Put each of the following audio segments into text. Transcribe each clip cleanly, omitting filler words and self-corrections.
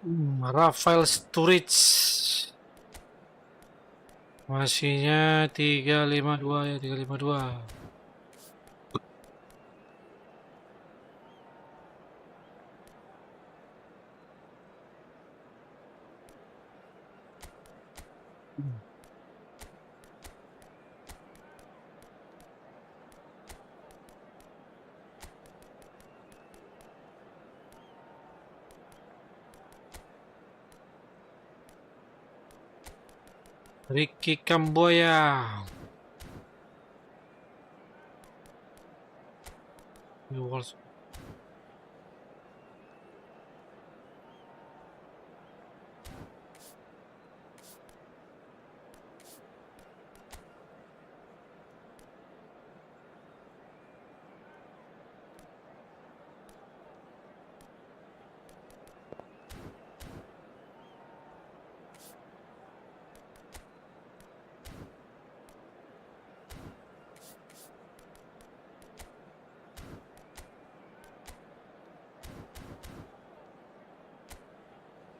Rafael Sturridge. Masihnya 352 ya, 352. Ricky Kamboya.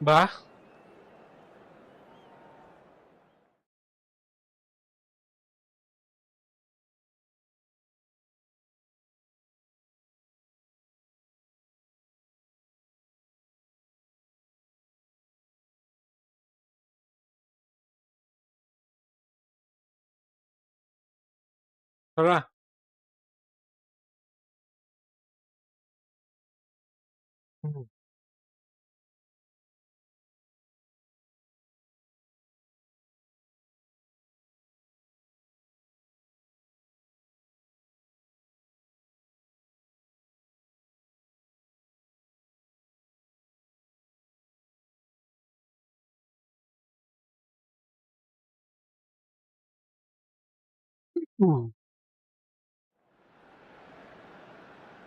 Bah, Sarah.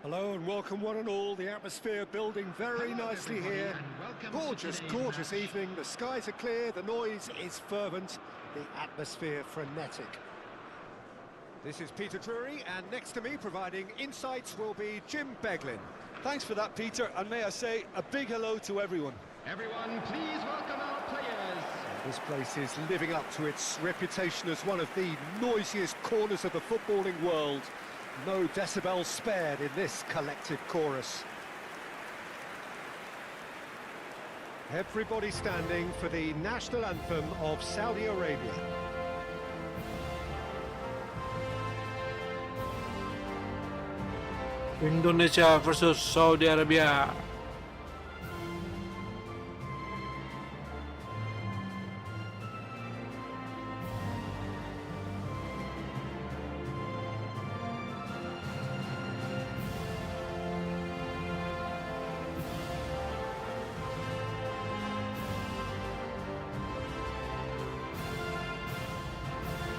Hello and welcome one and all. The atmosphere building very nicely here. Gorgeous, gorgeous evening. The skies are clear, the noise is fervent, the atmosphere frenetic. This is Peter Drury, and next to me providing insights will be Jim Beglin. Thanks for that, Peter, and may I say a big hello to everyone. Everyone, please welcome our players. This place is living up to its reputation as one of the noisiest corners of the footballing world. No decibels spared in this collective chorus. Everybody standing for the national anthem of Saudi Arabia. Indonesia versus Saudi Arabia.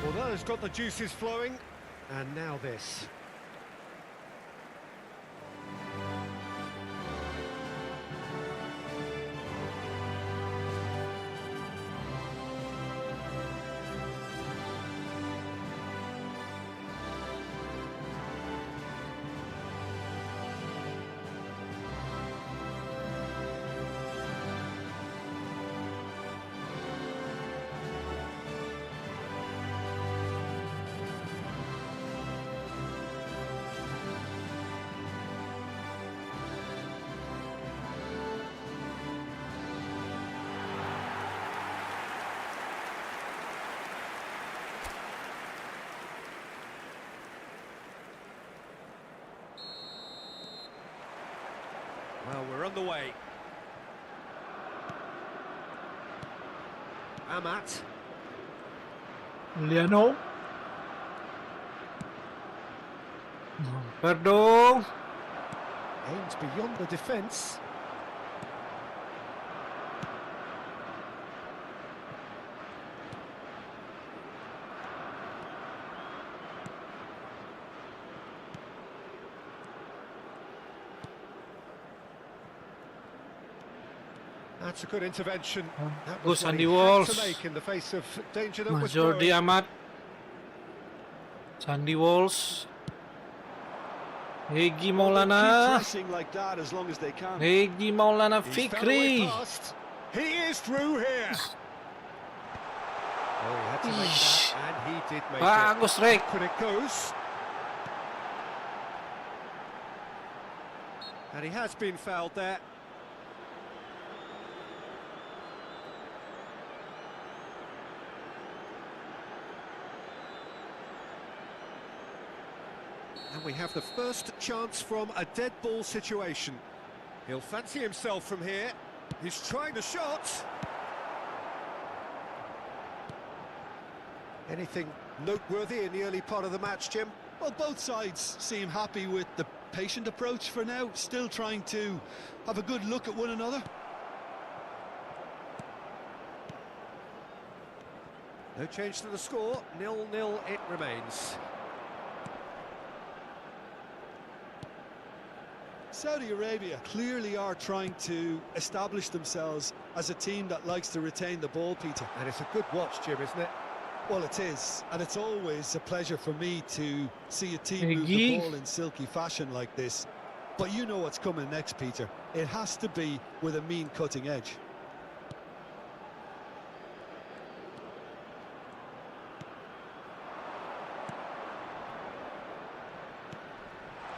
Well, that has got the juices flowing, and now this. Well, we're on the way. Amat. Liano. Perdong. Aims beyond the defence. That's a good intervention. That was what Sandy he had Walsh. to make in the face of danger that was Jordi growing. Amat. Sandy Walsh. Hegi Keep Maulana. pressing like that as long as they can. Hegi Maulana He's fell away Fikri. fast. He is through here. Oh, he had to make that, and he did make it. Bagus, Rick. Could it goes. And he has been fouled there. And we have the first chance from a dead ball situation. He'll fancy himself from here. He's trying the shot. Anything noteworthy in the early part of the match, Jim? Well, both sides seem happy with the patient approach for now, still trying to have a good look at one another. No change to the score, 0-0 it remains. Saudi Arabia clearly are trying to establish themselves as a team that likes to retain the ball, Peter. And it's a good watch, Jim, isn't it? Well, it is, and it's always a pleasure for me to see a team move Iggy. the ball in silky fashion like this. But you know what's coming next, Peter. It has to be with a mean cutting edge.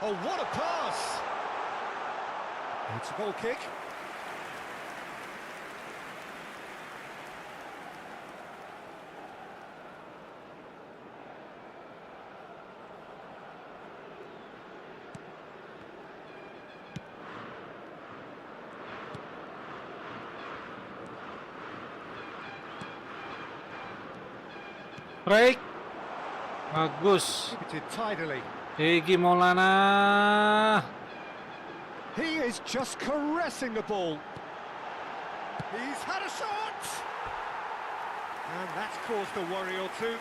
Oh, what a pass! It's a goal kick. Break. Bagus. Keep it tidily. Egi Maulana. He is just caressing the ball. He's had a shot! And that's caused a worry or two.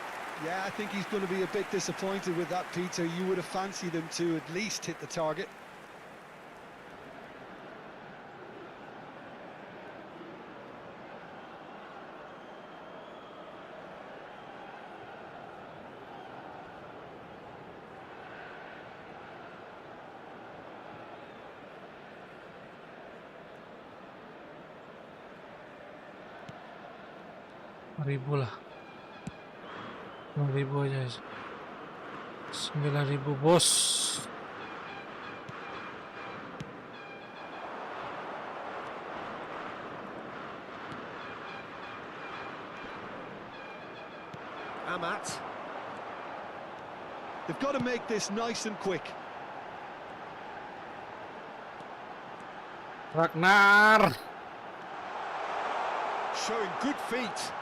Yeah, I think he's going to be a bit disappointed with that, Peter. You would have fancied him to at least hit the target. Ribu lah. 6.000 aja. 9.000 bos. Amat. They've got to make this nice and quick. Ragnar. Showing good feet.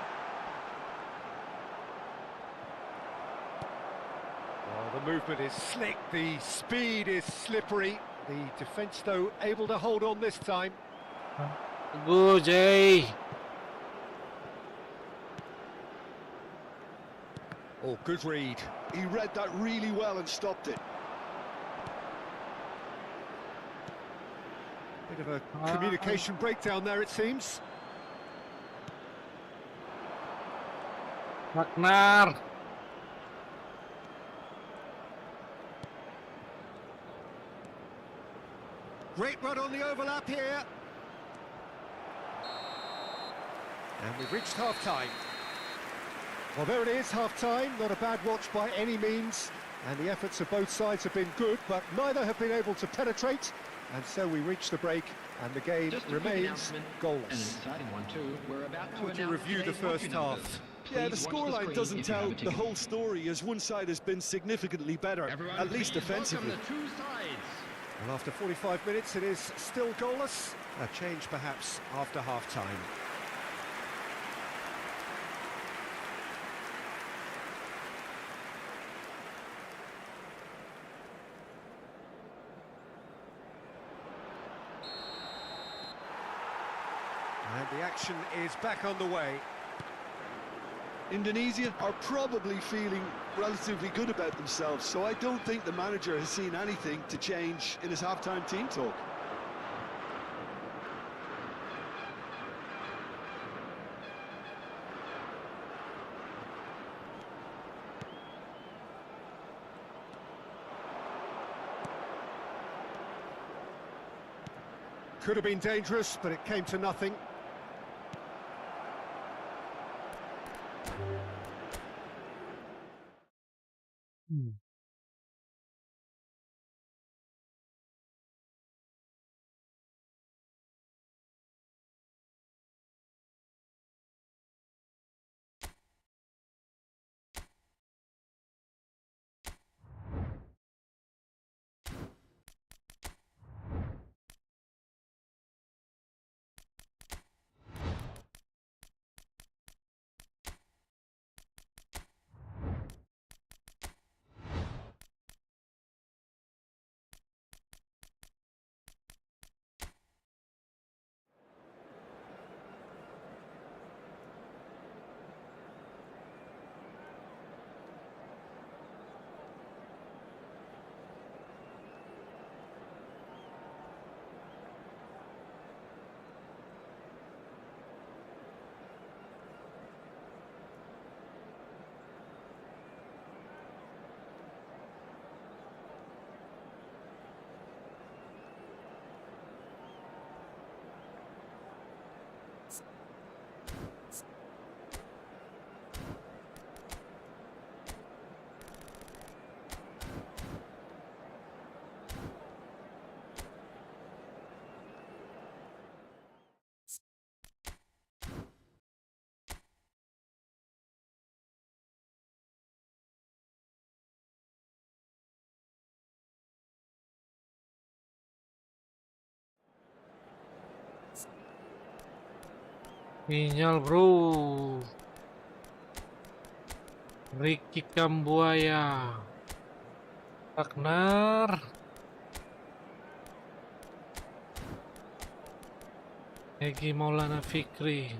Oh, the movement is slick, the speed is slippery. The defence, though, able to hold on this time. Good, Jay. Oh, good read. He read that really well and stopped it. Bit of a communication breakdown there, it seems. Ragnar. Great run on the overlap here. And we've reached half-time. Well, there it is, half-time. Not a bad watch by any means. And the efforts of both sides have been good, but neither have been able to penetrate. And so we reach the break, and the game Just a quick remains announcement, an goalless. exciting one too. We're about to Would you announce review the today's first lottery numbers. half? Yeah, the Please watch scoreline screen doesn't if you have tell a the ticket. whole story, as one side has been significantly better, Everyone, at least please offensively. welcome the two sides. Well, after 45 minutes, it is still goalless. A change, perhaps, after half-time. And the action is back on the way. Indonesia are probably feeling relatively good about themselves, so I don't think the manager has seen anything to change in his half-time team talk. Could have been dangerous, but it came to nothing. Sinyal bro. Ricky Kambuaya. Wagner. Egi Maulana Fikri.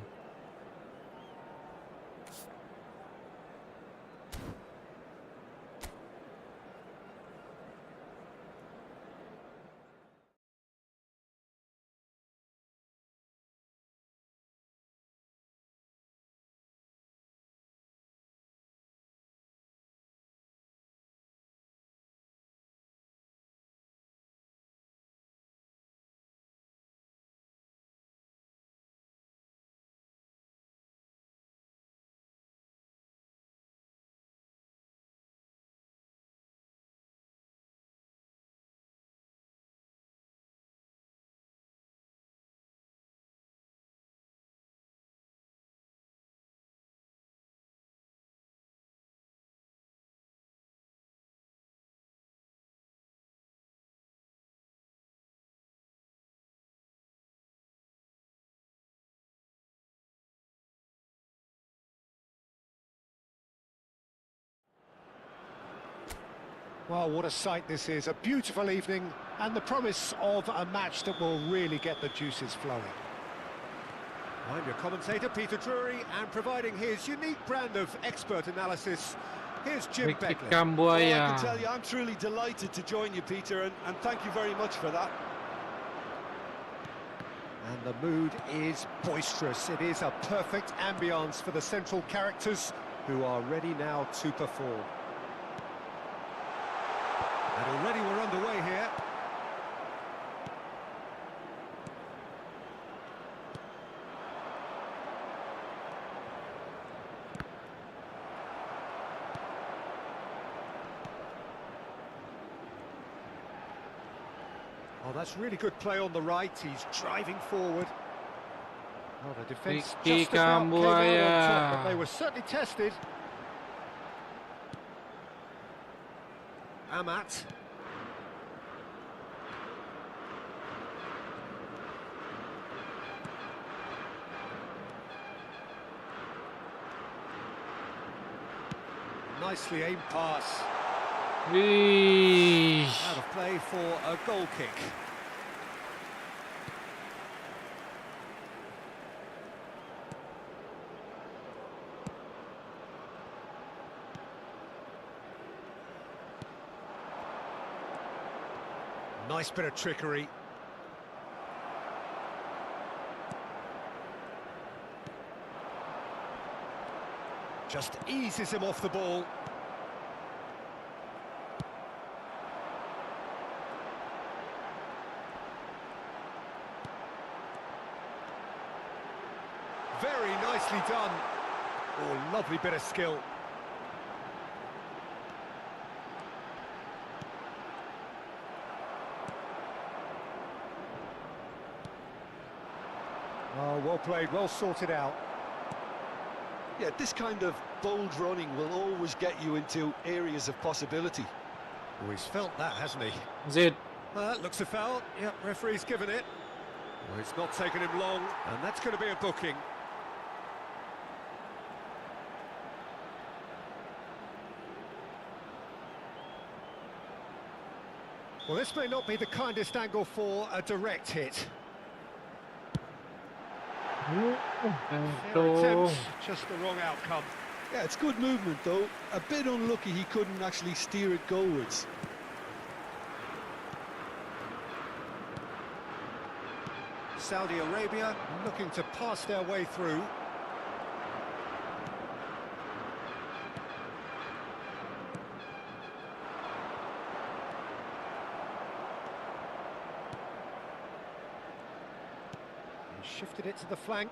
Well, what a sight this is. A beautiful evening and the promise of a match that will really get the juices flowing. I'm your commentator, Peter Drury, and providing his unique brand of expert analysis, here's Jim Ricky Beckley. Well, I Kambuaya. can tell you, I'm truly delighted to join you, Peter, and thank you very much for that. And the mood is boisterous. It is a perfect ambience for the central characters who are ready now to perform. And already we're underway here. Oh, that's really good play on the right. He's driving forward. Well, the defence Ricky just about came out on top, Kambuaya. but they were certainly tested. Amat. Nicely aimed pass. Wih. Out of play for a goal kick. Nice bit of trickery. Just eases him off the ball. Very nicely done. Oh, lovely bit of skill. Oh, well played, well sorted out. Yeah, this kind of bold running will always get you into areas of possibility. Oh, he's felt that, hasn't he? Is it? That looks a foul. Yep, referee's given it. Well, it's not taken him long, and that's going to be a booking. Well, this may not be the kindest angle for a direct hit. Fair attempt, just the wrong outcome. Yeah, it's good movement though. A bit unlucky he couldn't actually steer it goalwards. Saudi Arabia looking to pass their way through. He shifted it to the flank.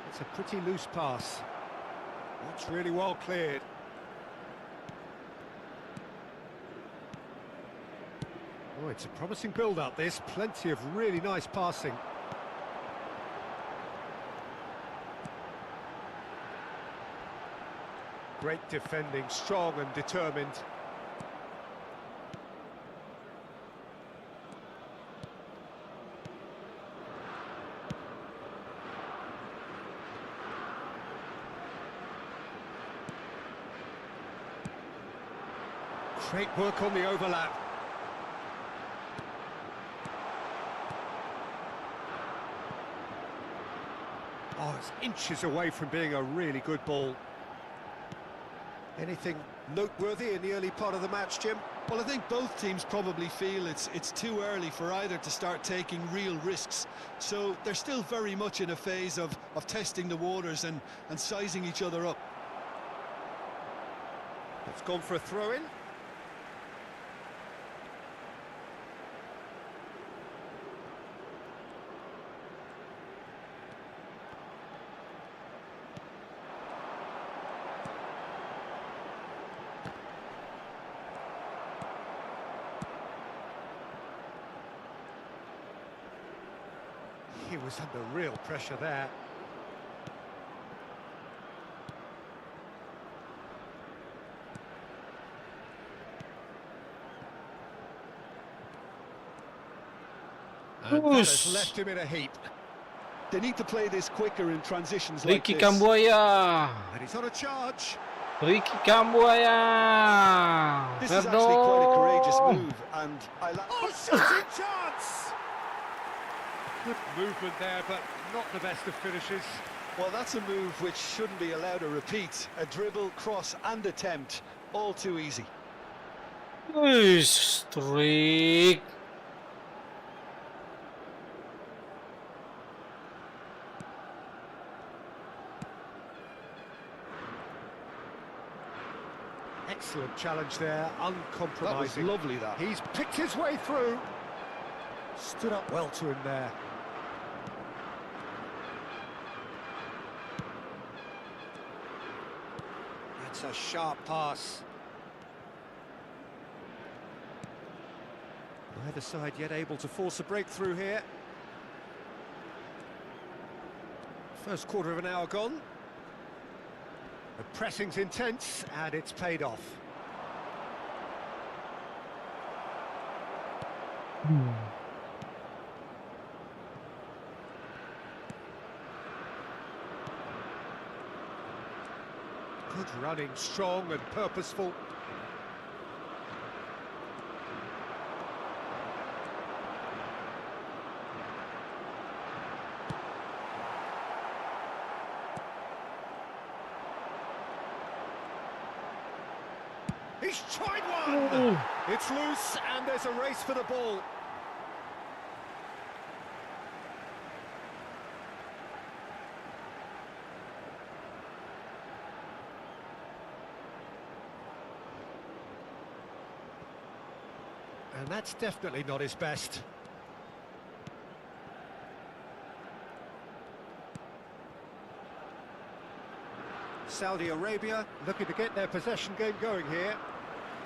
It's a pretty loose pass. It's really well cleared. Oh, it's a promising build-up, this. Plenty of really nice passing. Great defending, strong and determined. Great work on the overlap. Oh, it's inches away from being a really good ball. Anything noteworthy in the early part of the match, Jim? Well, I think both teams probably feel it's too early for either to start taking real risks. So they're still very much in a phase of testing the waters and sizing each other up. It's gone for a throw-in. He was under real pressure there. And that has left him in a heap. They need to play this quicker in transitions like Ricky this. Kambuaya. And he's on a charge. Ricky Kambuaya. This is actually quite a courageous Perdón. move, and I like. Oh, shooting chance! Good movement there, but not the best of finishes. Well, that's a move which shouldn't be allowed to repeat. A dribble, cross and attempt, all too easy. Streak. Excellent challenge there, uncompromising. That was lovely, that. He's picked his way through. Stood up well to him there. That's a sharp pass. Neither side yet able to force a breakthrough here. First quarter of an hour gone. The pressing's intense, and it's paid off. Good running, strong and purposeful. He's tried one! It's loose and there's a race for the ball. And that's definitely not his best. Saudi Arabia looking to get their possession game going here.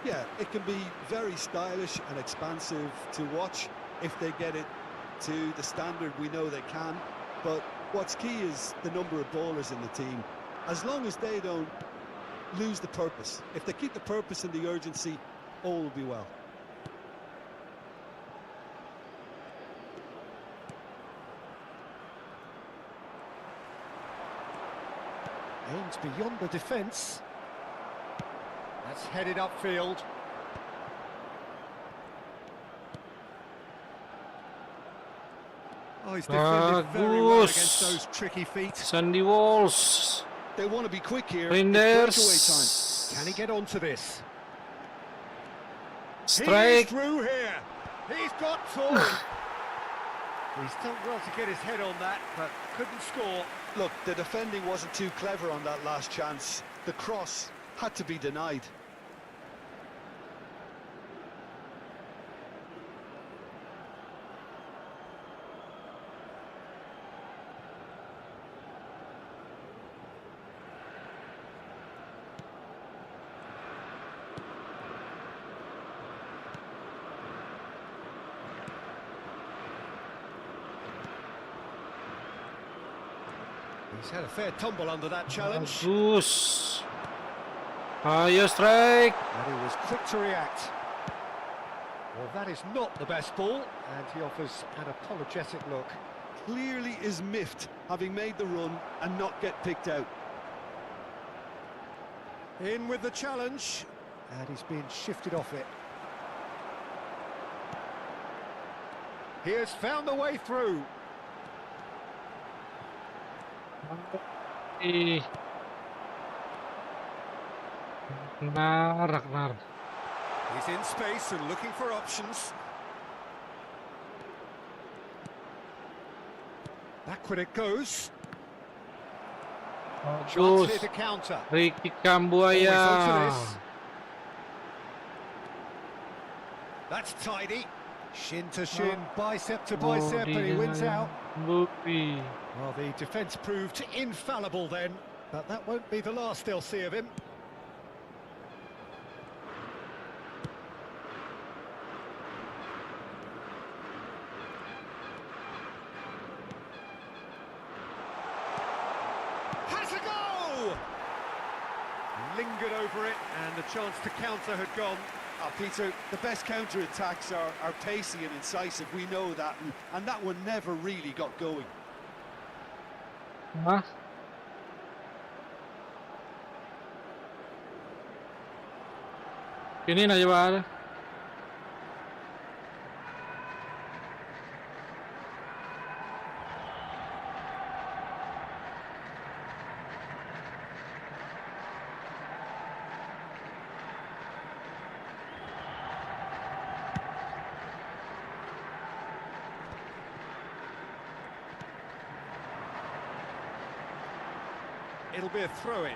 Yeah, it can be very stylish and expansive to watch if they get it to the standard we know they can. But what's key is the number of ballers in the team. As long as they don't lose the purpose, if they keep the purpose and the urgency, all will be well. Aims beyond the defence. That's headed upfield. Oh, he's defended very well against those tricky feet. Sandy Walls. They want to be quick here. Rinders. It's breakaway time. Can he get onto this? He's Strike. through here. He's got forward. He's done well to get his head on that, but couldn't score. Look, the defending wasn't too clever on that last chance. The cross had to be denied. He's had a fair tumble under that challenge. Bagus. Ayo strike. And he was quick to react. Well, that is not the best ball, and he offers an apologetic look. Clearly is miffed, having made the run and not get picked out. In with the challenge, and he's being shifted off it. He has found the way through. Ragnar. He's in space and looking for options. Backward it goes. Chance here Bagus. to counter. Ricky Always onto Kambuaya. this. That's tidy. Shin to shin, bicep to bicep, and he wins out. Booty. Well, the defence proved infallible then, but that won't be the last they'll see of him. Has a go! Lingered over it, and the chance to counter had gone. Peter, the best counter-attacks are pacey and incisive, we know that, and that one never really got going. Hah? Kinin aja Pak. It'll be a throw-in.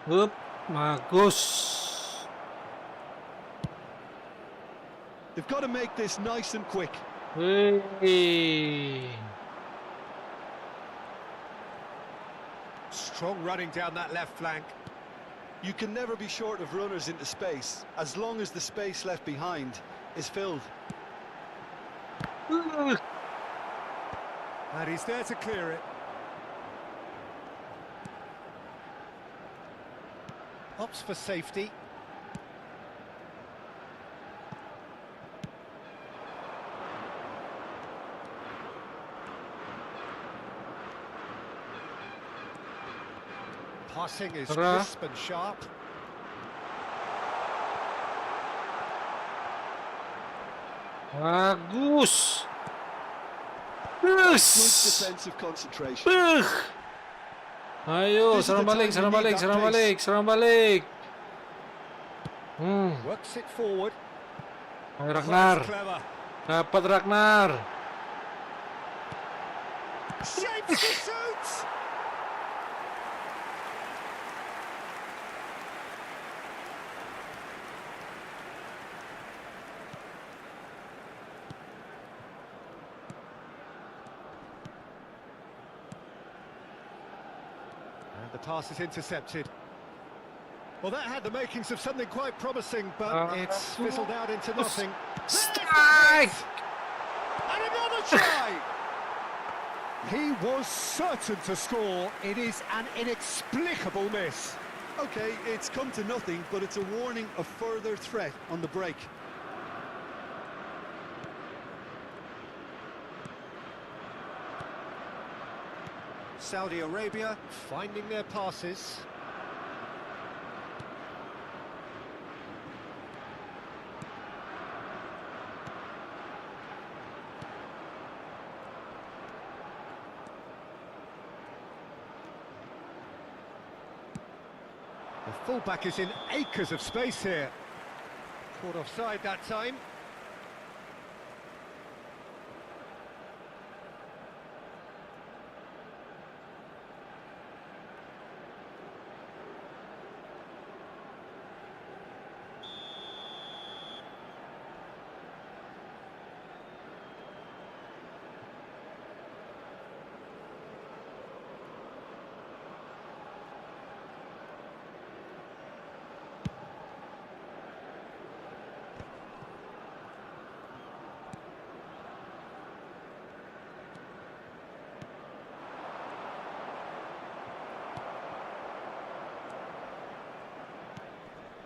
Hup, bagus. They've got to make this nice and quick. Wih. Strong running down that left flank. You can never be short of runners into space, as long as the space left behind is filled. And he's there to clear it. Opts for safety. Passing is crisp and sharp. Bagus. Good Yes. defensive concentration. Ayo, This is serang the balik, time serang you need balik, that serang pace. balik, serang balik. Works it forward. Ragnar. That's clever. Dapat Ragnar. Shapes the shoots. And the pass is intercepted. Well, that had the makings of something quite promising, but it's fizzled out into nothing. Strike! And another try! He was certain to score. It is an inexplicable miss. Okay, it's come to nothing, but it's a warning of further threat on the break. Saudi Arabia finding their passes. The fullback is in acres of space here. Caught offside that time.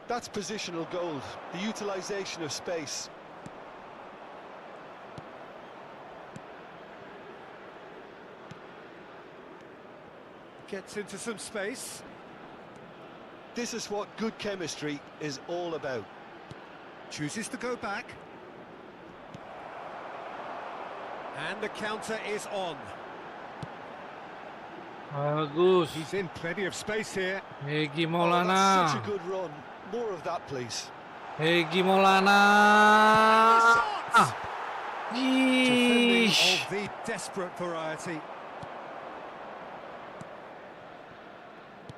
That's positional gold, the utilisation of space. Gets into some space. This is what good chemistry is all about. Chooses to go back. And the counter is on. Bagus. He's in plenty of space here. Hegi Oh, Maulana. that's such a good run. More of that, please. Hegi Maulana. Shot! Defending Yeesh. of the desperate variety.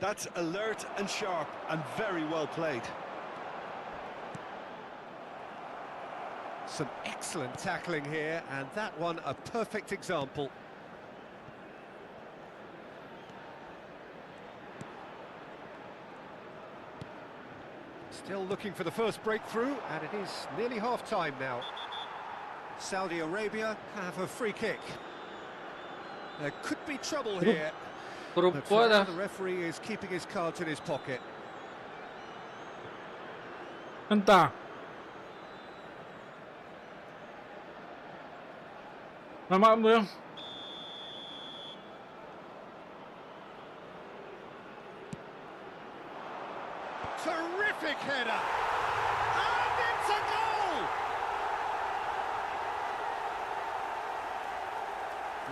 That's alert and sharp and very well played. Some excellent tackling here, and that one a perfect example. Still looking for the first breakthrough, and it is nearly half-time now. Saudi Arabia have a free kick. There could be trouble here. But for now, the referee is keeping his cards in his pocket. Entah. Nama mu. Terrific header! And it's a goal!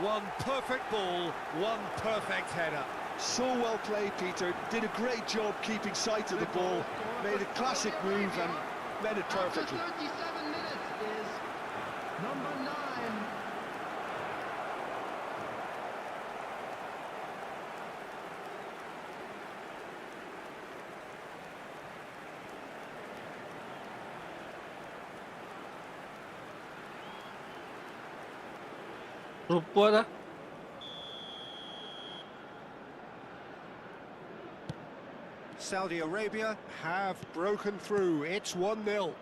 One perfect ball, one perfect header. So well played, Peter. Did a great job keeping sight of the ball. Made a classic move and met it After perfectly. 37 minutes is number 9. Rupa dah. Saudi Arabia have broken through. It's 1-0.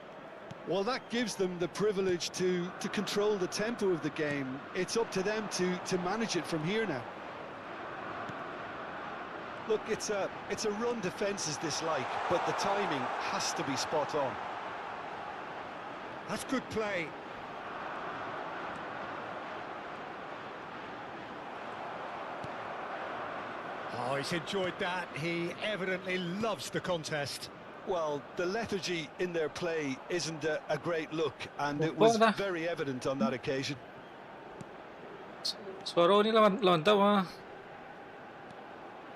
Well, that gives them the privilege to control the tempo of the game. It's up to them to manage it from here now. Look, it's a run defence is dislike, but the timing has to be spot on. That's good play. Oh, he's enjoyed that. He evidently loves the contest. Well, the lethargy in their play isn't a great look, and it Well, was dah. very evident on that occasion. Suara ni lawan tahu ah.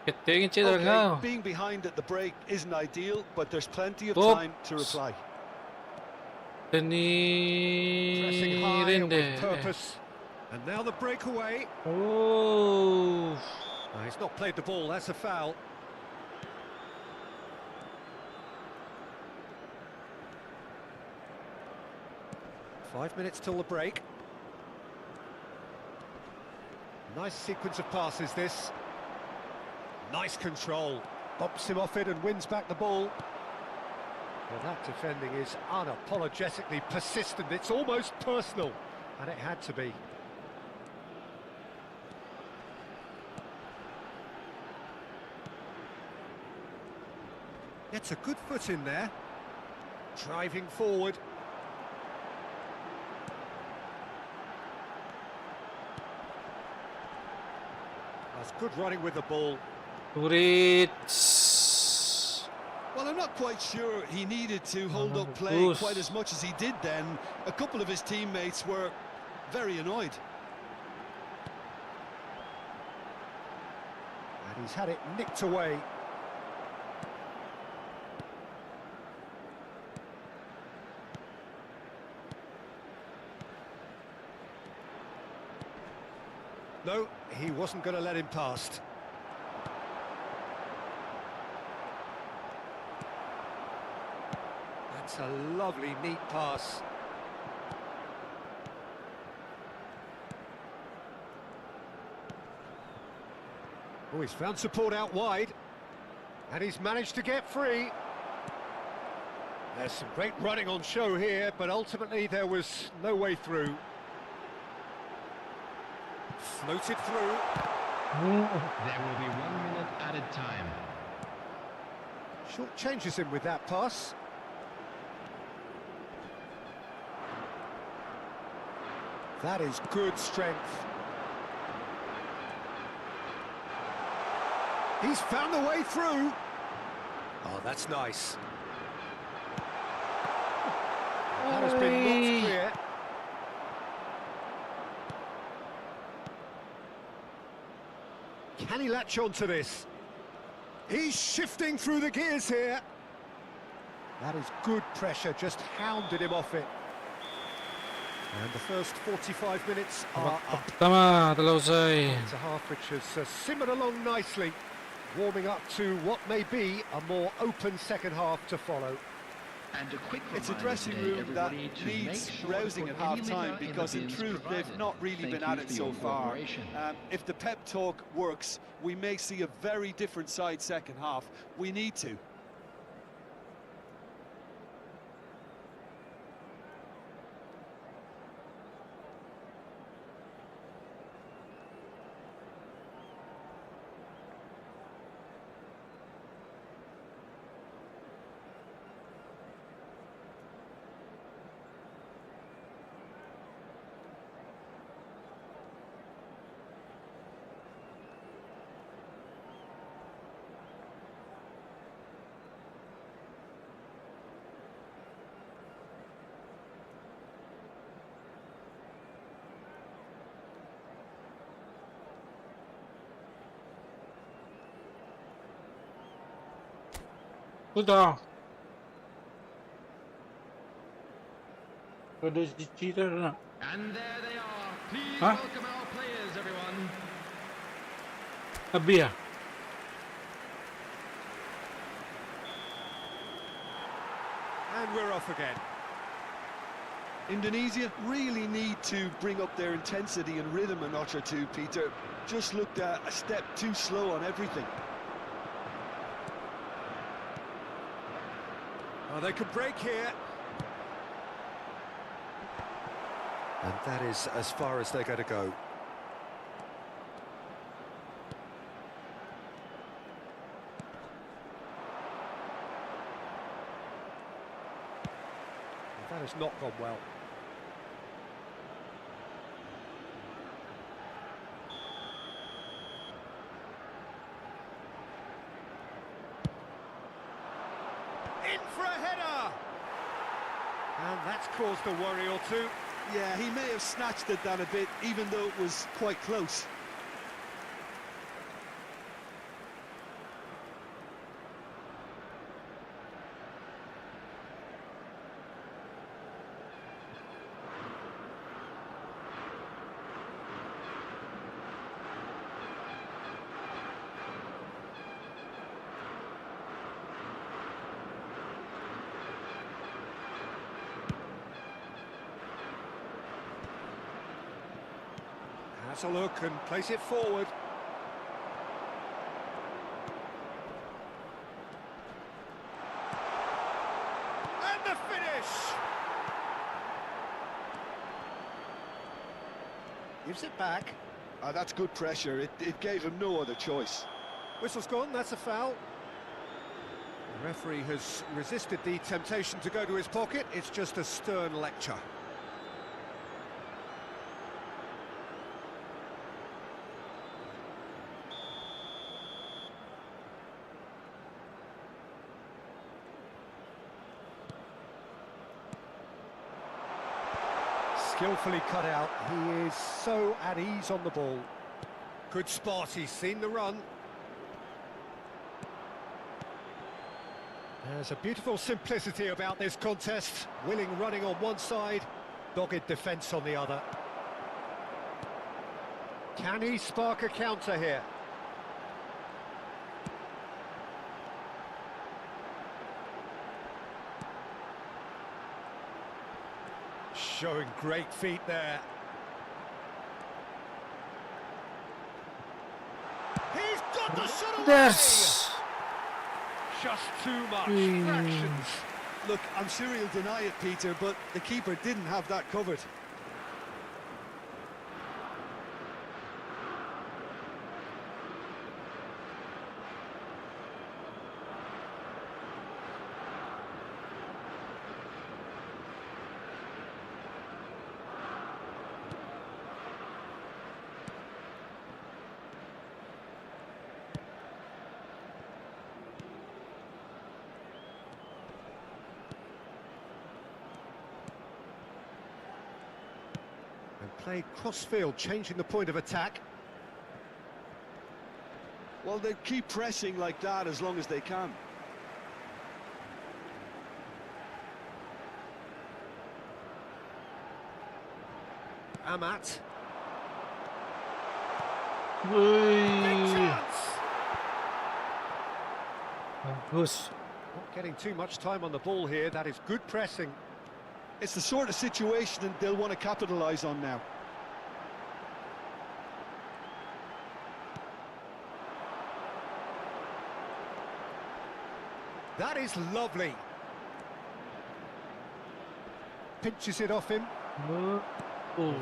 Ketingin cedera Okay, kau. being behind at the break isn't ideal, but there's plenty of Oops. time to reply. Pressing Deni high and with Rende. purpose. And now the breakaway. Oh. He's not played the ball, that's a foul. Five minutes till the break. Nice sequence of passes, this. Nice control. Bumps him off it and wins back the ball. Well, that defending is unapologetically persistent. It's almost personal. And it had to be. Gets a good foot in there. Driving forward. That's good running with the ball. Turits. Well, I'm not quite sure he needed to hold up play Goose. quite as much as he did then. A couple of his teammates were very annoyed. And he's had it nicked away. No, he wasn't going to let him past. That's a lovely, neat pass. Oh, he's found support out wide. And he's managed to get free. There's some great running on show here, but ultimately there was no way through. Floated through. There will be 1 minute added time. Short changes him with that pass. That is good strength. He's found the way through. Oh, that's nice. That has been knocked clear. Can he latch on to this? He's shifting through the gears here. That is good pressure, just hounded him off it. And the first 45 minutes are up. Pertama telah usai. It's a half which has simmered along nicely, warming up to what may be a more open second half to follow. And a quick It's a reminder dressing today, room that everybody, to needs make sure to rousing put at any half-time litter in the because in bins truth provided. they've not really Thank been you at for it your so far. cooperation. If the pep talk works, we may see a very different side second half. We need to. Sudah. Ada cita nak. And there they are. Please Huh? welcome our players, everyone. Habis ah. And we're off again. Indonesia really need to bring up their intensity and rhythm a notch or two, Peter. Just looked a step too slow on everything. Oh, they could break here. And that is as far as they're going to go. That has not gone well. In for a header! And that's caused a worry or two. Yeah, he may have snatched it down a bit, even though it was quite close. Has a look and plays it forward. And the finish! Gives it back. That's good pressure. It gave him no other choice. Whistle's gone, that's a foul. The referee has resisted the temptation to go to his pocket. It's just a stern lecture. Skillfully cut out. He is so at ease on the ball. Good spot, he's seen the run. There's a beautiful simplicity about this contest. Willing running on one side, dogged defence on the other. Can he spark a counter here? Showing great feet there. He's got the shot away! Yes. Just too much. Fractions. Look, I'm sure he'll deny it, Peter, but the keeper didn't have that covered. And played cross-field, changing the point of attack. Well, they keep pressing like that as long as they can. Amat. Big Wih. chance! Bagus. Not getting too much time on the ball here. That is good pressing. It's the sort of situation that they'll want to capitalise on now. That is lovely. Pinches it off him. Oh.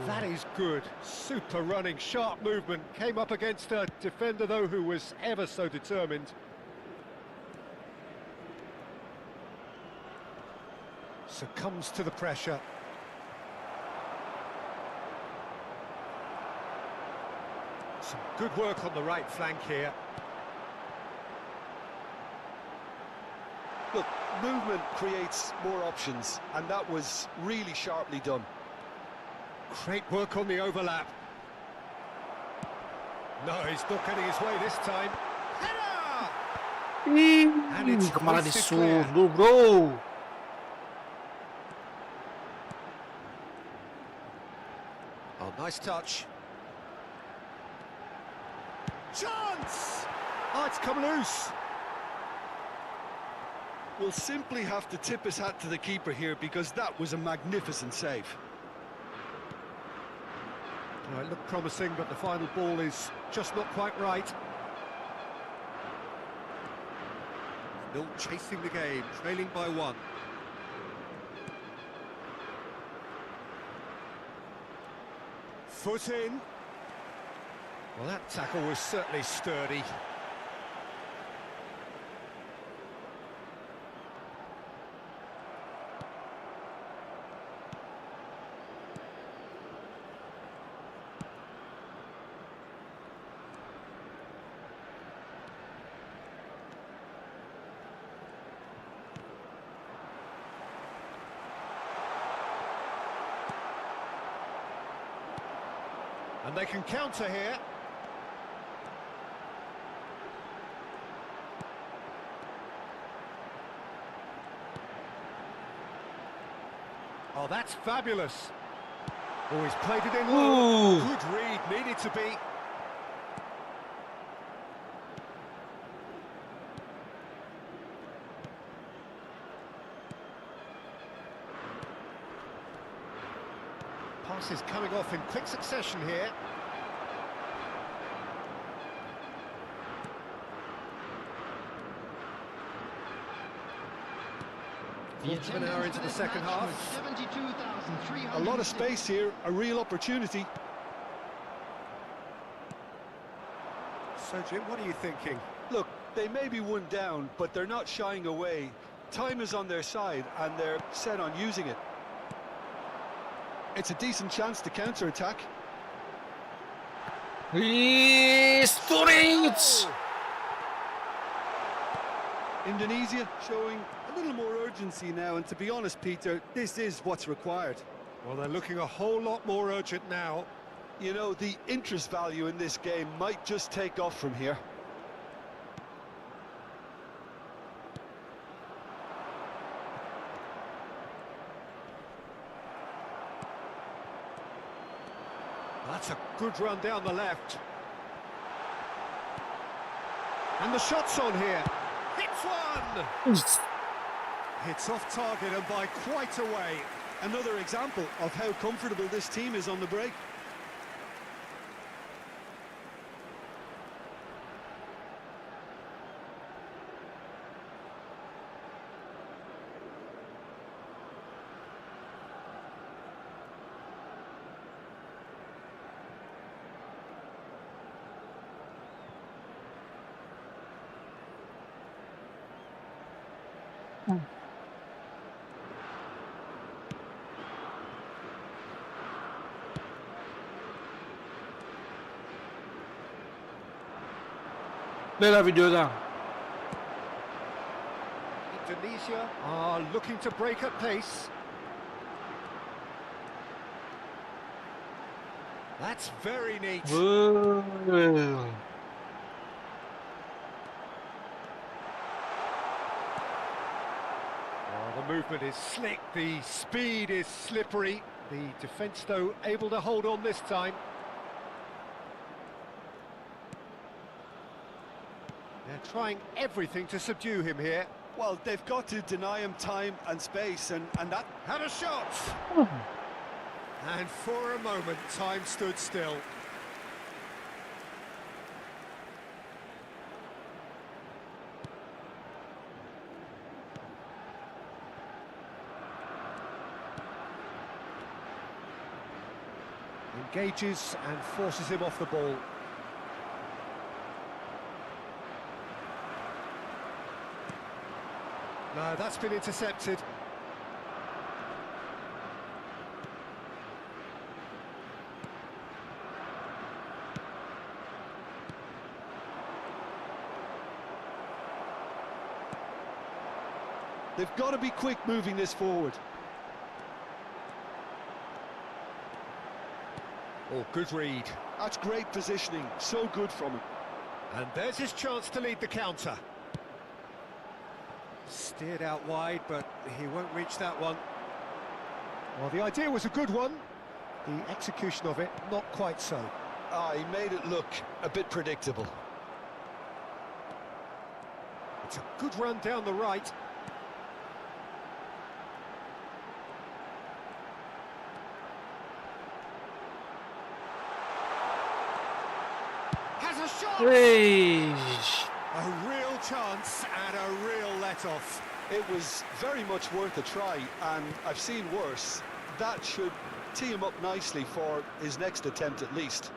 That is good. Super running, sharp movement. Came up against a defender, though, who was ever so determined. Succumbs to the pressure. Some good work on the right flank here. Look, movement creates more options, and that was really sharply done. Great work on the overlap. No, he's not getting his way this time. Header! And it's Kemana hoisted clear. disuruh, bro? Oh, nice touch. Chance! Oh, it's come loose. We'll simply have to tip his hat to the keeper here because that was a magnificent save. Oh, it looked promising, but the final ball is just not quite right. Still chasing the game, trailing by one. Foot in. Well, that tackle was certainly sturdy. And they can counter here. Oh, that's fabulous. Oh, he's played it in low. Ooh. Good read, needed to be. Passes coming off in quick succession here. Quarter of an hour into the second half. 72,300. A lot of space here, a real opportunity. So, Jim, what are you thinking? Look, they may be one down, but they're not shying away. Time is on their side, and they're set on using it. It's a decent chance to counter-attack. Storage. Indonesia showing a little more urgency now, and to be honest, Peter, this is what's required. Well, they're looking a whole lot more urgent now. You know, the interest value in this game might just take off from here. That's a good run down the left. And the shot's on here. Hits one! Hits off target and by quite a way. Another example of how comfortable this team is on the break. Đây là video rằng Indonesia are looking to break at pace. That's very neat. Oh, the movement is slick, the speed is slippery. The defence, though, able to hold on this time. They're trying everything to subdue him here. Well, they've got to deny him time and space, and that... Had a shot! And for a moment, time stood still. Engages and forces him off the ball. No, that's been intercepted. They've got to be quick moving this forward. Oh, good read. That's great positioning, so good from him. And there's his chance to lead the counter. Steered out wide, but he won't reach that one. Well, the idea was a good one. The execution of it, not quite so. Ah, he made it look a bit predictable. It's a good run down the right. Has a shot! A real chance and a real let-off. It was very much worth a try, and I've seen worse. That should tee him up nicely for his next attempt at least.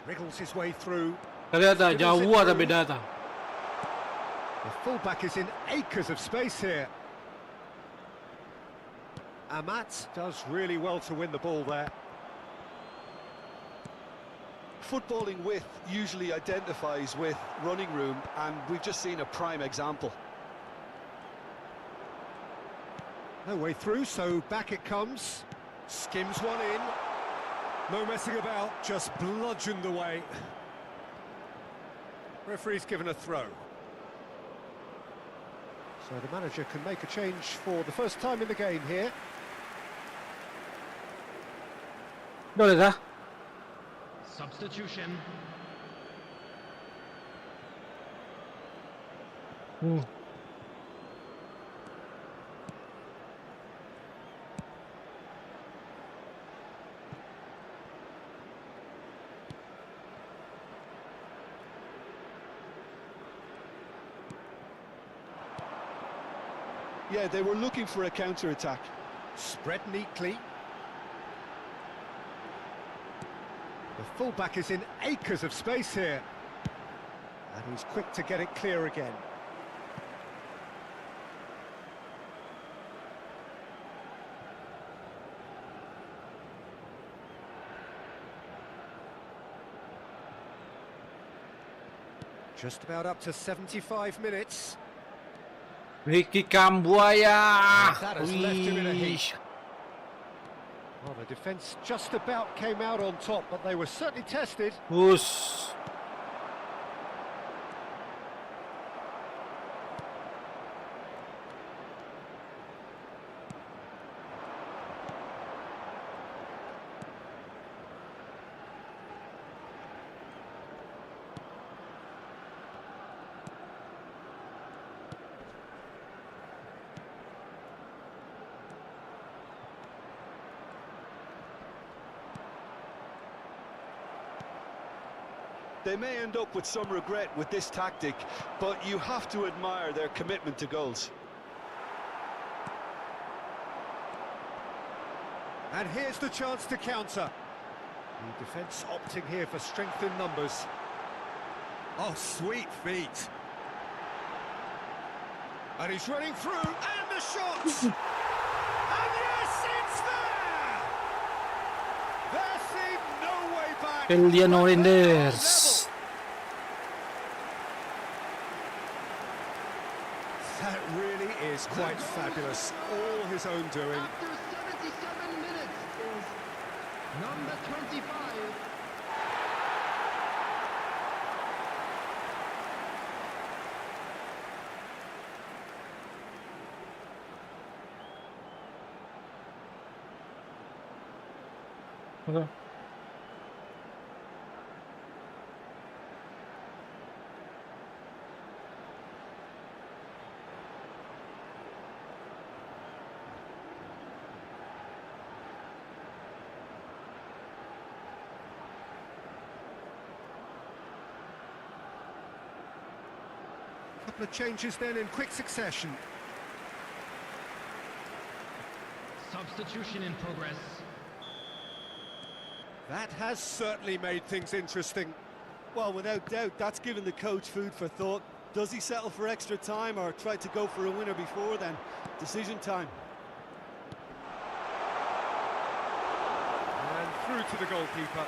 Wriggles his way through. ternyata jauh ada beda ta. The fullback is in acres of space here. Amat does really well to win the ball there. Footballing width usually identifies with running room, and we've just seen a prime example. No way through, so back it comes. Skims one in. No messing about, just bludgeoned away. Referee's given a throw. So the manager can make a change for the first time in the game here. Boleh dah. Substitution. Yeah, they were looking for a counter-attack. Spread neatly. The fullback is in acres of space here. And he's quick to get it clear again. Just about up to 75 minutes. Ricky Kambuaya. That has left him in a Wih. heap. Well, the defence just about came out on top, but they were certainly tested. Bus. They may end up with some regret with this tactic, but you have to admire their commitment to goals. And here's the chance to counter. The defence opting here for strength in numbers. Oh, sweet feet. And he's running through, and the shot! And yes, it's there! There seemed no way back. Eliano But they are Renders. level. That really is quite fabulous. All his own doing. After 77 minutes is number 25. Okay. Couple of changes then in quick succession. Substitution in progress. That has certainly made things interesting. Well, without doubt, that's given the coach food for thought. Does he settle for extra time or try to go for a winner before then? Decision time. And through to the goalkeeper.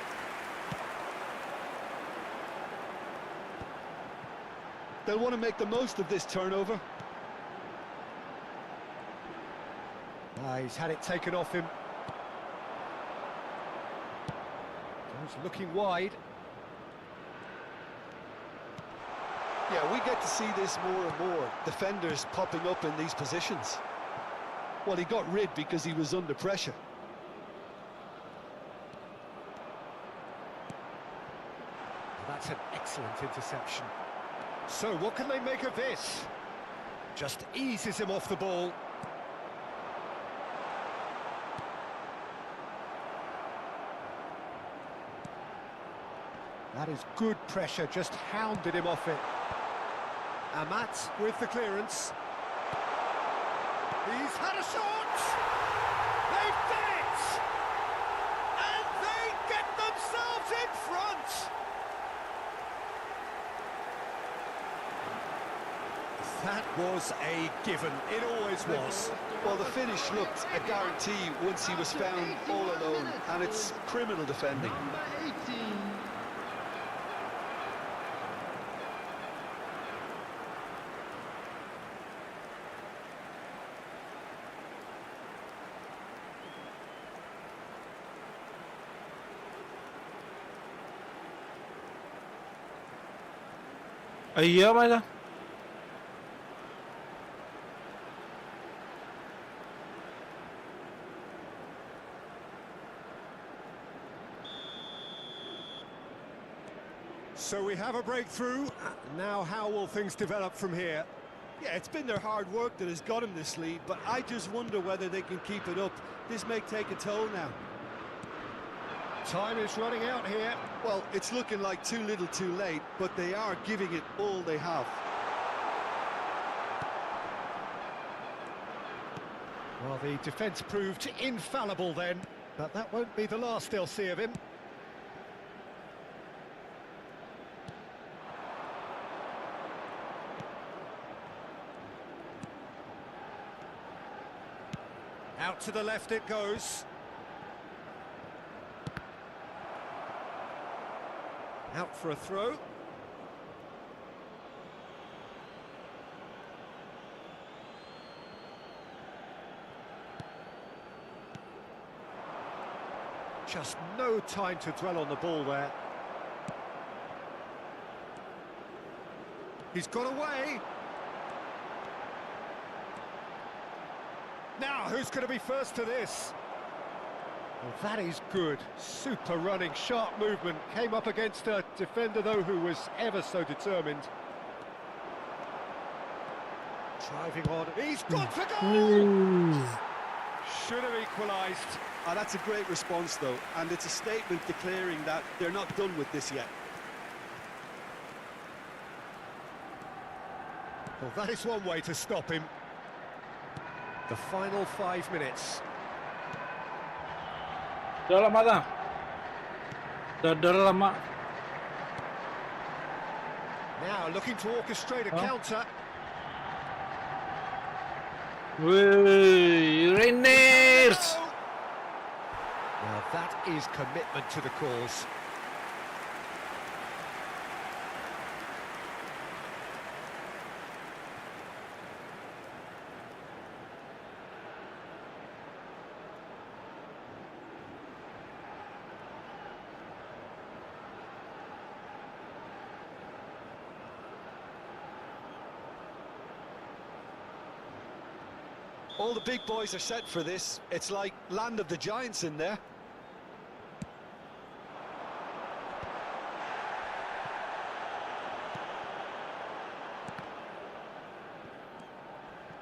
They'll want to make the most of this turnover. He's had it taken off him. Goes looking wide. Yeah, we get to see this more and more. Defenders popping up in these positions. Well, he got rid because he was under pressure. That's an excellent interception. So what can they make of this? Just eases him off the ball. That is good pressure, just hounded him off it. Amat with the clearance. He's had a shot! They've done it! And they get themselves in front! That was a given. It always was. Well, the finish looked a guarantee once he was found all alone, and it's criminal defending. Number 18. Iya mana? So we have a breakthrough. Now how will things develop from here? Yeah, it's been their hard work that has got him this lead, but I just wonder whether they can keep it up. This may take a toll now. Time is running out here. Well, it's looking like too little too late, but they are giving it all they have. Well, the defence proved infallible then, but that won't be the last they'll see of him. Out to the left it goes. Out for a throw. Just no time to dwell on the ball there. He's got away. Now, who's going to be first to this? Well, that is good. Super running, sharp movement. Came up against a defender, though, who was ever so determined. Driving on. He's got to go! Should have equalised. That's a great response, though, and it's a statement declaring that they're not done with this yet. Well, that is one way to stop him. The final 5 minutes. Udah lama dah. Udah lama. Now looking to orchestrate a counter. Wih, Reiners. Now that is commitment to the cause. All the big boys are set for this. It's like land of the giants in there.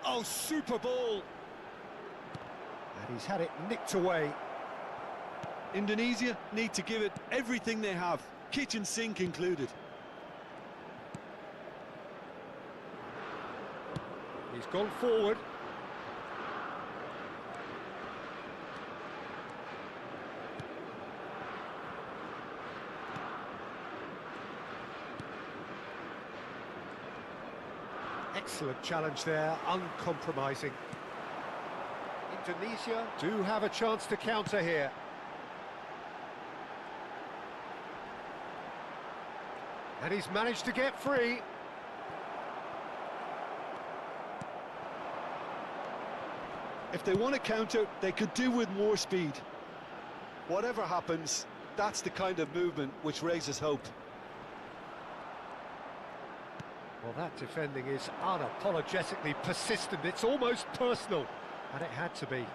Oh, super ball. And he's had it nicked away. Indonesia need to give it everything they have, kitchen sink included. He's gone forward. Excellent challenge there, uncompromising. Indonesia do have a chance to counter here. And he's managed to get free. If they want to counter, they could do with more speed. Whatever happens, that's the kind of movement which raises hope. Well, that defending is unapologetically persistent. It's almost personal, and it had to be.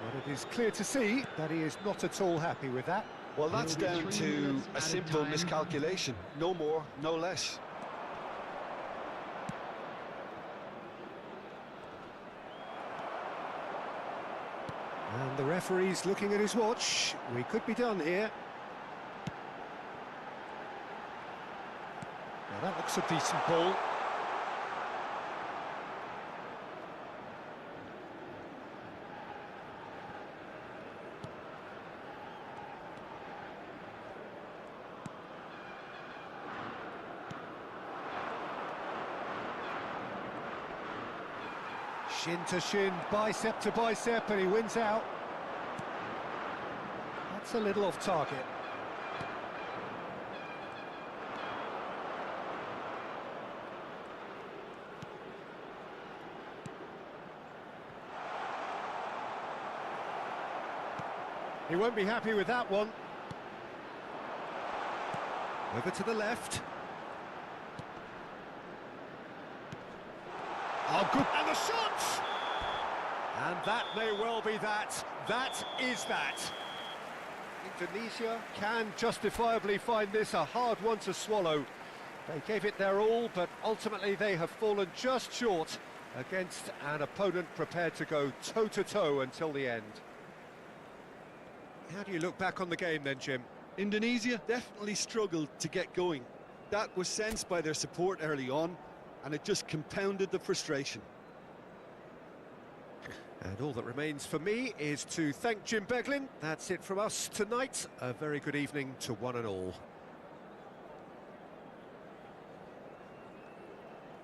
But it is clear to see that he is not at all happy with that. Well, that's down to a simple miscalculation. No more, no less. And the referee's looking at his watch. We could be done here. Now that looks a decent ball. Shin to shin, bicep to bicep, and he wins out. That's a little off target. He won't be happy with that one. Over to the left. Oh, good. And the shot! And that may well be that. That is that. Indonesia can justifiably find this a hard one to swallow. They gave it their all, but ultimately they have fallen just short against an opponent prepared to go toe-to-toe until the end. How do you look back on the game then, Jim? Indonesia definitely struggled to get going. That was sensed by their support early on, and it just compounded the frustration. And all that remains for me is to thank Jim Beglin. That's it from us tonight. A very good evening to one and all.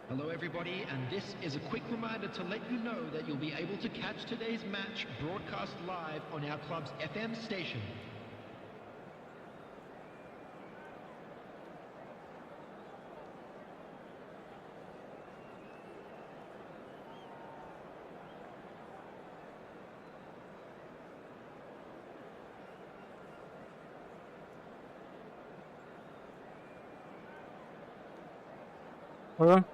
Hello everybody, and this is a quick reminder to let you know that you'll be able to catch today's match broadcast live on our club's FM station. Apa?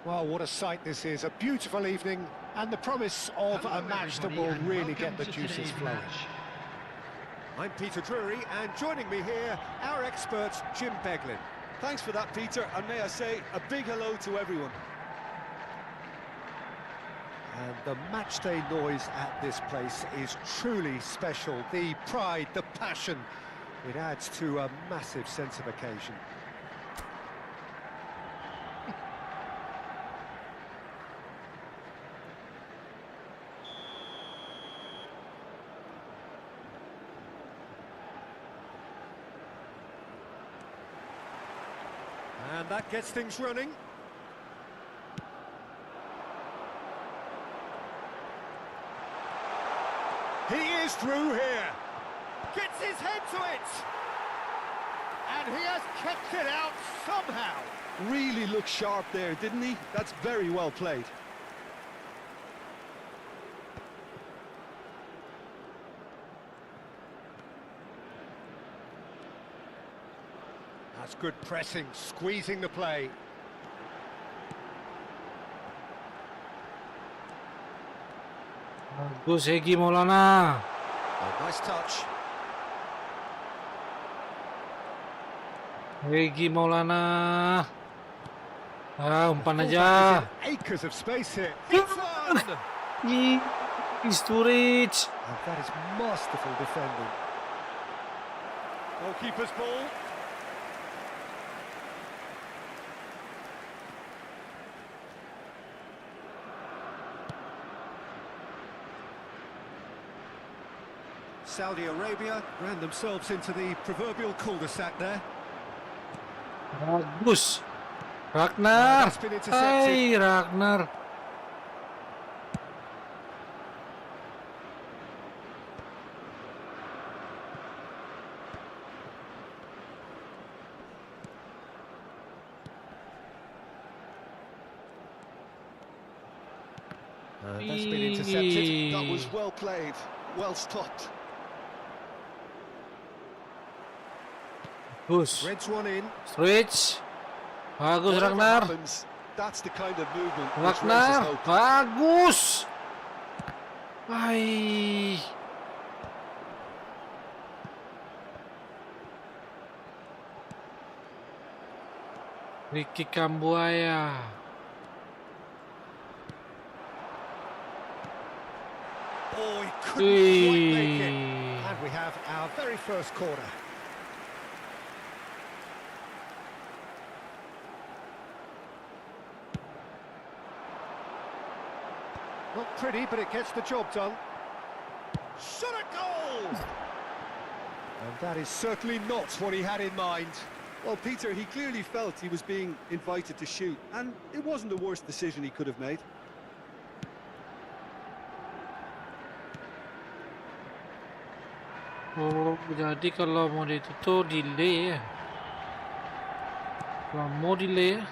Well, what a sight this is. A beautiful evening and the promise of a match that will really get the juices flowing. I'm Peter Drury, and joining me here, our expert, Jim Beglin. Thanks for that, Peter, and may I say a big hello to everyone. And the matchday noise at this place is truly special. The pride, the passion, it adds to a massive sense of occasion. And that gets things running. He is through here. Gets his head to it. And he has kept it out somehow. Really looked sharp there, didn't he? That's very well played. That's good pressing, squeezing the play. Bagus Egy Maulana. Oh, nice touch. Egy Maulana. Umpan Fullback aja. is in acres of space here. It's on! He's too rich. And that is masterful defending. Goalkeeper's ball. Saudi Arabia ran themselves into the proverbial cul-de-sac there. Bagus. Ragnar. That's been intercepted. Hai Ragnar. That's been intercepted. That was well played, well stopped. Bagus. Reds one in. Switch. Bagus Whatever Ragnar. happens, that's the kind of movement which raises Ragnar, hope. bagus. Hai. Ricky Kambuaya. Oh, he couldn't quite make it. Wih. And we have our very first corner. Not pretty, but it gets the job done. Shot a goal! And that is certainly not what he had in mind. Well, Peter, he clearly felt he was being invited to shoot, and it wasn't the worst decision he could have made. Oh, jadi kalau mau itu delay ya. Kalau mau delay ya.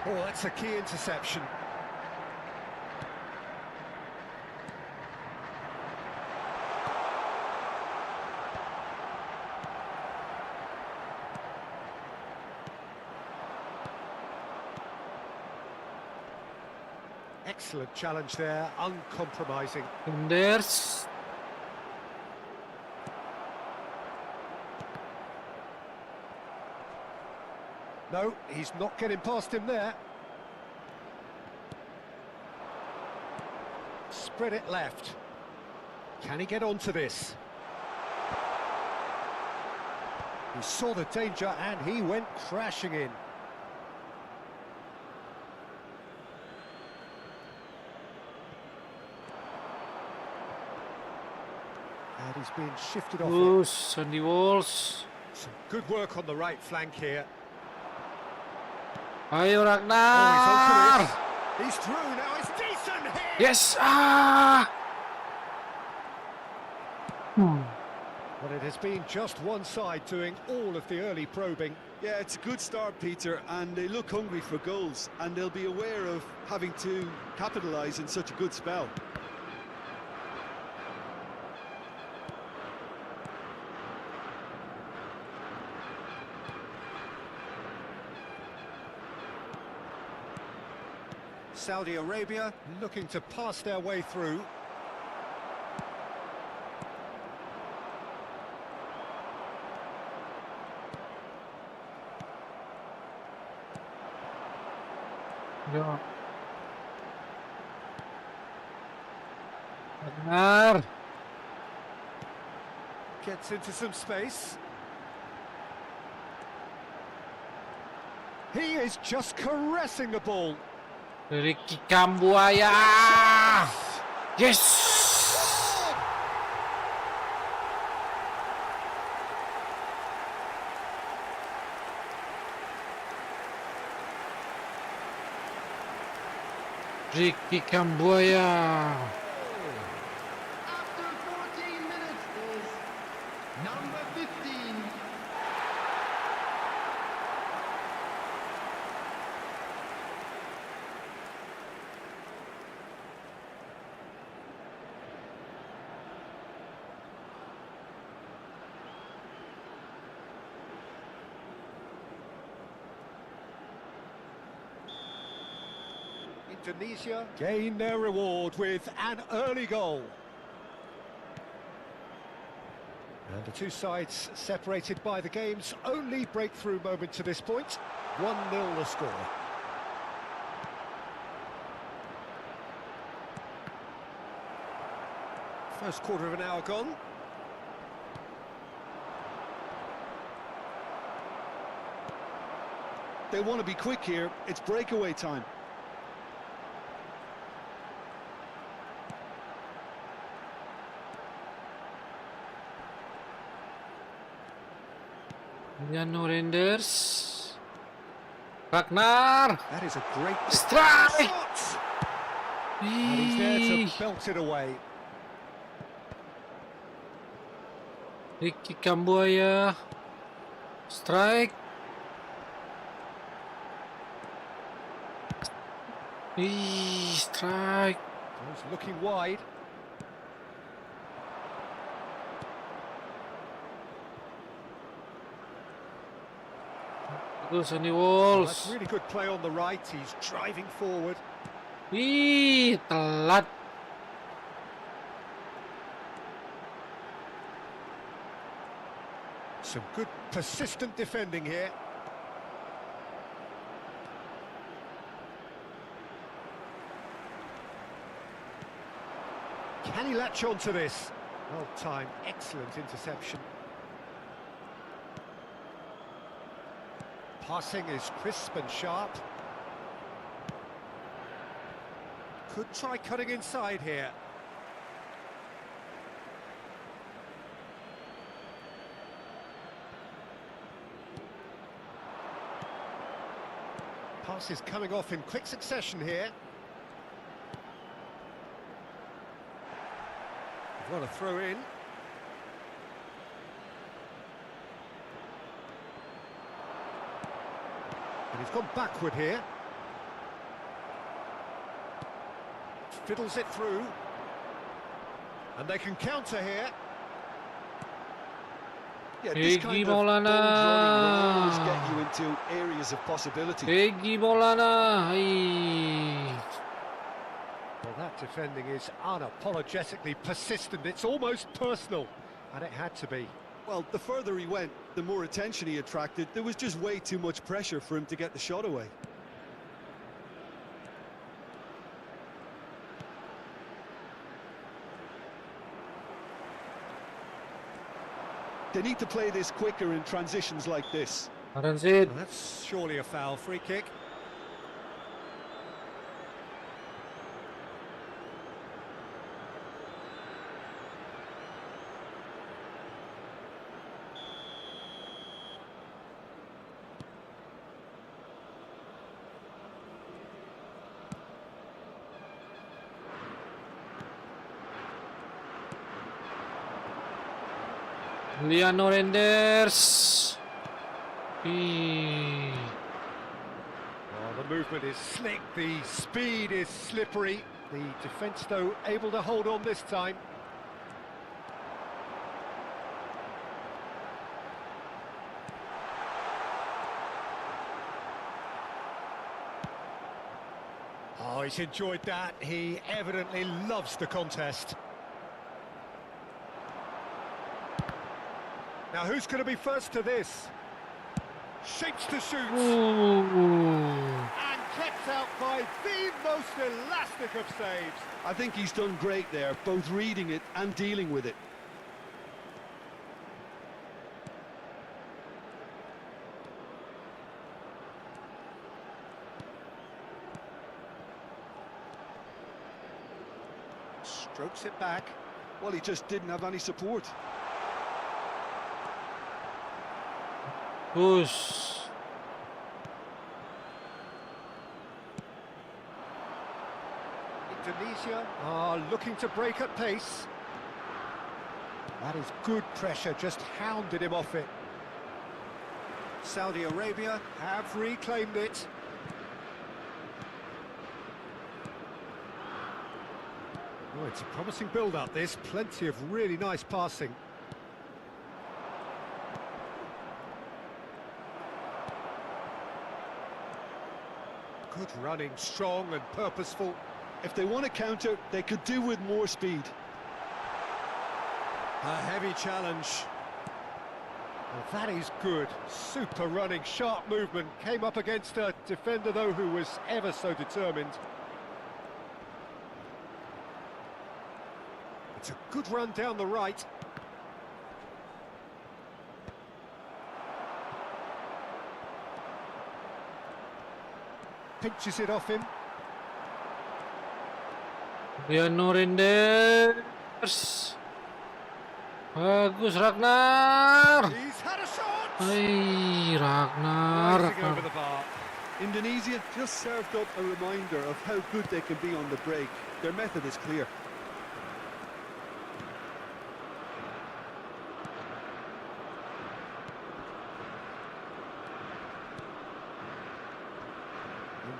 Oh, that's a key interception. Excellent challenge there, uncompromising. Anders. No, he's not getting past him there. Spread it left. Can he get onto this? He saw the danger and he went crashing in. And he's being shifted off it. Terus Sandy Walsh. Some good work on the right flank here. Ayo Oh, Ragnar. he's onto this. He's through now. It's decent hit. Yes. Ah. Well, it has been just one side doing all of the early probing. Yeah, it's a good start, Peter, and they look hungry for goals, and they'll be aware of having to capitalise in such a good spell. Saudi Arabia looking to pass their way through. Ya. Ragnar. Gets into some space. He is just caressing the ball. Ricky Kambuaya. Yes. Ricky Kambuaya. After 14 minutes is number 15. Indonesia gain their reward with an early goal. And the two sides separated by the game's only breakthrough moment to this point. 1-0 the score. First quarter of an hour gone. They want to be quick here. It's breakaway time. Jano Renders. Ragnar. That is a great Strike. shot. And he's there Ih. to belt it away. Ricky Kambuaya. Strike. Strike. He's looking wide. Bagus Andy Well, that's Walsh. really good play on the right. He's driving forward. Ih, telat. Some good persistent defending here. Can he latch on to this? Well timed, excellent interception. Passing is crisp and sharp. Could try cutting inside here. Pass is coming off in quick succession here. What a throw in. And he's gone backward here. Fiddles it through. And they can counter here. Yeah, this kind of ball running will always get you into areas of possibility. Pergi bolana. Hai. Well, that defending is unapologetically persistent. It's almost personal. And it had to be. Well, the further he went, the more attention he attracted. There was just way too much pressure for him to get the shot away. They need to play this quicker in transitions like this. Transit. Well, that's surely a foul. Free kick. Liano Renders. Ih. Oh, the movement is slick, the speed is slippery. The defence, though, able to hold on this time. Oh, he's enjoyed that. He evidently loves the contest. Now, who's going to be first to this? Shapes to shoot. And kept out by the most elastic of saves. I think he's done great there, both reading it and dealing with it. Strokes it back. Well, he just didn't have any support. Push. Indonesia are looking to break at pace. That is good pressure, just hounded him off it. Saudi Arabia have reclaimed it. Oh, it's a promising build-up, this. Plenty of really nice passing. Good running, strong and purposeful. If they want to counter, they could do with more speed. A heavy challenge. Well, that is good. Super running, sharp movement. Came up against a defender, though, who was ever so determined. It's a good run down the right. Pinches it off him. Liano Renders. Bagus Ragnar. He's had a shot! Hai, Ragnar. Rising over the bar. Indonesia just served up a reminder of how good they can be on the break. Their method is clear.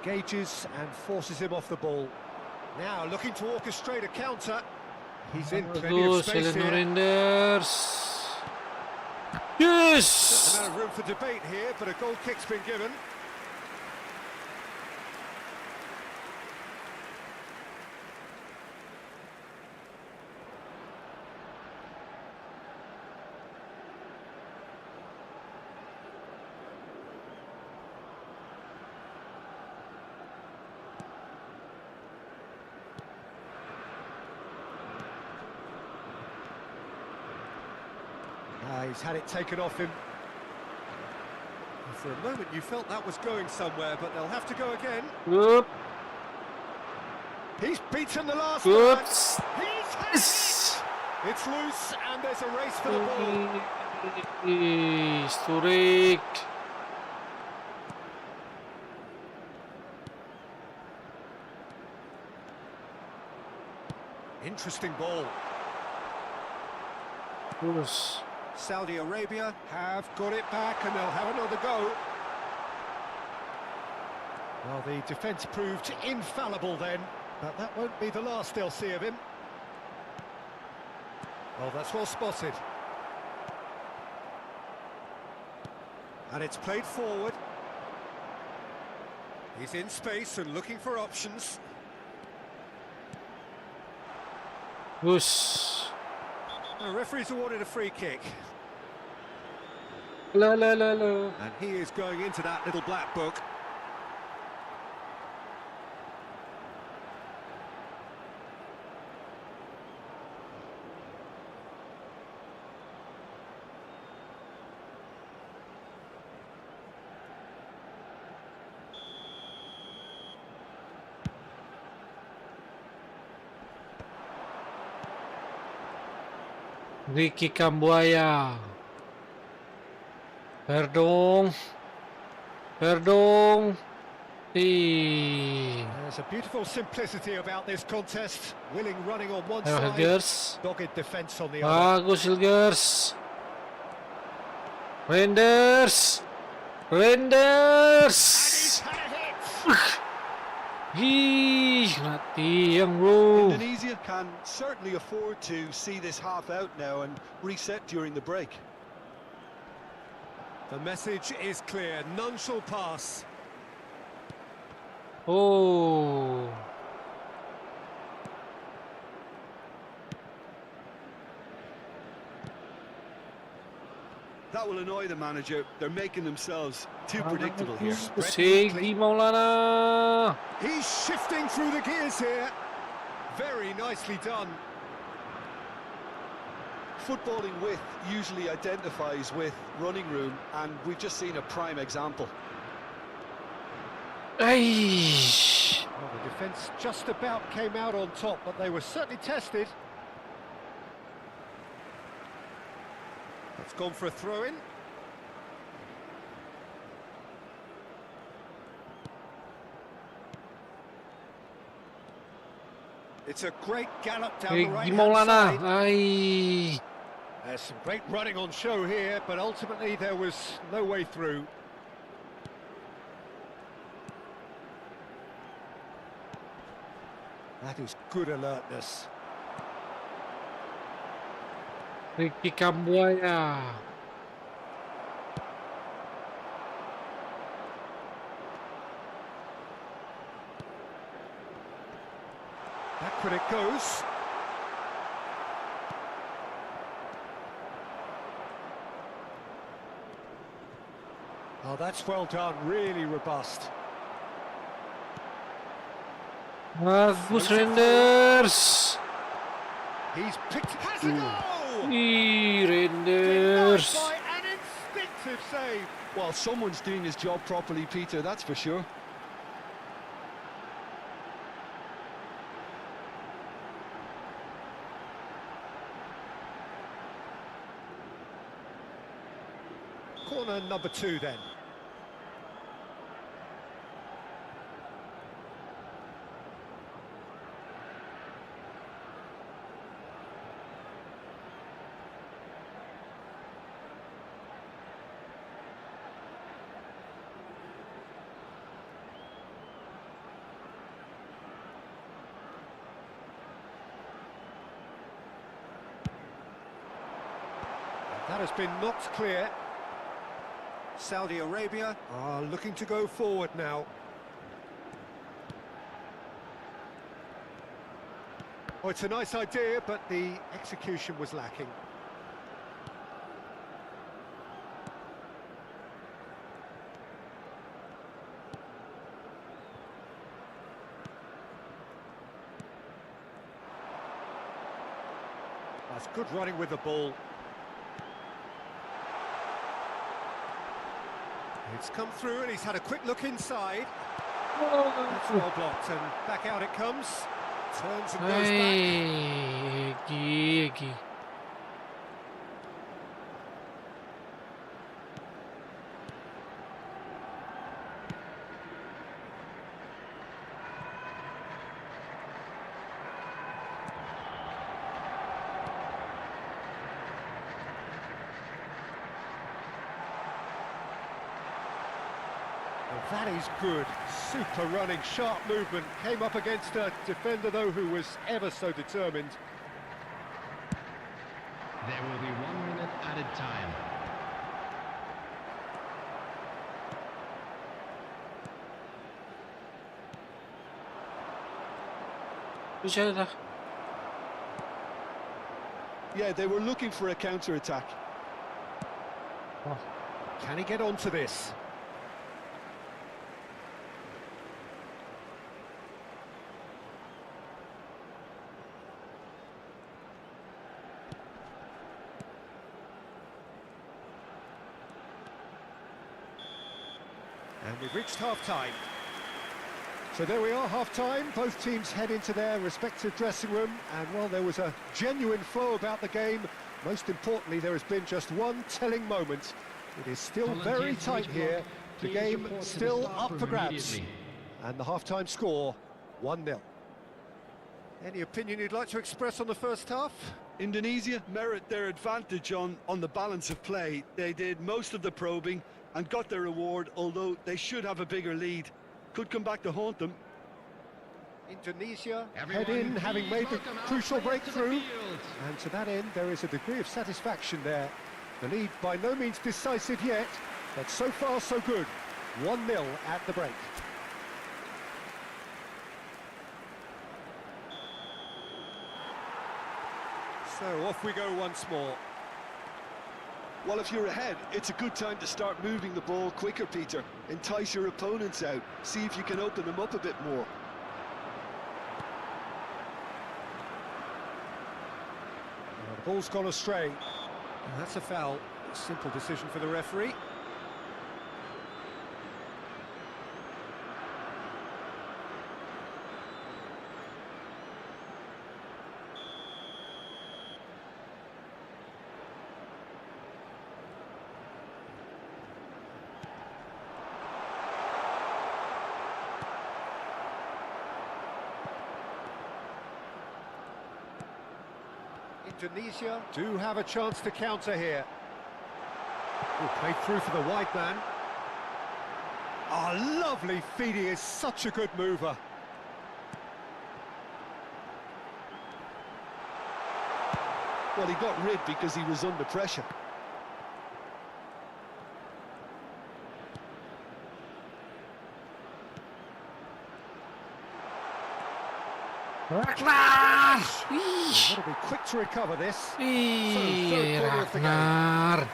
Engages and forces him off the ball. Now looking to orchestrate a counter. He's in plenty of Bagus space Liano here. Renders. Yes! Certain amount of room for debate here, but a goal kick's been given. He's had it taken off him. For a moment you felt that was going somewhere, but they'll have to go again. Whoop. He's beaten the last Whoops. man. He's had it! It's loose and there's a race for the ball. Historic. Interesting ball. Yes. Saudi Arabia have got it back and they'll have another go. Well, the defence proved infallible then, but that won't be the last they'll see of him. Well, that's well spotted. And it's played forward. He's in space and looking for options. Whoosh. The referee's awarded a free kick. La la la la. And he is going into that little black book. Ricky Kambuaya. Perdong. Perdong. There's a beautiful simplicity about this contest. Willing running on one Ayo side, Hilgers. dogged defence on the other. Bagus Hilgers. Renders. Renders. He's had a hit! Ih, mati yang bro. Indonesia can certainly afford to see this half out now and reset during the break. The message is clear, none shall pass. Oh. That will annoy the manager. They're making themselves too predictable here. Segi Maulana. He's shifting through the gears here. Very nicely done. Footballing width usually identifies with running room, and we've just seen a prime example. Aish. Well, the defence just about came out on top, but they were certainly tested. It's gone for a throw-in. It's a great gallop down the right-hand Maulana. side. Ay. There's some great running on show here, but ultimately there was no way through. That is good alertness. Ricky Kambuaya. Backward it goes. Oh, that's well done, really robust. Bagus Renders. He's picked it. Has a goal! Ih, Denied Renders. by an instinctive save. Well, someone's doing his job properly, Peter, that's for sure. Corner number 2 then. That has been knocked clear. Saudi Arabia are looking to go forward now. Oh, it's a nice idea, but the execution was lacking. That's good running with the ball. It's come through and he's had a quick look inside. That's well blocked and back out it comes. Turns and goes back. Gigi. That is good. Super running, sharp movement. Came up against a defender, though, who was ever so determined. There will be 1 minute added time. Dışarıda. Yeah, they were looking for a counter-attack. Can he get onto this? And we've reached half-time. So there we are, half-time. Both teams head into their respective dressing room. And, well, there was a genuine flow about the game. Most importantly, there has been just one telling moment. It is still very tight here. The game still up for grabs. And the half-time score, 1-0. Any opinion you'd like to express on the first half? Indonesia merit their advantage on the balance of play. They did most of the probing and got their reward, although they should have a bigger lead. Could come back to haunt them. Indonesia head in, having made the crucial breakthrough. And to that end, there is a degree of satisfaction there. The lead by no means decisive yet, but so far so good. 1-0 at the break. So off we go once more. Well, if you're ahead, it's a good time to start moving the ball quicker, Peter. Entice your opponents out. See if you can open them up a bit more. Well, the ball's gone astray. And that's a foul. Simple decision for the referee. Indonesia do have a chance to counter here. Oh, played through for the wide man. Oh, lovely feed. He is such a good mover. Well, he got rid because he was under pressure. Ragnar! Got to be quick to recover this. So, third corner of the game. Ragnar!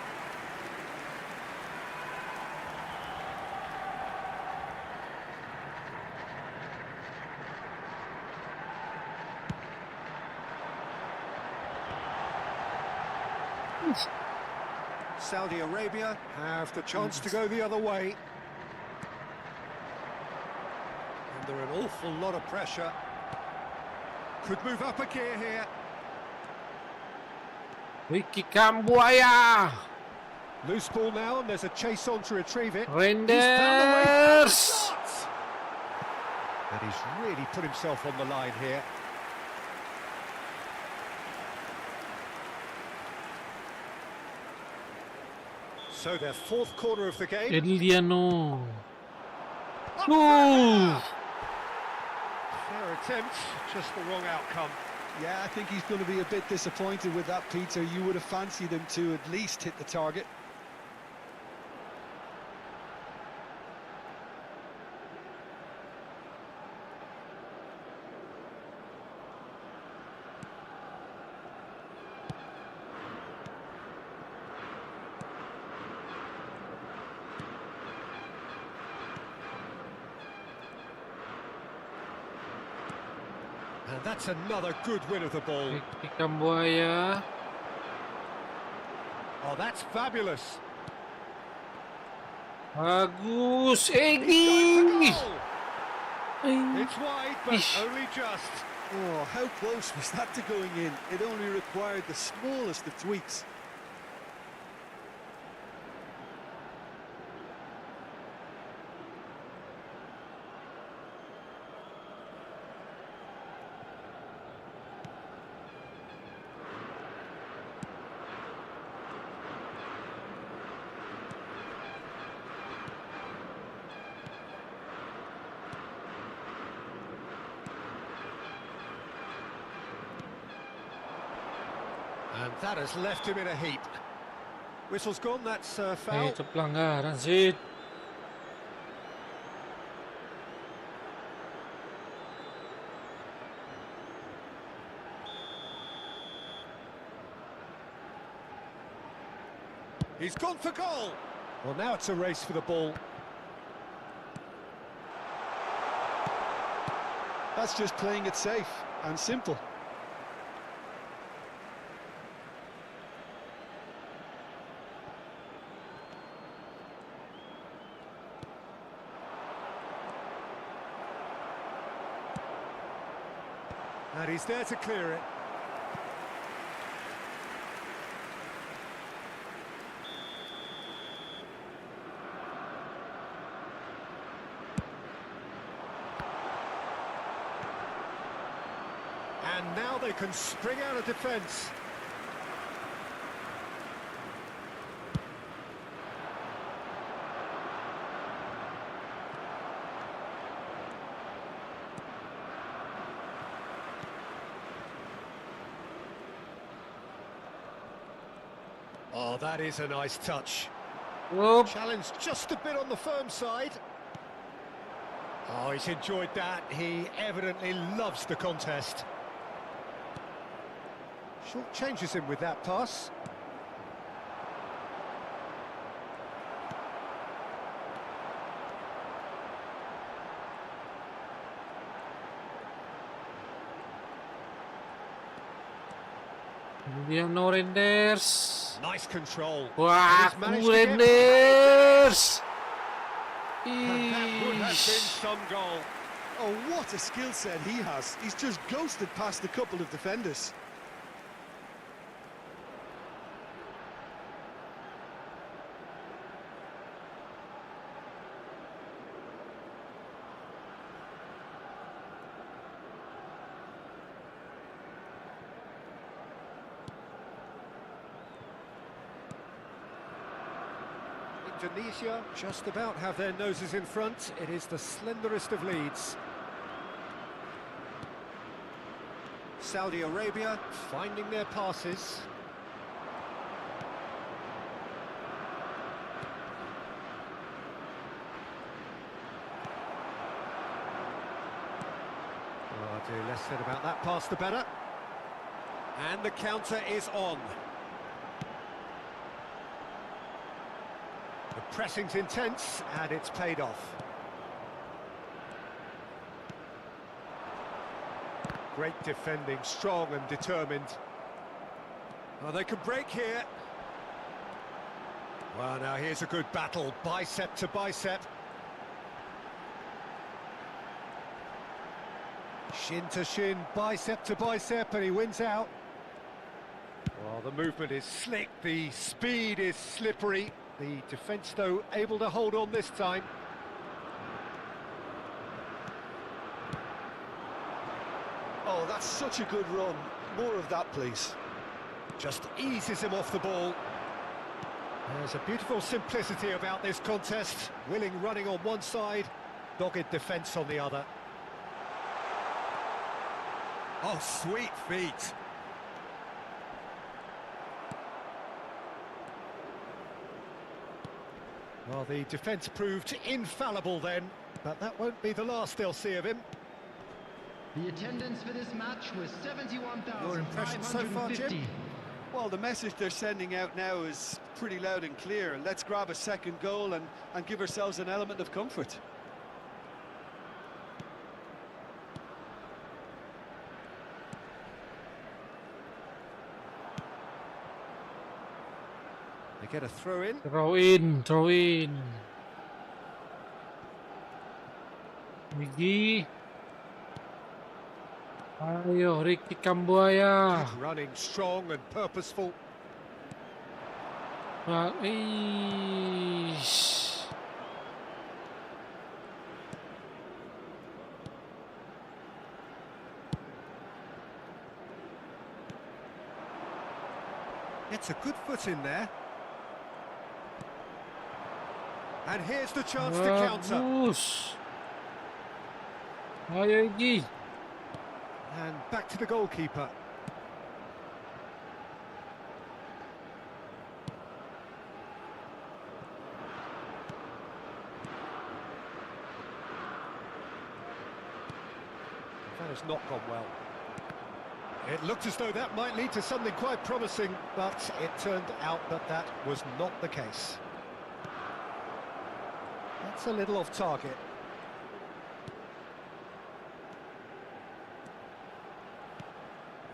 Saudi Arabia have the chance to go the other way. Under an awful lot of pressure. Could move up a gear here. Ricky Cambuaya! Loose ball now, and there's a chase on to retrieve it. Renders! And he's really put himself on the line here. So their fourth corner of the game. Eliano. No! Fair attempt, just the wrong outcome. Yeah, I think he's going to be a bit disappointed with that, Peter. You would have fancied him to at least hit the target. And that's another good win of the ball. Ikan buaya. Oh, that's fabulous. Bagus. He's Egi. going for goal. It's wide, but Ish. only just. Oh, how close was that to going in? It only required the smallest of tweaks. And that has left him in a heap. Whistle's gone, that's foul. Itu pelanggaran sih. He's gone for goal. Well, now it's a race for the ball. That's just playing it safe and simple. And he's there to clear it. And now they can spring out of defence. Oh, that is a nice touch. Whoop. Challenge just a bit on the firm side. Oh, he's enjoyed that. He evidently loves the contest. Short changes him with that pass. Dia no Renders. Nice control. Wah, And he's managed to get- Renders. And that would have been some goal. Oh, what a skill set he has. He's just ghosted past a couple of defenders. Indonesia just about have their noses in front. It is the slenderest of leads. Saudi Arabia finding their passes. Oh dear, less said about that pass the better. And the counter is on. The pressing's intense, and it's paid off. Great defending, strong and determined. Oh, they could break here. Well, now here's a good battle, bicep to bicep. Shin to shin, bicep to bicep, and he wins out. Well, the movement is slick, the speed is slippery. The defence, though, able to hold on this time. Oh, that's such a good run. More of that, please. Just eases him off the ball. There's a beautiful simplicity about this contest. Willing running on one side, dogged defence on the other. Oh, sweet feet. Well, the defence proved infallible then, but that won't be the last they'll see of him. The attendance for this match was Your impression so far, 71,550. Jim? Well, the message they're sending out now is pretty loud and clear. Let's grab a second goal and give ourselves an element of comfort. They get a throw in. Throw in, throw in. Migi. Ayo, Ricky Kambuaya. Good running, strong and purposeful. Eish. Gets a good foot in there. And here's the chance to counter. Bagus. Ayo, Igi. And back to the goalkeeper. That has not gone well. It looked as though that might lead to something quite promising, but it turned out that that was not the case. That's a little off target.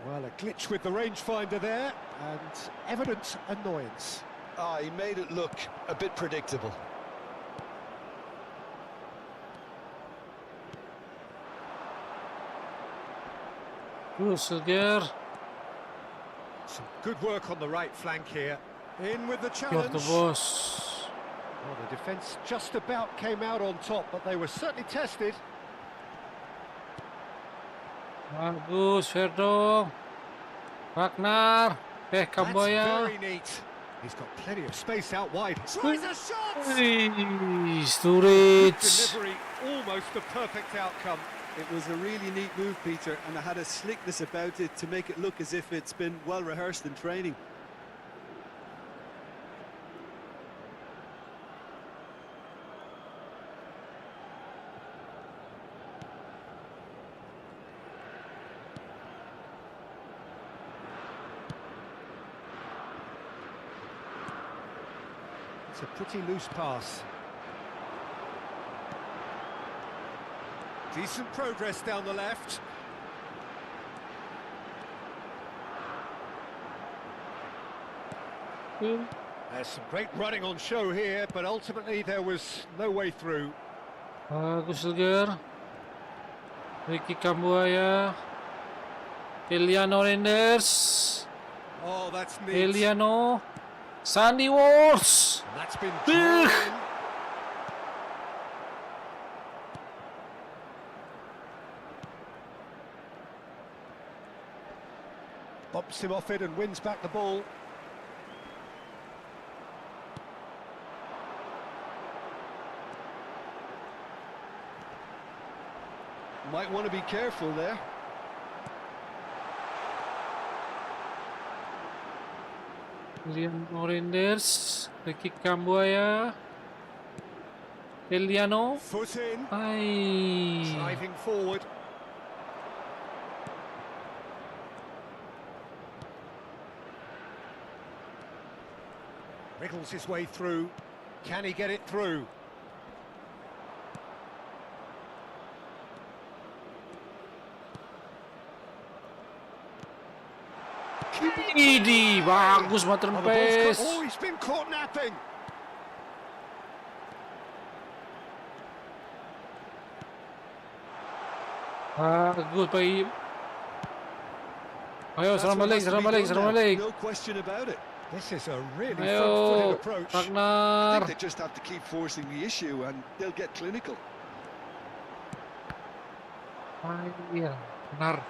Well, a glitch with the rangefinder there, and evident annoyance. He made it look a bit predictable. Silger. Some good work on the right flank here. In with the Keep challenge. the boss. Well, the defence just about came out on top, but they were certainly tested. Bagus, Ferdo. Wagner. That's Kambuaya. very neat. He's got plenty of space out wide. Tries a shot! Sturridge. Delivery, almost the perfect outcome. It was a really neat move, Peter, and it had a slickness about it to make it look as if it's been well rehearsed in training. It's a pretty loose pass. Decent progress down the left. There's some great running on show here, but ultimately there was no way through. Bagus, Silger. Ricky Kambuaya. Eliano Renders. Oh, that's neat. Eliano. Sandy Walsh. And that's been drawn in. Bumps him off it and wins back the ball. Might want to be careful there. Eliano Renders. Ricky Kambuaya. Eliano. Foot in, Ay. driving forward. Wriggles his way through. Can he get it through? Idi, bagus Oh, the ball's Materpes. oh, he's been caught napping. Bagus Pak. Ayo, That's serang what balik, has to serang be balik, done serang now. balik. No question about it. This is a really Ayo, front-footed approach. I Wagner. think they just have to keep forcing the issue and they'll get clinical. Iya, benar.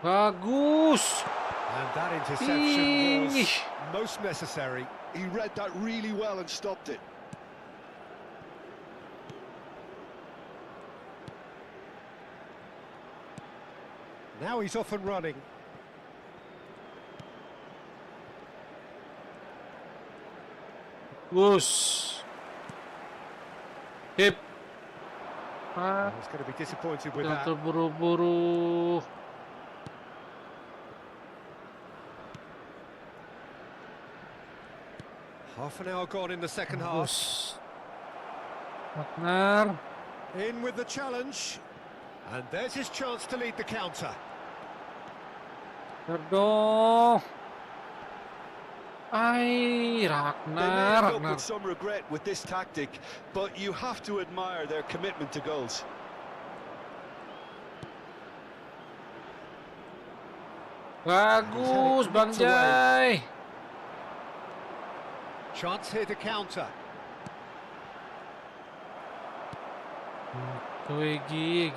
Bagus. And that interception was Ih. most necessary. He read that really well and stopped it. Now he's off and running. Wush. Hip. I was going to be disappointed with that. Terburu-buru. Half an hour gone in the second half. Wush. Wagner. In with the challenge. And there's his chance to lead the counter. Verdong. Ay, They may Ragnar. end up Ragnar. with some regret with this tactic, but you have to admire their commitment to goals. Bagus, Bang Jai. Chance here to counter. Tuh, Egi.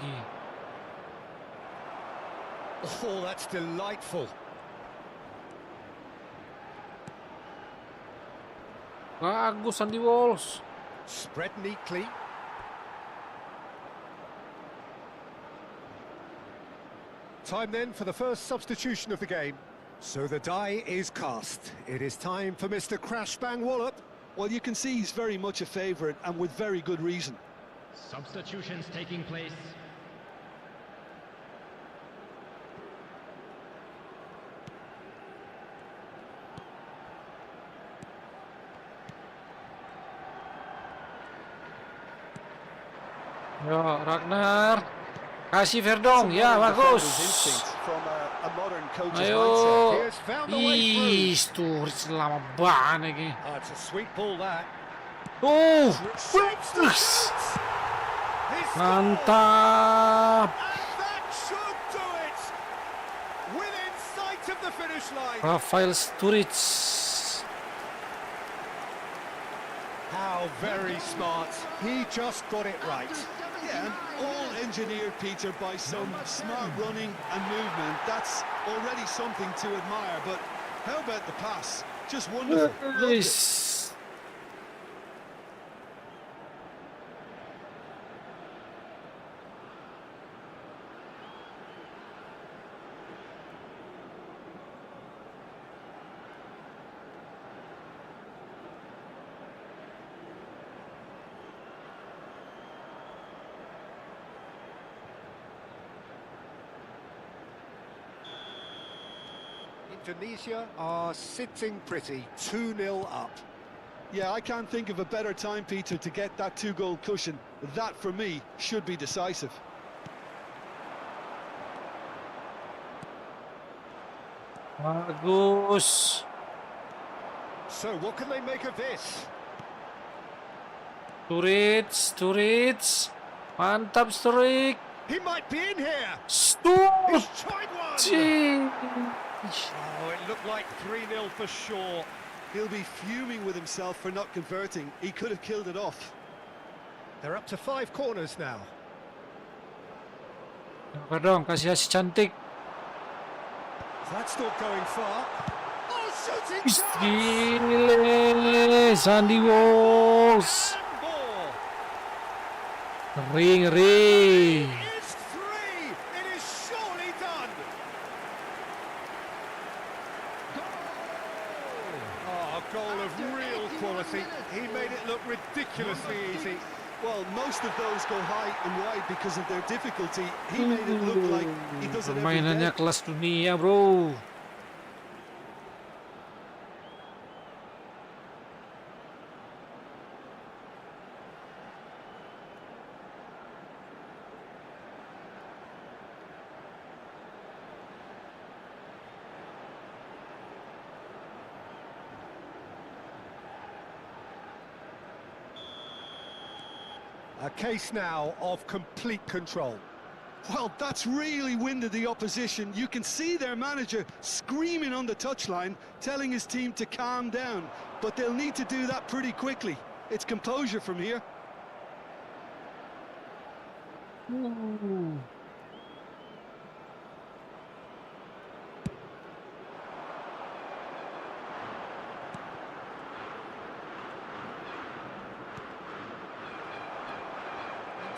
Oh, that's delightful. Bagus, Andy Walsh. Spread neatly. Time then for the first substitution of the game. So the die is cast. It is time for Mr. Crash Bang Wallop. Well, you can see he's very much a favourite, and with very good reason. Substitutions taking place. Yo, Ragnar. Kasih Verdong. Ya, Modern bagus. defender's instinct from a modern coach's mindset. Ayo. He has found the way through. Ih, Sturridge lama banget lagi. Oh, it's a sweet ball that. Oh, Shapes the bagus. shots. He scores. Mantap. And that should do it. Within sight of the finish line. Rafael Sturridge. How very smart. He just got it right. Yeah, and all engineered, Peter, by some smart running and movement. That's already something to admire, but how about the pass? Just wonderful. Loved it. Nice. Indonesia are sitting pretty, 2-0 up. Yeah, I can't think of a better time, Peter, to get that two-goal cushion. That, for me, should be decisive. Bagus. So what can they make of this? Sturridge. Mantap, Sturridge. He might be in here. Sturridge. He's tried one. Cih. Oh, it looked like 3-0 for sure. He'll be fuming with himself for not converting. He could have killed it off. They're up to 5 corners now. Verdong, kasih asis cantik. That's not going far. Oh, shooting chance! Gile, Sandy Walsh. And more. Ring. It's 3. It is surely done. Oh, a goal of real quality. He made it look ridiculously easy. Well, most of those go high and wide because of their difficulty. He made it look like he does it every Permainannya day. kelas dunia, bro. A case now of complete control. Well, that's really winded the opposition. You can see their manager screaming on the touchline, telling his team to calm down. But they'll need to do that pretty quickly. It's composure from here.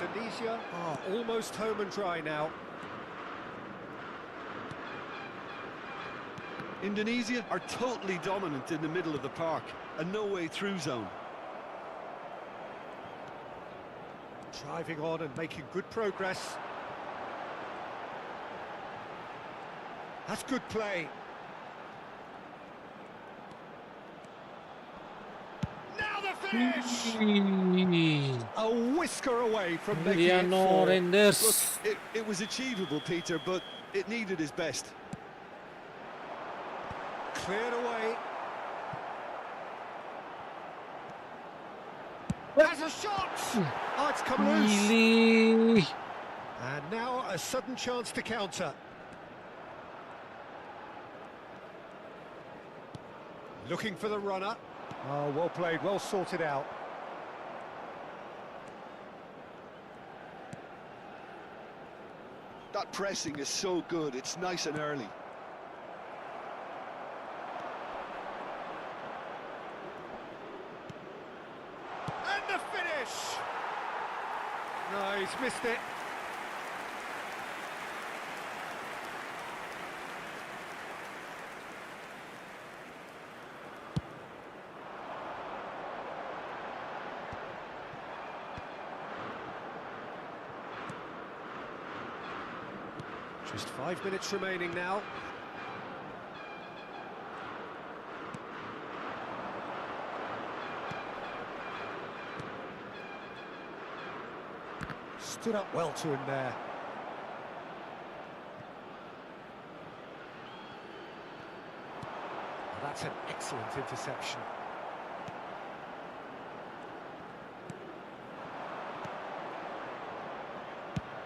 Indonesia are almost home and dry now. Indonesia are totally dominant in the middle of the park, a no-way through zone. Driving on and making good progress. That's good play. Now the finish! A whisker away from making it Mariano four. Reinders. Look, it was achievable, Peter, but it needed his best. Cleared away. Has a shot! Oh, it's come loose. Really? And now a sudden chance to counter. Looking for the runner. Oh, well played, well sorted out. That pressing is so good, it's nice and early. And the finish! No, he's missed it. Just 5 minutes remaining now. Stood up well to him there. Well, that's an excellent interception.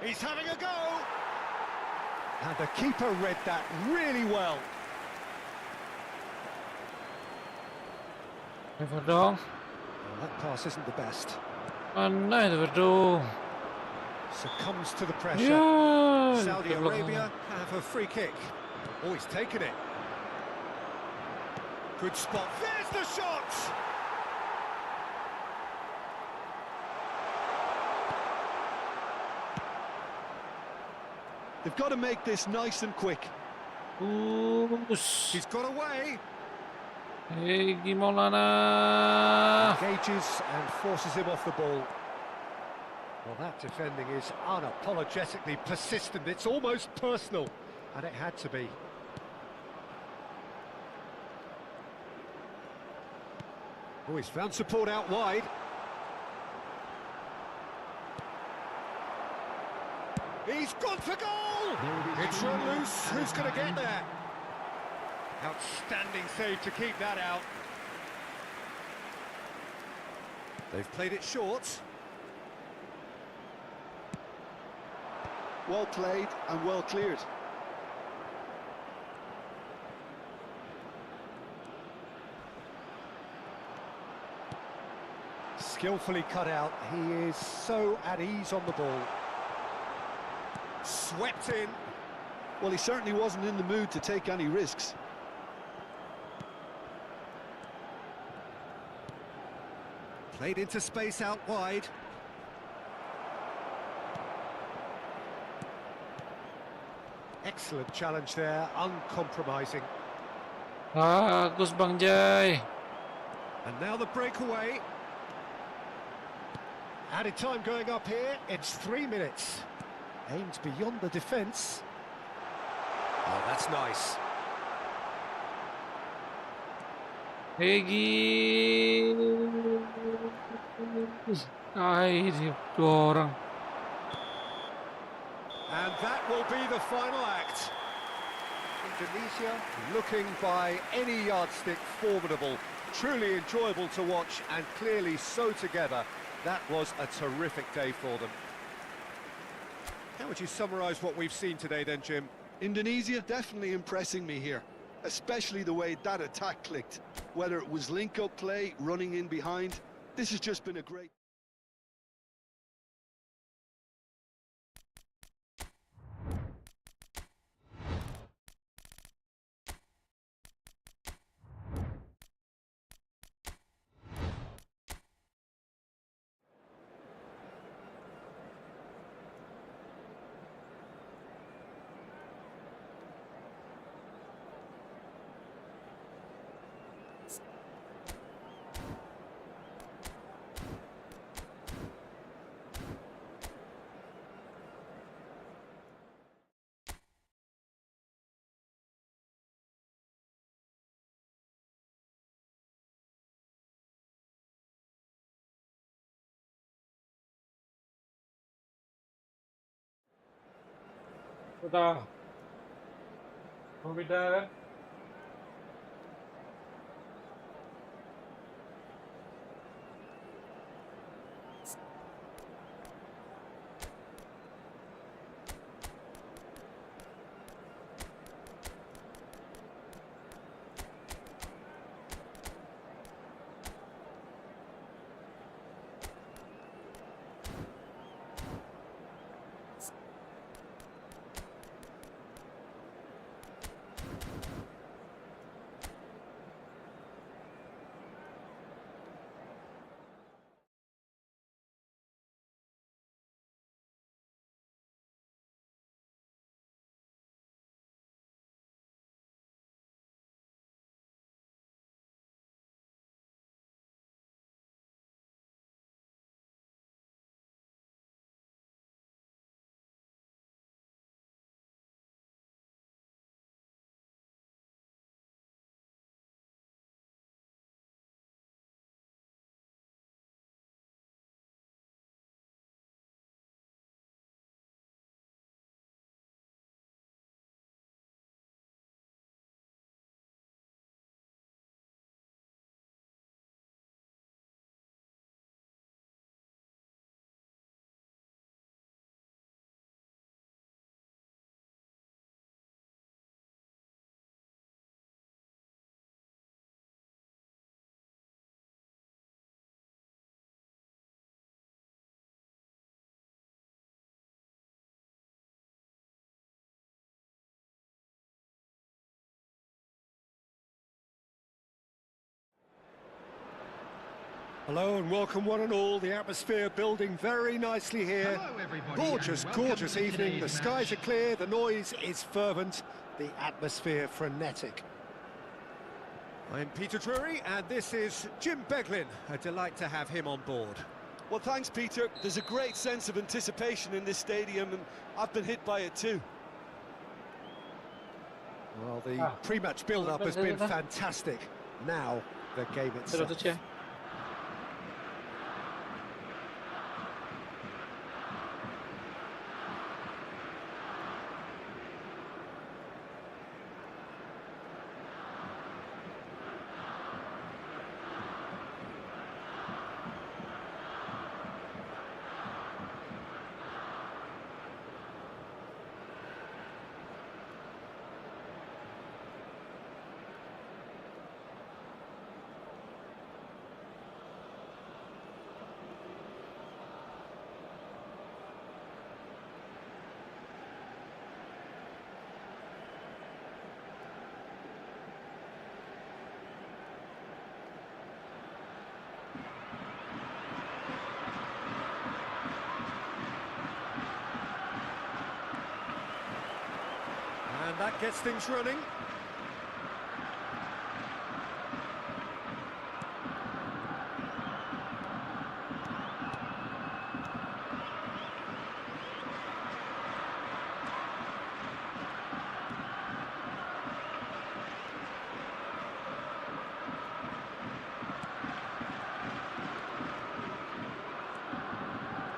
He's having a go! And the keeper read that really well. Even dong. Well, that pass isn't the best. Mana itu bro? Succumbs to the pressure. Ya. Saudi Arabia have a free kick. Oh, he's taken it. Good spot. There's the shot! They've got to make this nice and quick. He's got away. Maulana. Engages and forces him off the ball. Well, that defending is unapologetically persistent. It's almost personal, and it had to be. Oh, he's found support out wide. He's gone for goal! It's run loose. Who's going to get there? Outstanding save to keep that out. They've played it short. Well played and well cleared. Skillfully cut out. He is so at ease on the ball. Swept in. Well, he certainly wasn't in the mood to take any risks. Played into space out wide. Excellent challenge there, uncompromising. Bagus Bang Jai. And now the breakaway. Added time going up here, it's 3 minutes. Aimed beyond the defence. Oh, that's nice. Peggy. Ay, dua orang. And that will be the final act. Indonesia looking by any yardstick formidable. Truly enjoyable to watch and clearly so together. That was a terrific day for them. How would you summarise what we've seen today then, Jim? Indonesia definitely impressing me here, especially the way that attack clicked. Whether it was link-up play, running in behind, this has just been a great... Udah. Berbeda kan? Hello and welcome one and all. The atmosphere building very nicely here. Hello, everybody, Gorgeous, and welcome gorgeous to evening. The today's skies are match. clear, the noise is fervent, the atmosphere frenetic. I'm Peter Drury and this is Jim Beglin. A delight to have him on board. Well, thanks, Peter. There's a great sense of anticipation in this stadium, and I've been hit by it too. Well, the pre-match build-up has been fantastic. Now, the game itself. Terus ya. And that gets things running.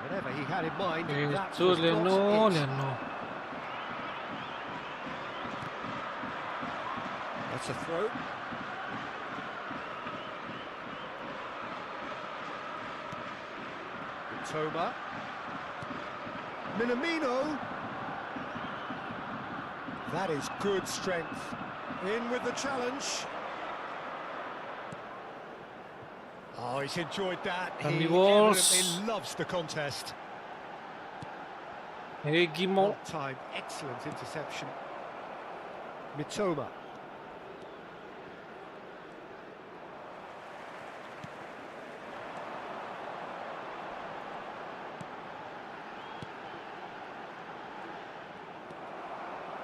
Whatever he had in mind, that Itu was Leno, not it. Leno. That's a throw. Toma. Minamino. That is good strength. In with the challenge. Oh, he's enjoyed that. And He the balls. evidently loves the contest. Gimol. Well timed, excellent interception. Mitoma.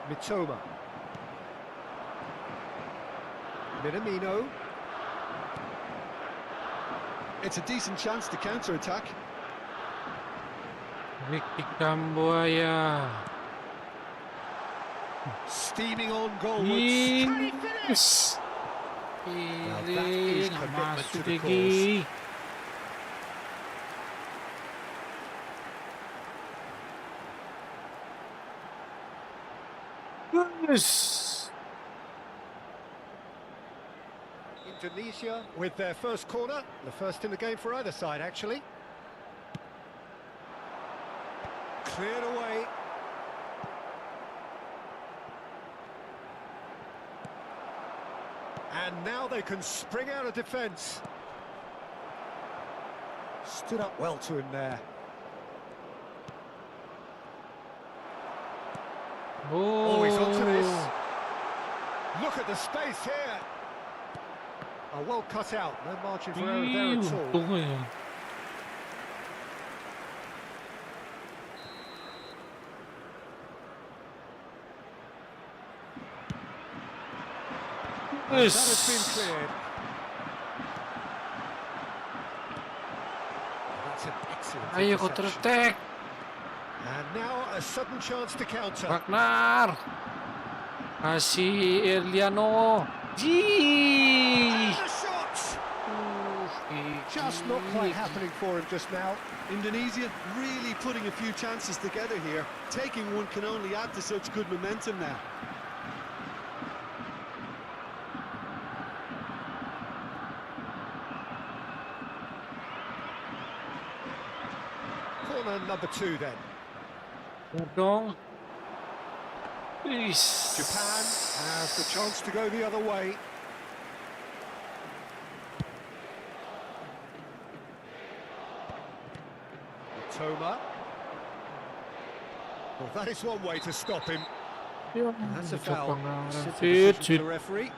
Mitoma. Minamino. It's a decent chance to counter-attack. Ikan buaya. Steaming on goalwards. Yes. that is Pilih, nggak commitment to masuk the lagi. Yes. Indonesia with their first corner, the first in the game for either side, actually. Cleared away. And now they can spring out of defence. Stood up well to him there. Oh, he's onto this. Look at the space here. Oh, well cut out. No margin for error there at all. Untung ya. And that has been cleared. That's an excellent Ayo counter interception. attack. And now a sudden chance to counter. Wagner. Kasih Erliano. And the shot! Just not quite happening for him just now. Indonesia really putting a few chances together here. Taking one can only add to such good momentum now. Corner number 2 then. Dong. Please. Japan has the chance to go the other way. Toma. Well, that is one way to stop him. And that's a foul. Simple decision from the referee.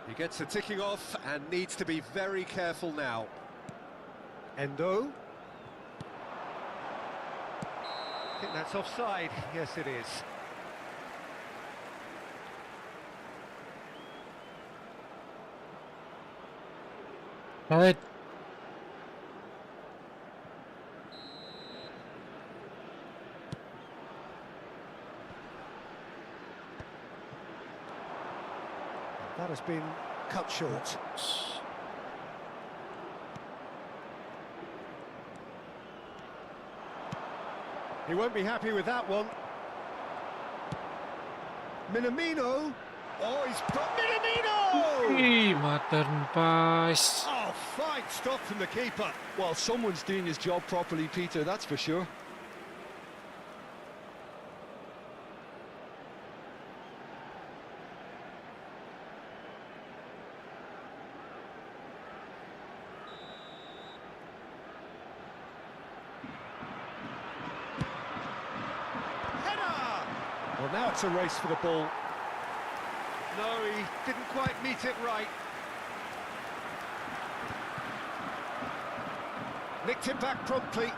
He gets the ticking off and needs to be very careful now. Endo. I think that's offside. Yes, it is. Right. That has been cut short. He won't be happy with that one. Minamino. Oh, he's got Minamino! Modern pass. Oh, fine stop from the keeper. Well, someone's doing his job properly, Peter, that's for sure. Header! Well, now it's a race for the ball. No, he didn't quite meet it right. Nicked it back promptly.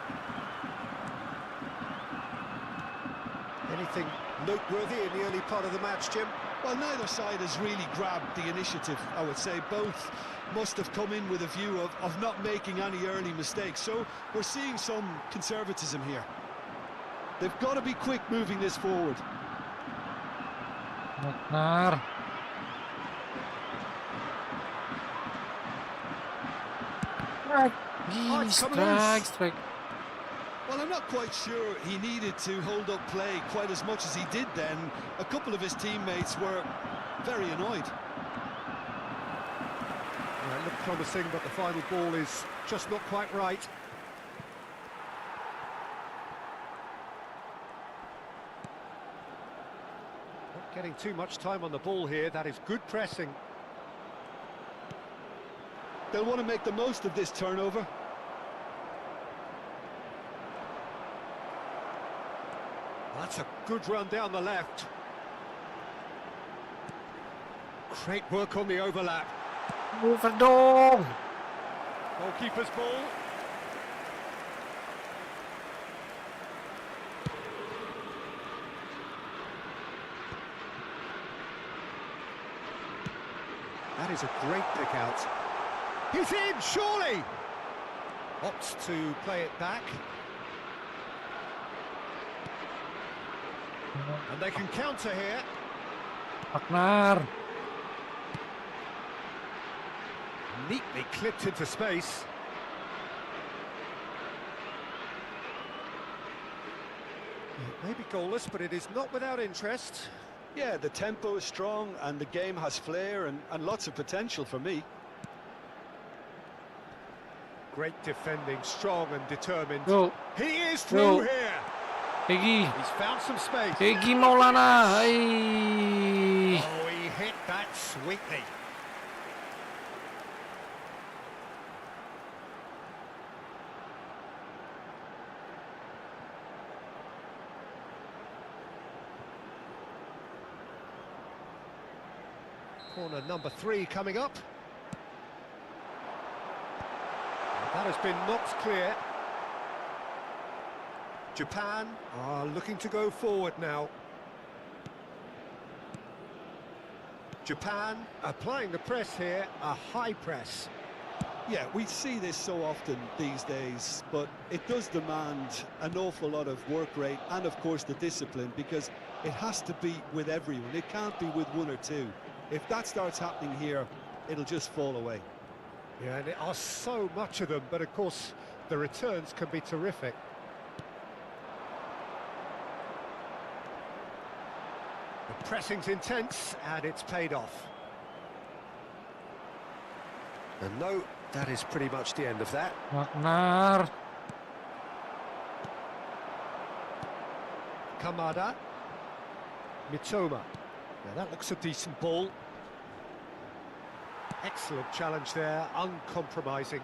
Anything noteworthy in the early part of the match, Jim? Well, neither side has really grabbed the initiative, I would say. Both must have come in with a view of not making any early mistakes. So we're seeing some conservatism here. They've got to be quick moving this forward. Wagner. Strike. Well, I'm not quite sure he needed to hold up play quite as much as he did then. A couple of his teammates were very annoyed. Yeah, it looked promising, but the final ball is just not quite right. Not getting too much time on the ball here. That is good pressing. They'll want to make the most of this turnover. That's a good run down the left. Great work on the overlap. Overdong. Goalkeeper's ball. That is a great pick out. He's in, surely! Opts to play it back. And they can counter here. Wagner. Neatly clipped into space. It may be goalless, but it is not without interest. Yeah, the tempo is strong and the game has flair and lots of potential for me. Great defending, strong and determined. Go. He is through Go. here. Egi. He's found some space. Egi Maulana. Ay. Oh, he hit that sweetly. Corner number 3 coming up. That has been knocked clear. Japan are looking to go forward now. Japan applying the press here, a high press. Yeah, we see this so often these days, but it does demand an awful lot of work rate and, of course, the discipline, because it has to be with everyone. It can't be with one or two. If that starts happening here, it'll just fall away. Yeah, and there are so much of them, but of course the returns can be terrific. The pressing's intense and it's paid off. And no, that is pretty much the end of that. Wagner. Kamada. Mitoma. Now that looks a decent ball. Excellent challenge there, uncompromising.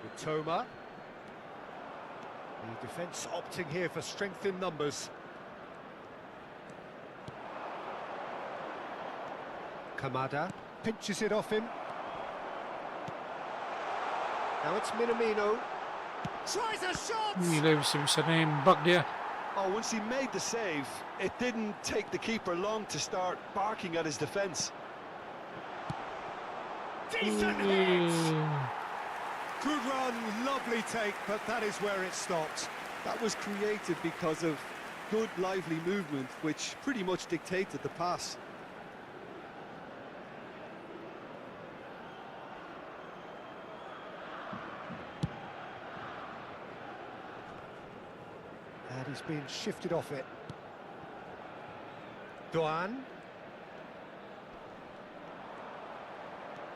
Mitoma. The defence opting here for strength in numbers. Kamada pinches it off him. Now it's Minamino. Tries a shot! Hindi bisa na yung bug dia. Oh, once he made the save, it didn't take the keeper long to start barking at his defence. Decent hit! Good run, lovely take, but that is where it stopped. That was created because of good, lively movement, which pretty much dictated the pass. And he's been shifted off it. Duan.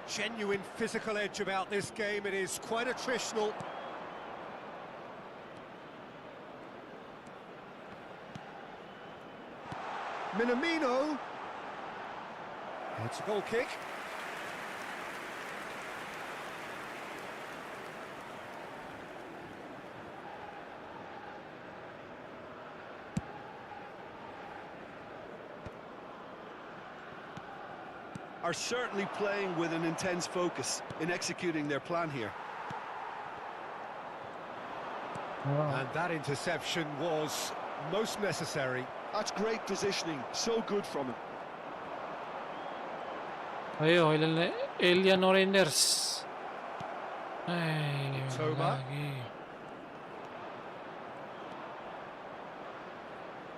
Genuine physical edge about this game. It is quite attritional. Minamino. It's a goal kick. Are certainly playing with an intense focus in executing their plan here. And that interception was most necessary. That's great positioning, so good from him. Ayo, Elian Oreinders. Ay, Toba. lagi.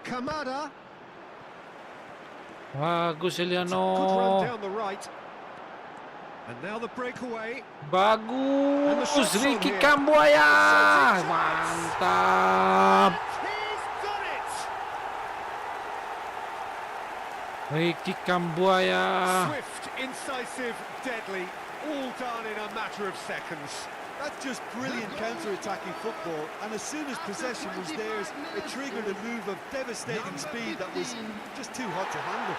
Kamada. Bagus Good run Eliano. down the right. And now the breakaway. Bagus. Ricky Cambuaya. Mantap. He's done it! Ricky Cambuaya. Swift, incisive, deadly, all done in a matter of seconds. That's just brilliant counter-attacking football, and as soon as possession was theirs, it triggered a move of devastating speed that was just too hot to handle.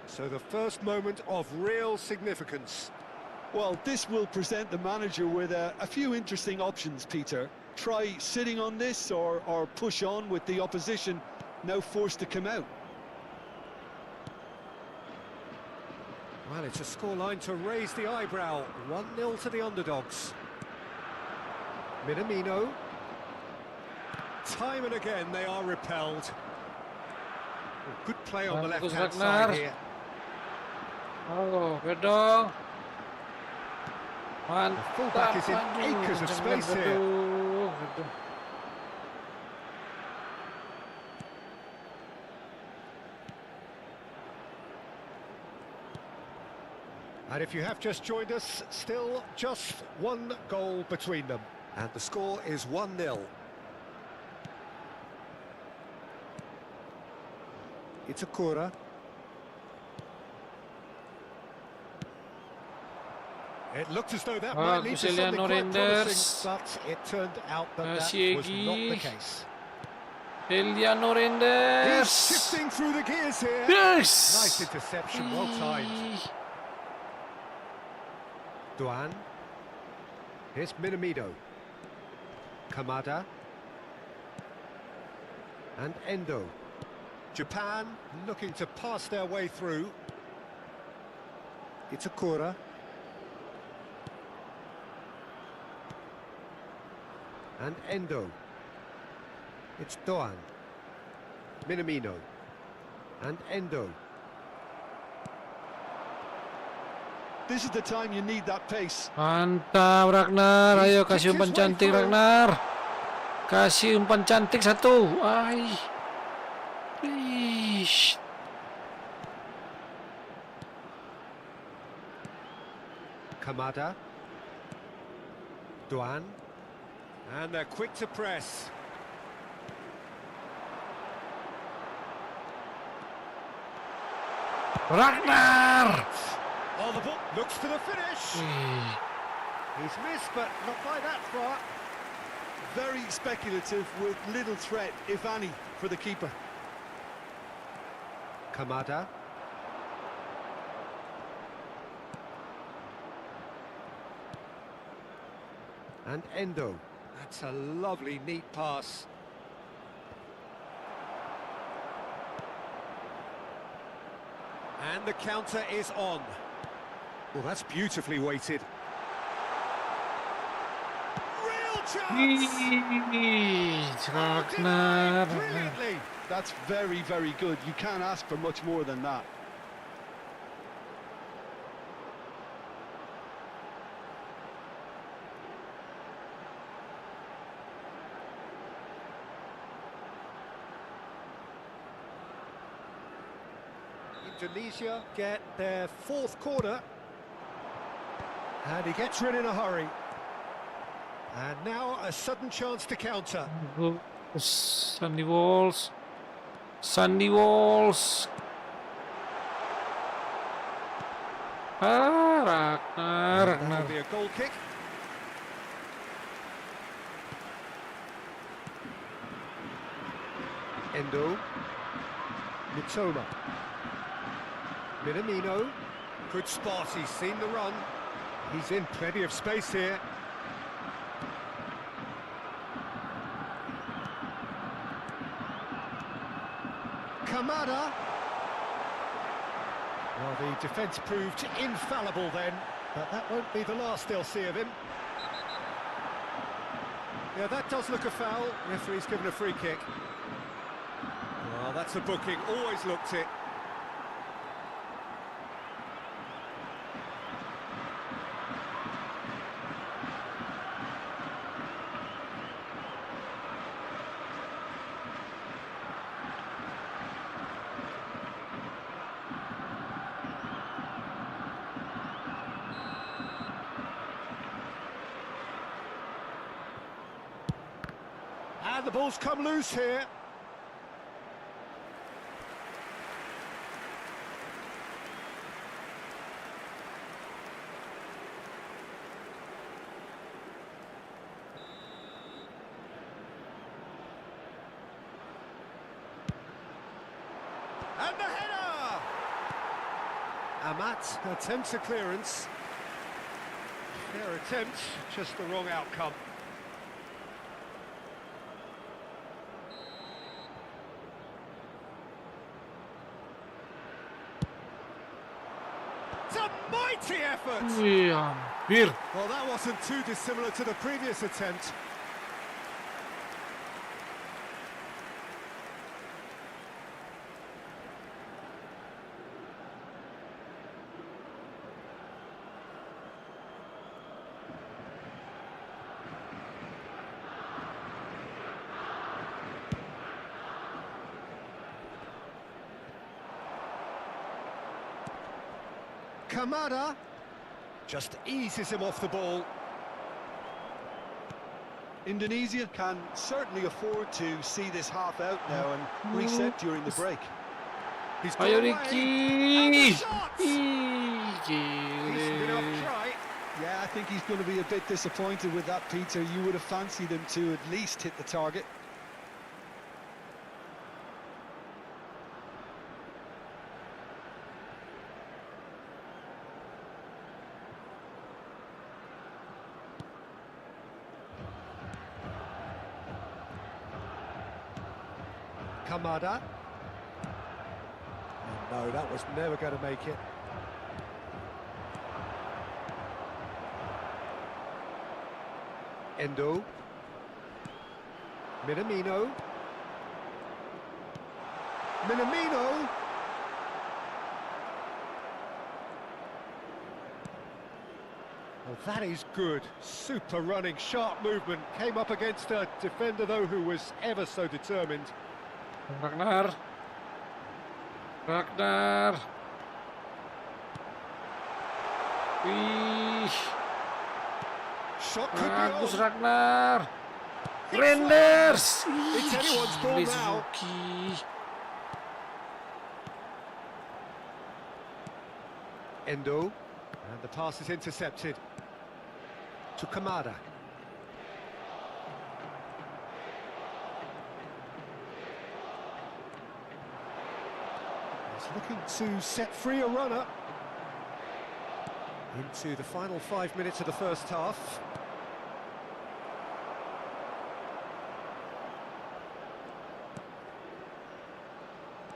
So the first moment of real significance. Well, this will present the manager with a few interesting options, Peter. Try sitting on this or push on with the opposition now forced to come out. Well, it's a scoreline to raise the eyebrow. 1-0 to the underdogs. Minamino. Time and again they are repelled. Good play on the Bagus, left-hand Wagner. side here. Oh, oke dong. The fullback Mantap. is in acres of space here. Aduh. And if you have just joined us, still just one goal between them. And the score is 1-0. It's a Kura. It looked as though that might lead to something quite promising, but it turned out that that was not the case. Eliano He's Reinders. shifting through the gears here. Yes. Nice interception, well timed. Duan. Here's Minamino. Kamada. And Endo. Japan looking to pass their way through. It's a Kura. And Endo. It's Doan. Minamino. And Endo. This is the time you need that pace. Mantap Ragnar, ayo kasih umpan cantik Ragnar. Kasih umpan cantik satu. Ai. Ish. Kamada. Duan. And they're quick to press. Ragnar. Oh, the ball looks to the finish. He's missed, but not by that far. Very speculative with little threat, if any, for the keeper. Kamada. And Endo. That's a lovely, neat pass. And the counter is on. Well, that's beautifully weighted. Real chance! Ragnar. Brilliantly. That's very, very good. You can't ask for much more than that. Indonesia get their fourth corner. And he gets rid in a hurry. And now a sudden chance to counter. Sandy Walls. Sandy Walls. Ragnar. That'll be a goal kick. Endo. Mitoma. Minamino. Good spot, he's seen the run. He's in plenty of space here. Kamada. Well, the defence proved infallible then, but that won't be the last they'll see of him. Yeah, that does look a foul. Referee's given a free kick. Well, that's a booking, always looked it. And the ball's come loose here. And the header! Amat attempts a clearance. Fair attempt, just the wrong outcome. It's a mighty effort! Wih, hampir. Well, that wasn't too dissimilar to the previous attempt. Kamada just eases him off the ball. Indonesia can certainly afford to see this half out now and reset during the break. He's got Ayo away, and the Ricky. shot! Ih, Decent enough gile. try. Yeah, I think he's going to be a bit disappointed with that, Peter. You would have fancied him to at least hit the target. Kamada. No, that was never going to make it. Endo. Minamino. Minamino. Well, that is good. Super running, sharp movement. Came up against a defender, though, who was ever so determined. Ragnar. Wih, Shot could be bagus on. Ragnar. Renders. It's anyone's ball now. Suzuki. Endo. And the pass is intercepted. To Kamada. He's looking to set free a runner. Into the final 5 minutes of the first half.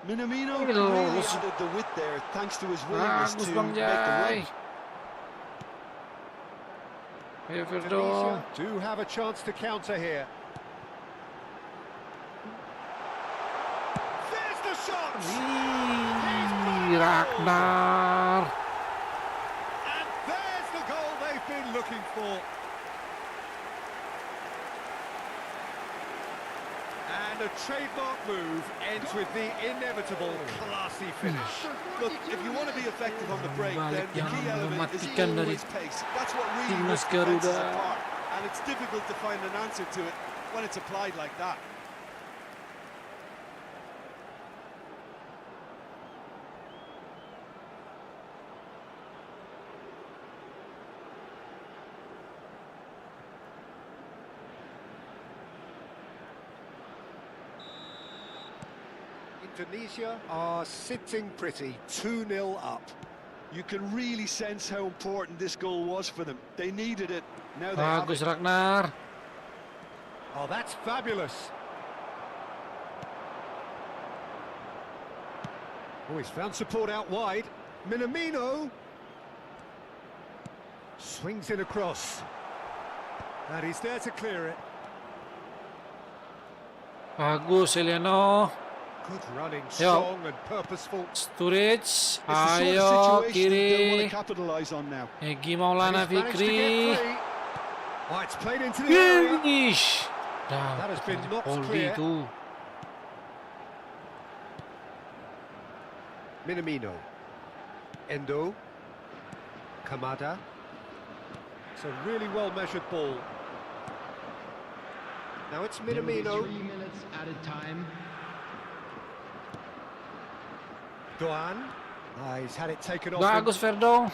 Minamino Hello. really added the width there thanks to his willingness Bagus to Bang make the Jai. run. Ayo Firdo. Indonesia do have a chance to counter here. There's the shot! Wih, Ragnar. And there's the goal they've been looking for. And a trademark move ends with the inevitable classy finish. Look, if you want to be effective on the break, then Balik the yang key element is mematikan dari always pace. That's what really Timnas rips defenses Garuda. apart. And it's difficult to find an answer to it when it's applied like that. Indonesia are sitting pretty, 2-0 up. You can really sense how important this goal was for them. They needed it. Now they have Bagus it. Ragnar. Oh, that's fabulous. Oh, he's found support out wide. Minamino. Swings in across. And he's there to clear it. Bagus Eliano. Good running, strong and purposeful. Sturridge. It's the Ayo sort of situation they want kiri. to capitalise on now. Egi And Maulana he's managed to Fikri. get free. Oh, it's played into the area. Finish. That has been knocked Poldi clear. itu. Minamino. Endo. Kamada. It's a really well-measured ball. Now it's There will be Minamino. 3 minutes added time. Juang. He's had it taken off Bagus Firdo. him.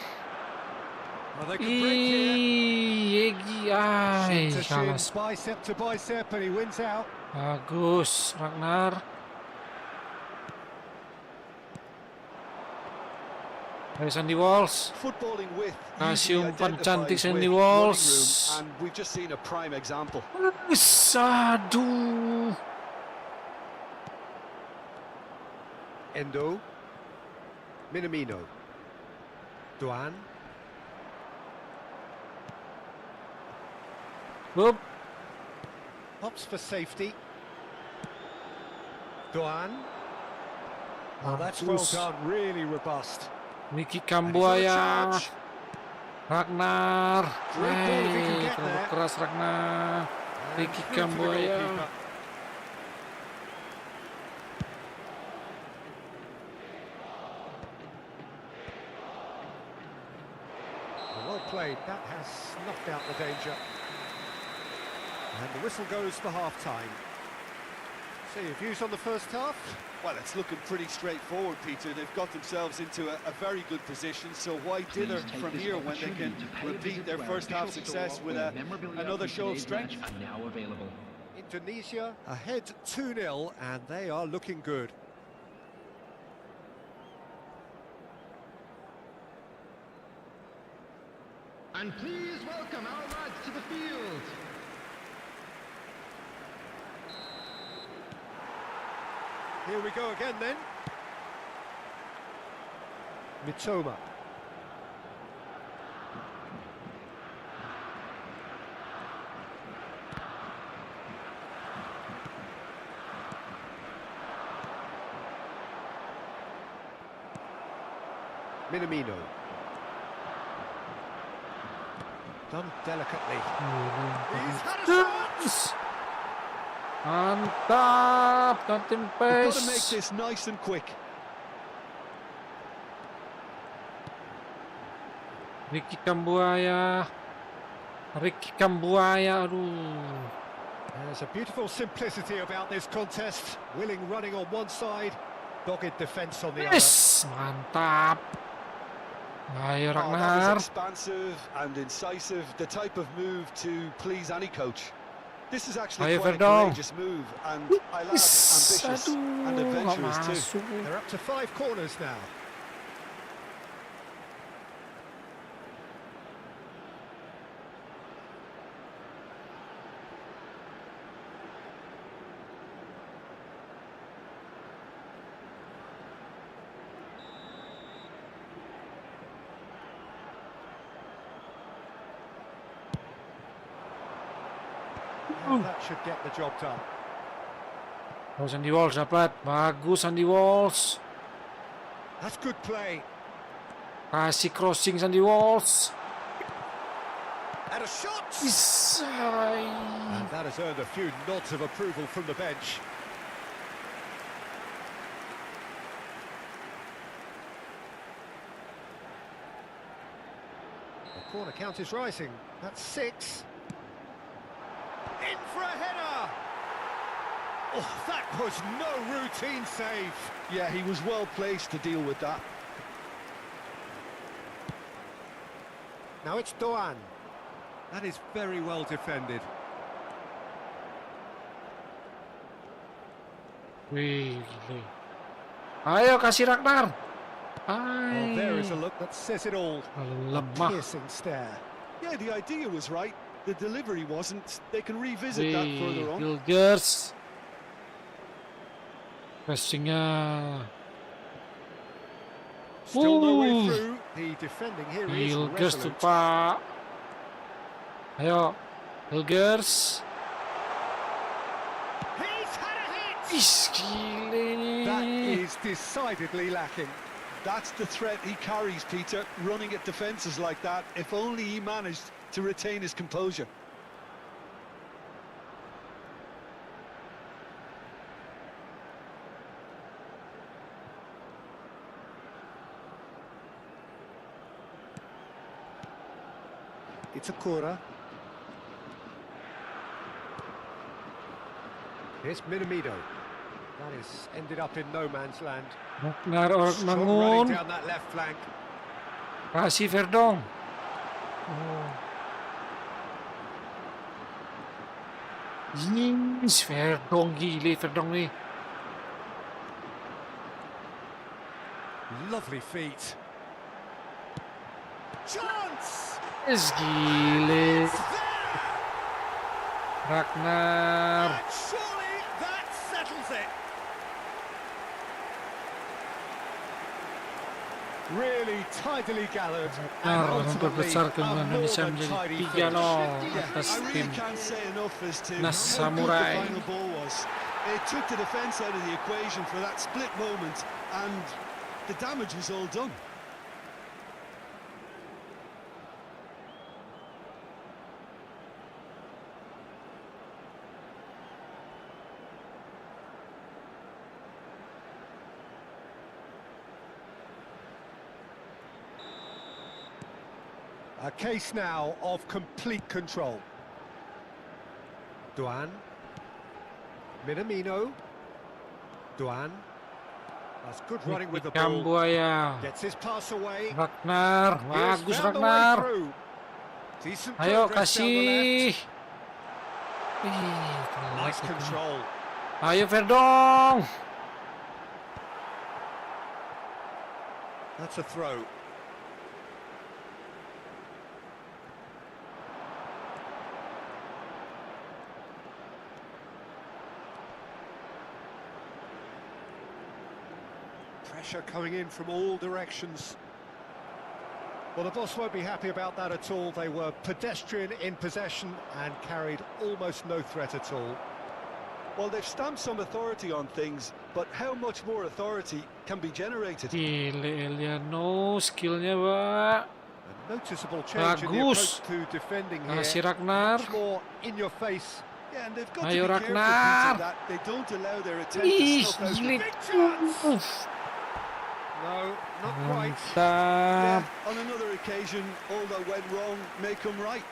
Well, they can break here. Ih, Egi. Ay, Shin to shin, kalas. bicep to bicep, and he wins out. Bagus Ragnar. Dari Sandy Walsh. Footballing with Kasih usually umpan identifies cantik with Sandy running Walsh. room, and we've just seen a prime example. Aduh. Endo. Minamino. Juang. Boop. Pops for safety. Juang. Oh, that's well Bagus. done, really robust. Miki And he's on a Kambuaya. charge. Ragnar. Great ball if he can get terlalu there. keras Ragnar. And Miki through to the Kambuaya. goalkeeper. Well played. That has snuffed out the danger. And the whistle goes for half-time. So your views on the first half? Well, it's looking pretty straightforward, Peter. They've got themselves into a very good position, so why dither from here when they can repeat their first half success with another show of strength? Are now available. Indonesia ahead 2-0, and they are looking good. And please welcome our lads to the field. Here we go again then. Mitoma. Minamino. Done delicately. He's had a shot! Mantap, nothing They've got to make pace. this nice and quick. Ricky Kambuaya. Aduh. There's a beautiful simplicity about this contest. Willing running on one side, dogged defence on the Yes, mantap. Ayo Oh, that Ragnar. was expansive and incisive, the type of move to please any coach. This is actually Ayo, quite a Verdon. courageous move, and I love Yes, ambitious aduh, and nggak adventurous too. masuk. other. They're up to 5 corners now. And that should get the job done. Oh, Sandy Walsh dapat. Bagus Sandy Walsh. That's good play. Kasih crossing Sandy Walsh. And a shot! Yes. Ay. And that has earned a few nods of approval from the bench. The corner count is rising. That's 6. In for a header! Oh, that was no routine save. Yeah, he was well placed to deal with that. Now it's Doan. That is very well defended. Wih, gile. Ayo kasih Ragnar. Oh, there is a Ay. look that says it all. Lemah. Piercing stare. Yeah, the idea was right. The delivery wasn't. They can revisit that Wih, further on. Hilgers. Pressingnya. Still no way Ooh. through. The defending here is Hilgers tuh resolute. Pak. Ayo. Hilgers. He's had a hit! Is gile. That is decidedly lacking. That's the threat he carries, Peter, running at defences like that. If only he managed to retain his composure. It's a Kura. Here's Minamino. That is ended up in no man's land. Ragnar orang Strong running bangun. down that left flank. Kasih Verdong. Oh. Yes, Verdong gile Verdong nih. Lovely feet. Chance! Yes, gile. It's there! Ragnar. And surely that settles it. Really tidily gathered. And Ragnar ultimately, memperbesar a kemungkinan more Indonesia than menjadi tidy 3-0 finish. atas I really tim can't say enough as to Nas how good the Samurai. final ball was. It took the defence out of the equation for that split moment, and the damage was all done. A case now of complete control. Duan. Minamino. Duan. That's good running with the Membunkam ball. buaya. Gets his pass away. Ragnar, He's bagus found the way Ragnar. through. Decent Ayo progress down the Kasih. left. Ih, Nice control. Ayo Verdong. That's a throw. Pressure coming in from all directions. Well, the boss won't be happy about that at all. They were pedestrian in possession and carried almost no threat at all. Well, they've stamped some authority on things, but how much more authority can be generated? Gile Eliano, skillnya Pak. A noticeable change in the Bagus. approach to defending here. Kasih Ragnar. Much more in your face. Yeah, and they've got Ayo, to be careful, Ragnar. Peter, that they don't allow their attempt Ih, to snuff out gile. Big chance. Uff. No, not quite. Yeah, Mantap. on another occasion, all that went wrong may come right.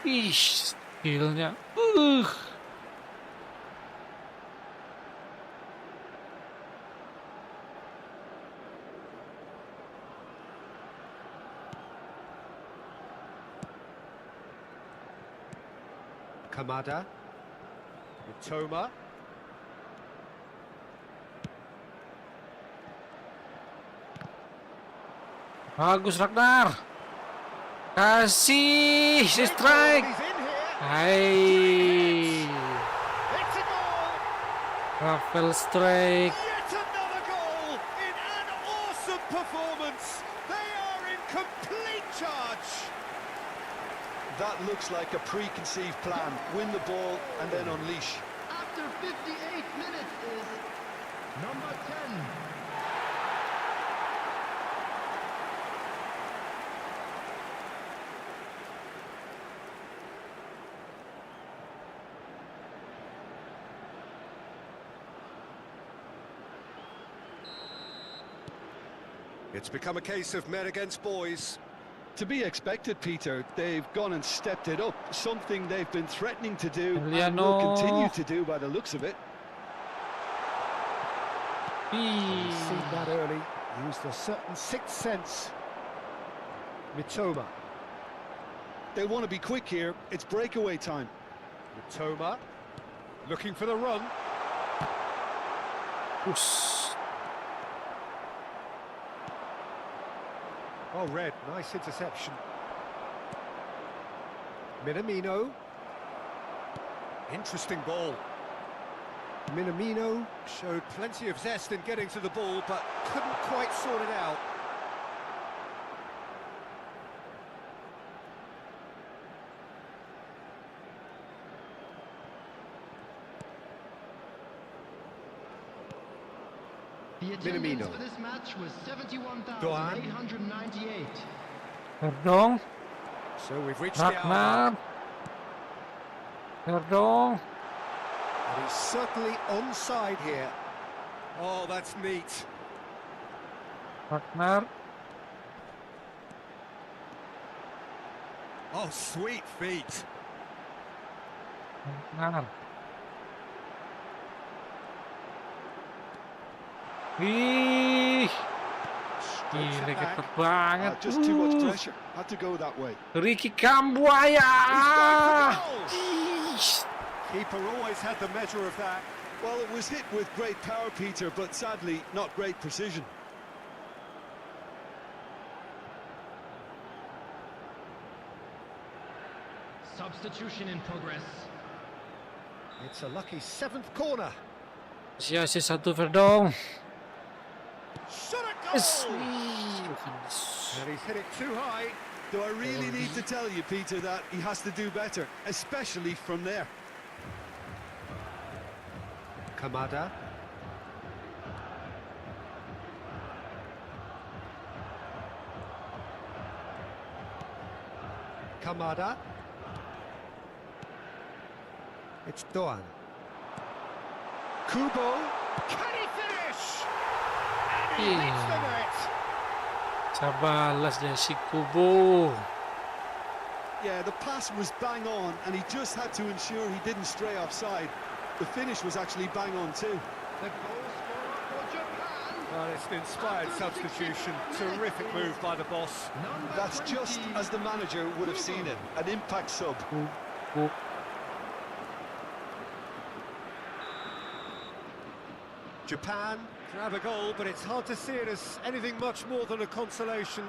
Ih, skillnya. Kamada. Mitoma. Bagus Ragnar. Kasih, si strike. He's in here. Hai. It's a goal. Rafael strike. Yet another goal in an awesome performance. They are in complete charge. That looks like a preconceived plan. Win the ball and then unleash. After 58 minutes is number 10. It's become a case of men against boys. To be expected, Peter. They've gone and stepped it up, something they've been threatening to do and will Eliano. continue to do by the looks of it. He's Ih. seen that early. Used a certain sixth sense. Mitoma. They want to be quick here. It's breakaway time. Mitoma. Looking for the run. Us. Oh, Red, nice interception. Minamino. Interesting ball. Minamino showed plenty of zest in getting to the ball, but couldn't quite sort it out. The attendance Minamino. for this match was Duan. 71,898. Verdong. So we've reached the hour Ragnar. mark, Verdong. and he's certainly onside here. Oh, that's neat. Ragnar. Oh, sweet feet. Ragnar. Ih. Gile back. ketat banget. Just too much pressure. Had to go that way. Ricky Kambuaya. He's gone for goal. Ih. Keeper always had the measure of that. Well, it was hit with great power, Peter, but sadly, not great precision. Substitution in progress. It's a lucky seventh corner. Sia-sia satu Verdong. Shot a Yes. goal! Ih. And he's hit it too high. Do I really need to tell you, Peter, that he has to do better, especially from there? Kamada. Kamada. It's Doan. Kubo. Can he finish? And he hits the net. Sabalas dia si Kubo. Yeah, the pass was bang on, and he just had to ensure he didn't stray offside. The finish was actually bang on too. The goal scorer for Japan. Well, it's an inspired substitution. Terrific move by the boss. Number That's 20. just as the manager would have seen it. An impact sub. Japan grab a goal, but it's hard to see it as anything much more than a consolation.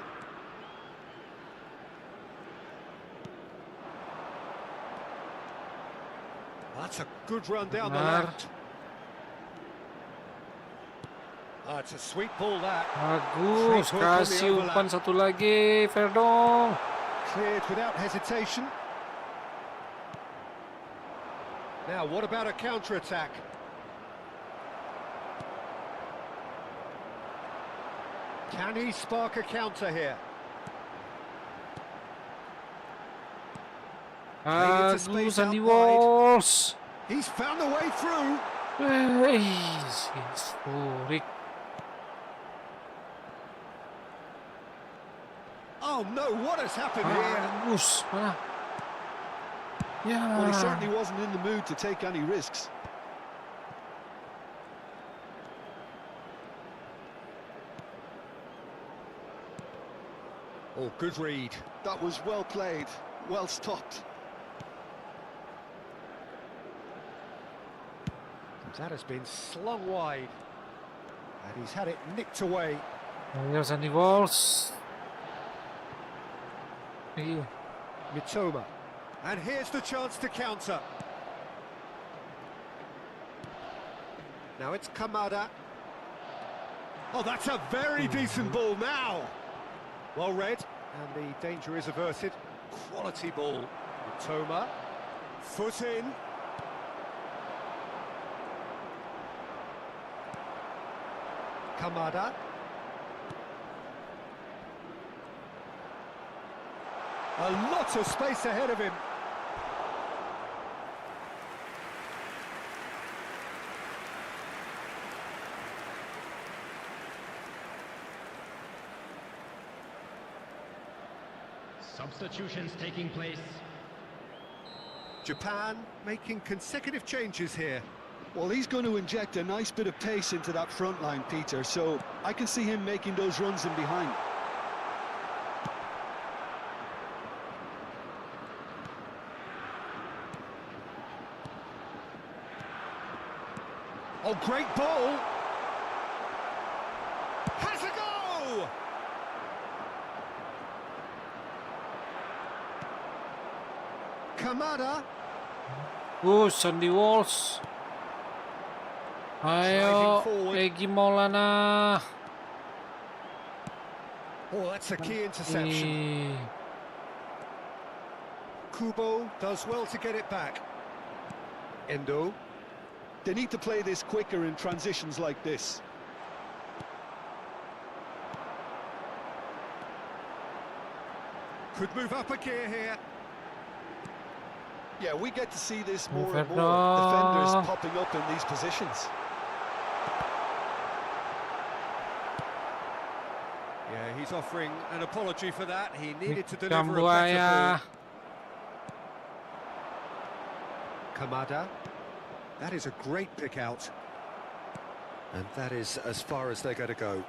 That's a good run down the Benar. left. Ah, it's a sweet ball that. Bagus, Free kick on the kasih overlap. umpan satu lagi, fair dong. Cleared without hesitation. Now, what about a counter-attack? Can he spark a counter here? Bagus, Andy Walsh. He's found a way through. Historik. Oh no, what has happened here? Bagus, mana? Ya. Well, he certainly wasn't in the mood to take any risks. Oh, good read. That was well played, well stopped. That has been slung wide. And he's had it nicked away. Here's Andy Walsh. Iya. Mitoma. And here's the chance to counter. Now it's Kamada. Oh, that's a very decent ball now. Well read, and the danger is averted. Quality ball. Mitoma. Foot in. Kamada. A lot of space ahead of him. Substitutions taking place. Japan making consecutive changes here. Well, he's going to inject a nice bit of pace into that front line, Peter, so I can see him making those runs in behind. Oh, great ball! Has a go! Kamada. Bagus, Andy Walsh. Ayo, forward. Egy Maulana. Oh, that's a key interception. Ih, Kubo does well to get it back. Endo. They need to play this quicker in transitions like this. Could move up a gear here. Yeah, we get to see this more and Perfect. more. Defenders popping up in these positions. Yeah, he's offering an apology for that. He needed to deliver a better Kambuaya. ball. Kamada. That is a great pick out. And that is as far as they're going to go.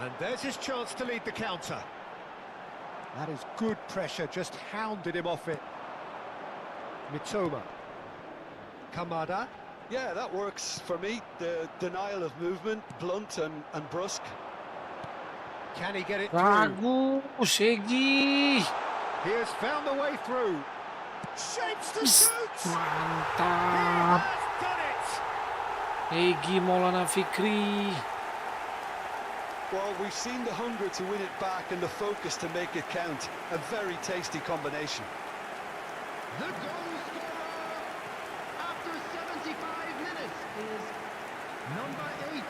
And there's his chance to lead the counter. That is good pressure, just hounded him off it. Mitoma. Kamada. Yeah, that works for me. The denial of movement, blunt and brusque. Can he get it through? Bagus, Egy. He has found the way through. Shapes to shoot! He Mantap. has done it! Egy Maulana Fikri. Well, we've seen the hunger to win it back and the focus to make it count. A very tasty combination. The goal scorer after 75 minutes is number 8.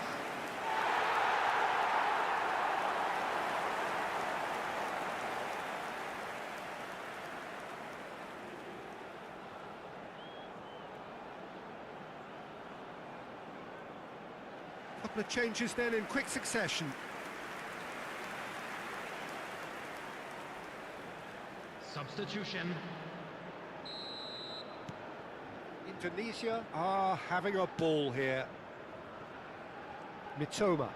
Couple of changes then in quick succession. substitution. Indonesia are having a ball here. Mitoma.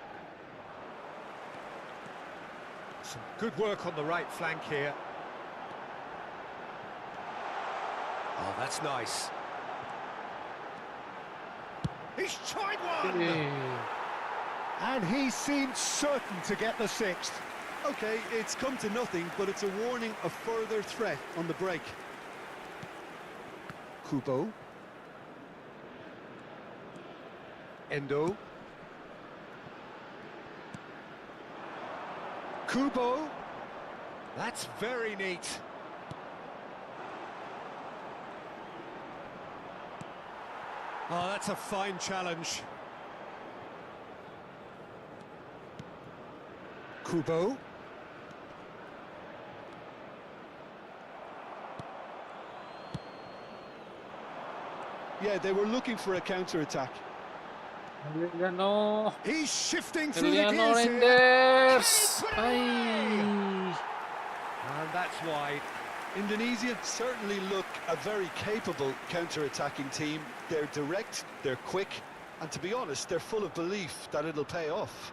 Some good work on the right flank here. Oh, that's nice. He's tried one! And he seemed certain to get the sixth. Okay, it's come to nothing, but it's a warning of further threat on the break. Kubo. Endo. Kubo. That's very neat. Oh, that's a fine challenge. Kubo. Yeah, they were looking for a counter-attack. Emiliano. He's shifting through the Emiliano gears here. Reinders. Ay. And that's wide. Indonesia certainly look a very capable counter-attacking team. They're direct, they're quick, and to be honest, they're full of belief that it'll pay off.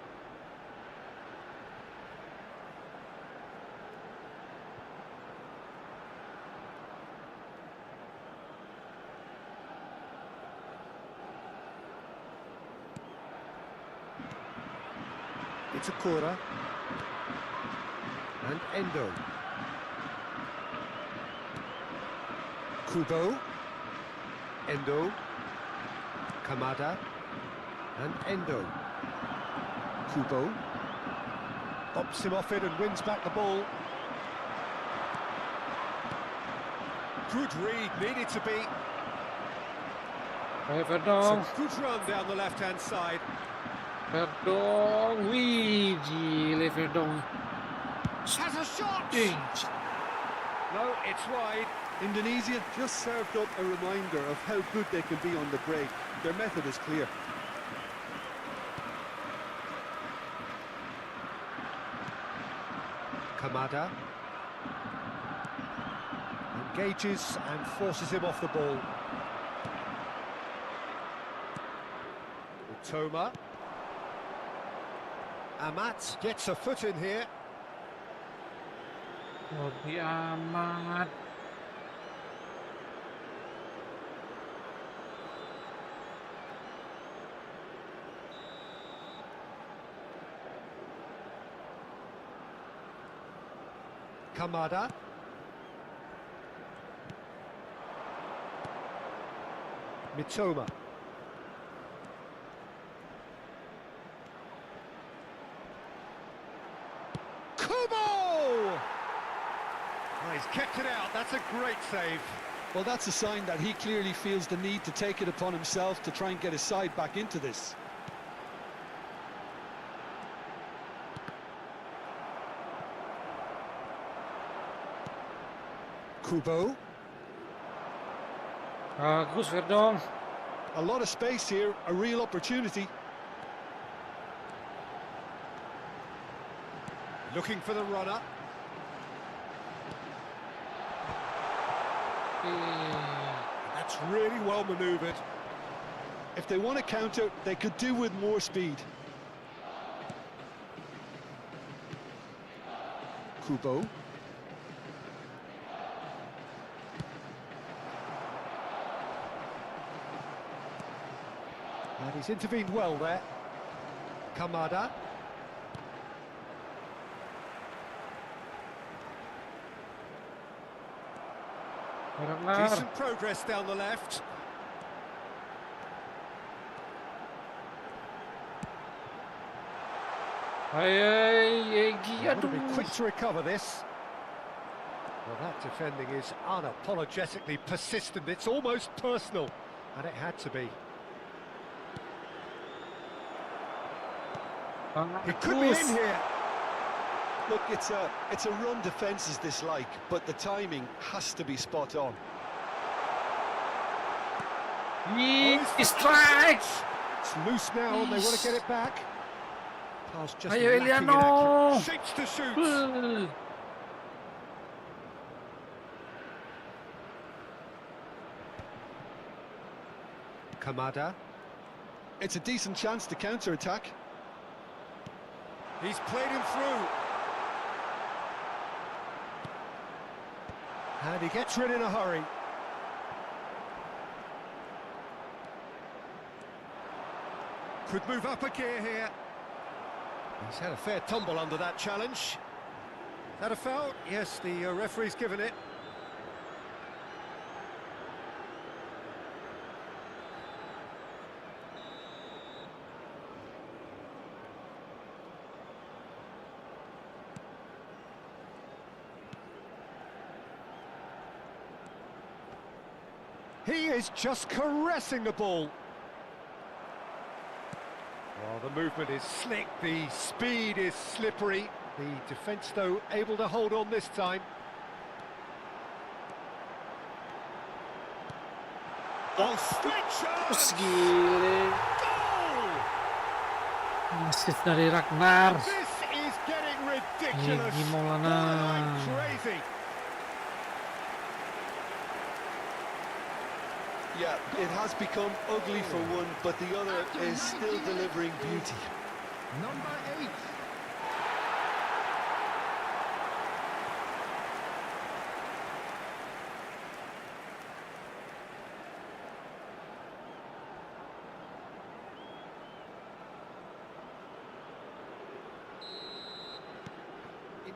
It's Akura. And Endo. Kubo. Endo. Kamada. And Endo. Kubo. Bops him off it and wins back the ball. Good read, needed to be. Verdong. Some good run down the left-hand side. Verdong. Wih, gile Verdong. Has a shot! No, it's wide. Indonesia just served up a reminder of how good they can be on the break. Their method is clear. Kamada engages and forces him off the ball. Toma. Amat gets a foot in here. Lebih amat. Kamada. Mitoma. Kubo! Oh, he's kept it out. That's a great save. Well, that's a sign that he clearly feels the need to take it upon himself to try and get his side back into this. Kubo. Bagus Verdong. A lot of space here, a real opportunity. Looking for the runner. That's really well manoeuvred. If they want to counter, they could do with more speed. Kubo. And he's intervened well there. Kamada. Decent progress down the left. Egi, Got to be aduh. quick to recover this. Well, that defending is unapologetically persistent. It's almost personal, and it had to be. He could be in here. Look, it's a run defence is dislike, but the timing has to be spot on. Ih, strike. It's loose now, and they want to get it back. Pass just Ayo, lacking in Eliano. action. Shapes to shoot. Kamada. It's a decent chance to counter-attack. He's played him through. And he gets rid in a hurry. Could move up a gear here. He's had a fair tumble under that challenge. Is that a foul? Yes, the referee's given it. He is just caressing the ball. Well, the movement is slick, the speed is slippery. The defence, though, able to hold on this time. Oh, Terus stretcher! gile. Goal! Assist dari Ragnar. This is getting ridiculous. Ini Maulana. Borderline crazy. Yeah, it has become ugly for one, but the other is still delivering beauty. Number 8.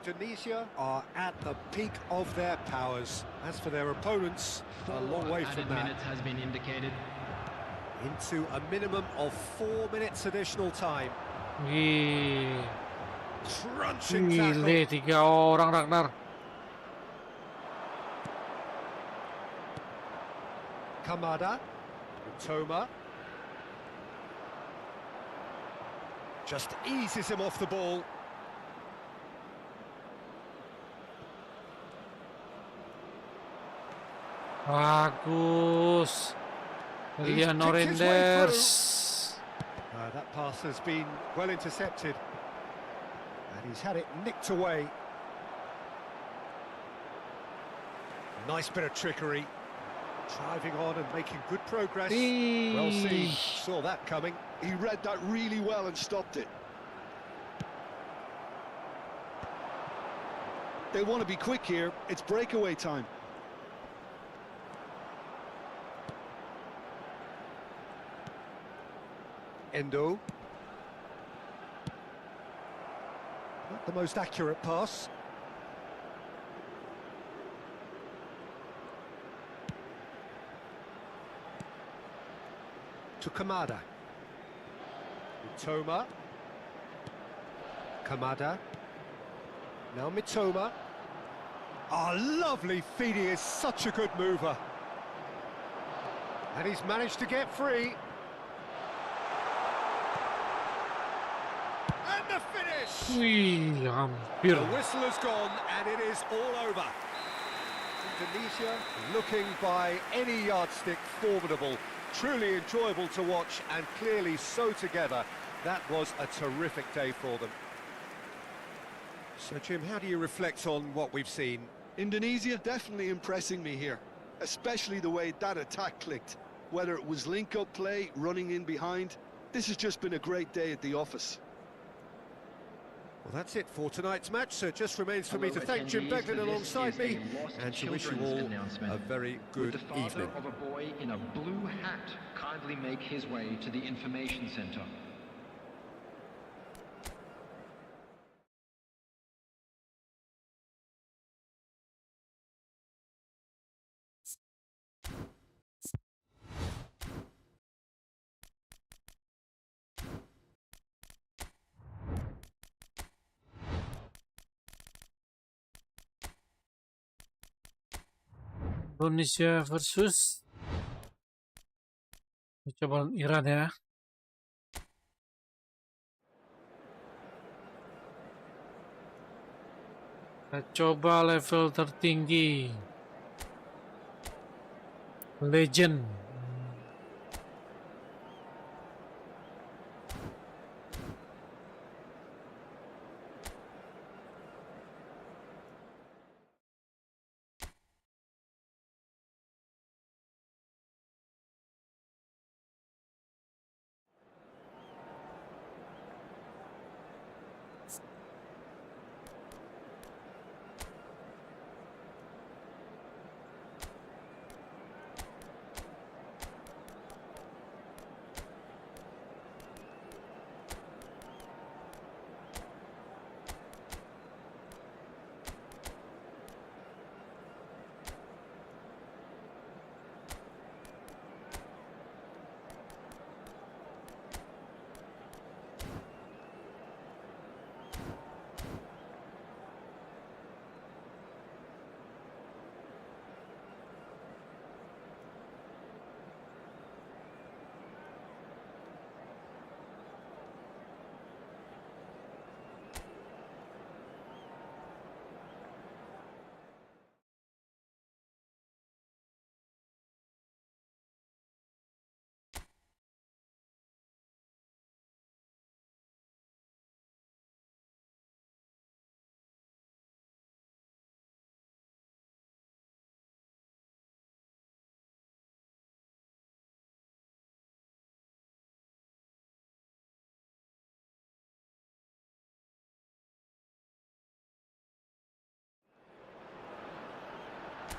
Indonesia are at the peak of their powers. As for their opponents, a long way from that. Minutes has been indicated. Into a minimum of 4 minutes additional time. Gile. Crunching tackle. Gile, 3 orang Ragnar. Kamada. Toma. Just eases him off the ball. Bagus. Lian picked his way Renders. That pass has been well intercepted. And he's had it nicked away. Nice bit of trickery. Driving on and making good progress. Well seen. Saw that coming. He read that really well and stopped it. They want to be quick here. It's breakaway time. Endo. Not the most accurate pass. To Kamada. Mitoma. Kamada. Now Mitoma. Ah, lovely feed. He is such a good mover. And he's managed to get free. And the finish! Wih, hampir. The whistle has gone and it is all over. Indonesia looking by any yardstick formidable. Truly enjoyable to watch and clearly so together. That was a terrific day for them. So, Jim, how do you reflect on what we've seen? Indonesia definitely impressing me here, especially the way that attack clicked. Whether it was link-up play, running in behind, this has just been a great day at the office. Well, that's it for tonight's match, so it just remains for me to thank Jim Beglin alongside me and to wish you all a very good Would the father evening. of a boy in a blue hat kindly make his way to the information centre? Indonesia versus coba Iran ya. Kita coba level tertinggi. Legend.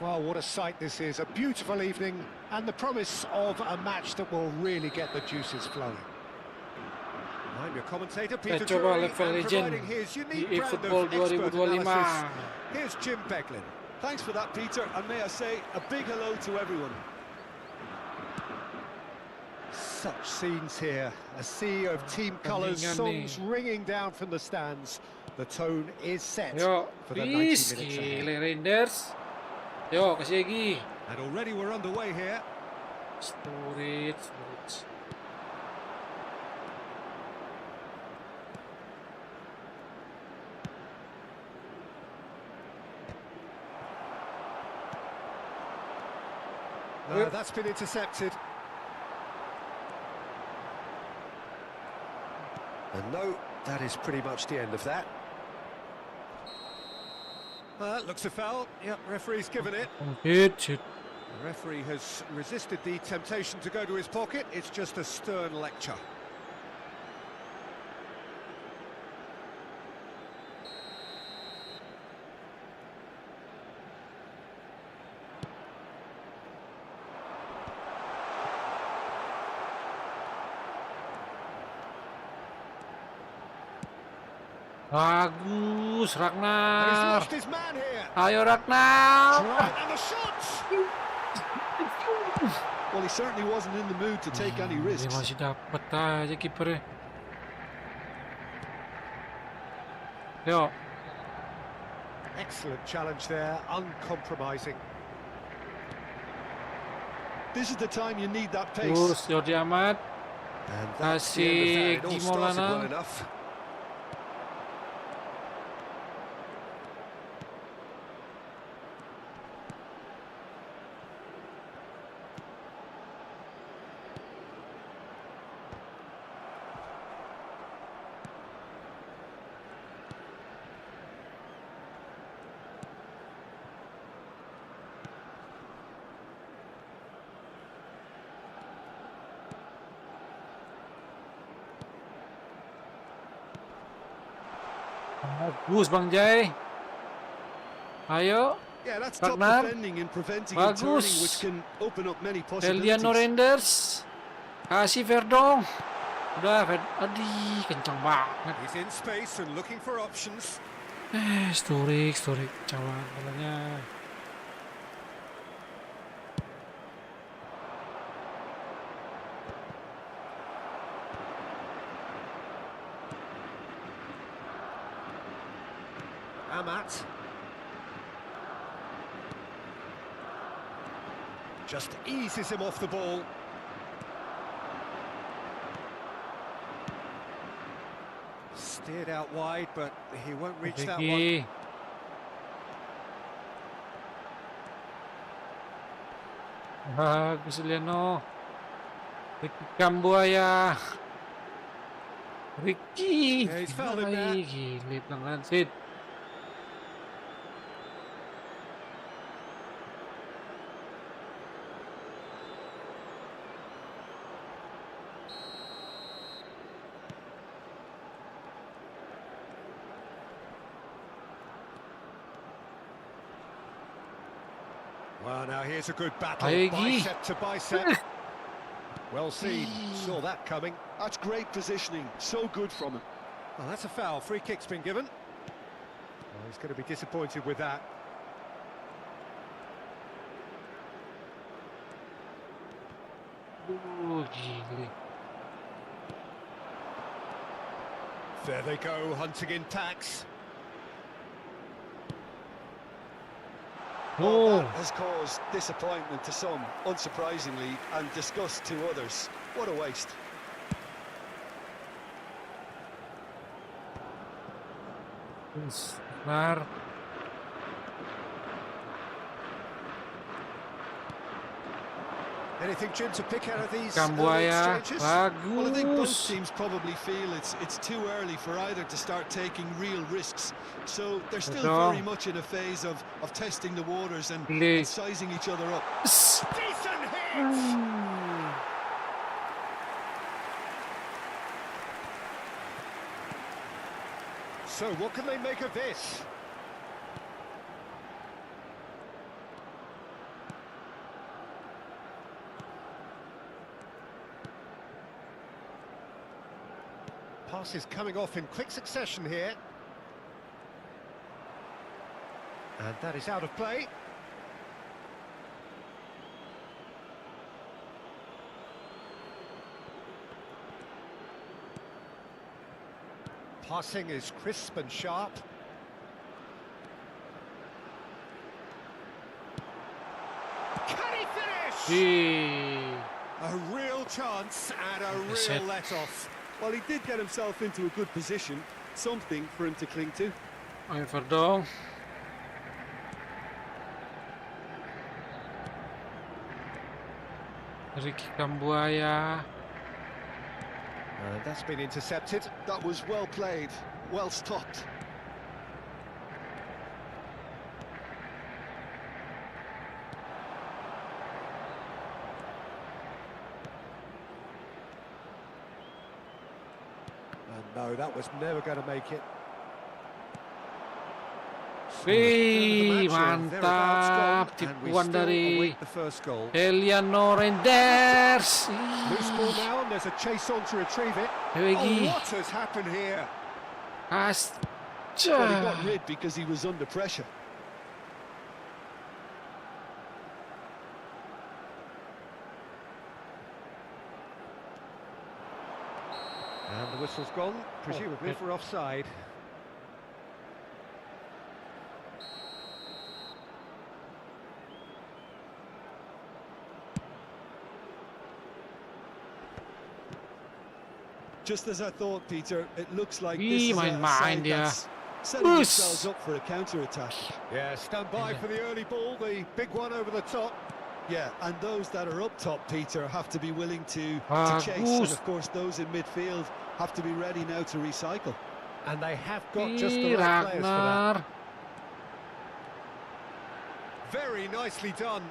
Well, what a sight this is. A beautiful evening and the promise of a match that will really get the juices flowing. I'm your commentator, Peter Kita coba Drury, level and legend providing his di unique brand eFootball of expert 2025. analysis. Here's Jim Beglin. Thanks for that, Peter, and may I say a big hello to everyone. Such scenes here. A sea of team colours, Pertandingan songs nih. ringing down from the stands. The tone is set Yo, for the 90 please, minutes ahead. gile Rangers. Yo, kasih lagi. And already we're underway here. Storage. That's been intercepted. And no, that is pretty much the end of that. Looks a foul. Yep, referee's given it. Shoot. The referee has resisted the temptation to go to his pocket. It's just a stern lecture. Bagus, And he's Ragnar. lost his man here. Ayo, Ragnar. And the shots! Well, he certainly wasn't in the mood to take any Dia risks. masih dapat aja kipernya. Yo, Excellent challenge there, uncompromising. This is the time you need that pace. terus Jordi Amat. And that's the end of that. It all Kasih started Gimolana. well enough. Bagus Bang Jai. Ayo, Yeah, that's top Ragnar. defending and preventing and turning, Bagus. which can open up many Eliano possibilities. Renders. Kasih Verdong. Udah, Adi, kencang banget. He's in space and looking for options. Storik, cawan bolanya. Amat. Just eases him off the ball. Steered out wide, but he won't reach that one. Vicky. Bagus Eliano. Ricky Kambuaya. Ricky. Yeah, he's fouled him there. Ay, gilid ng Lansit. Well, now here's a good battle, Ay, bicep to bicep. Well seen, saw that coming. That's great positioning, so good from him. Well, that's a foul. Free kick's been given. Well, he's going to be disappointed with that. Gilid. There they go, hunting in packs. Well, that Oh, has caused disappointment to some, unsurprisingly, and disgust to others. What a waste. Ragnar. Anything, Jim, to pick out of these Kambuaya. exchanges? Well, I think both Bagus. teams probably feel it's too early for either to start taking real risks. So they're still Ito. very much in a phase of testing the waters and Gilid. sizing each other up. Decent hit! So, what can they make of this? Pass is coming off in quick succession here. And that is out of play. Passing is crisp and sharp. Can he finish? A real chance and a real let-off. Well, he did get himself into a good position, something for him to cling to. Ayo Verdong. Ricky Kambuaya. And that's been intercepted. That was well played, well stopped. And no, that was never going to make it. Wih, mantap tipuan dari Eliano Renders. Loose ball now, and there's a chase on to retrieve it. Oh, what has happened here? Well, he got rid because he was under pressure. And the whistle's gone, presumably for offside. Just as I thought, Peter, it looks like Wih, this is a main-main side dia. that's setting themselves up for a counter-attack. Yeah, stand by for the early ball, the big one over the top. Yeah, and those that are up top, Peter, have to be willing to chase. And Bagus. of course, those in midfield have to be ready now to recycle. And they have got just the Ih, right players for that. Ragnar. Very nicely done.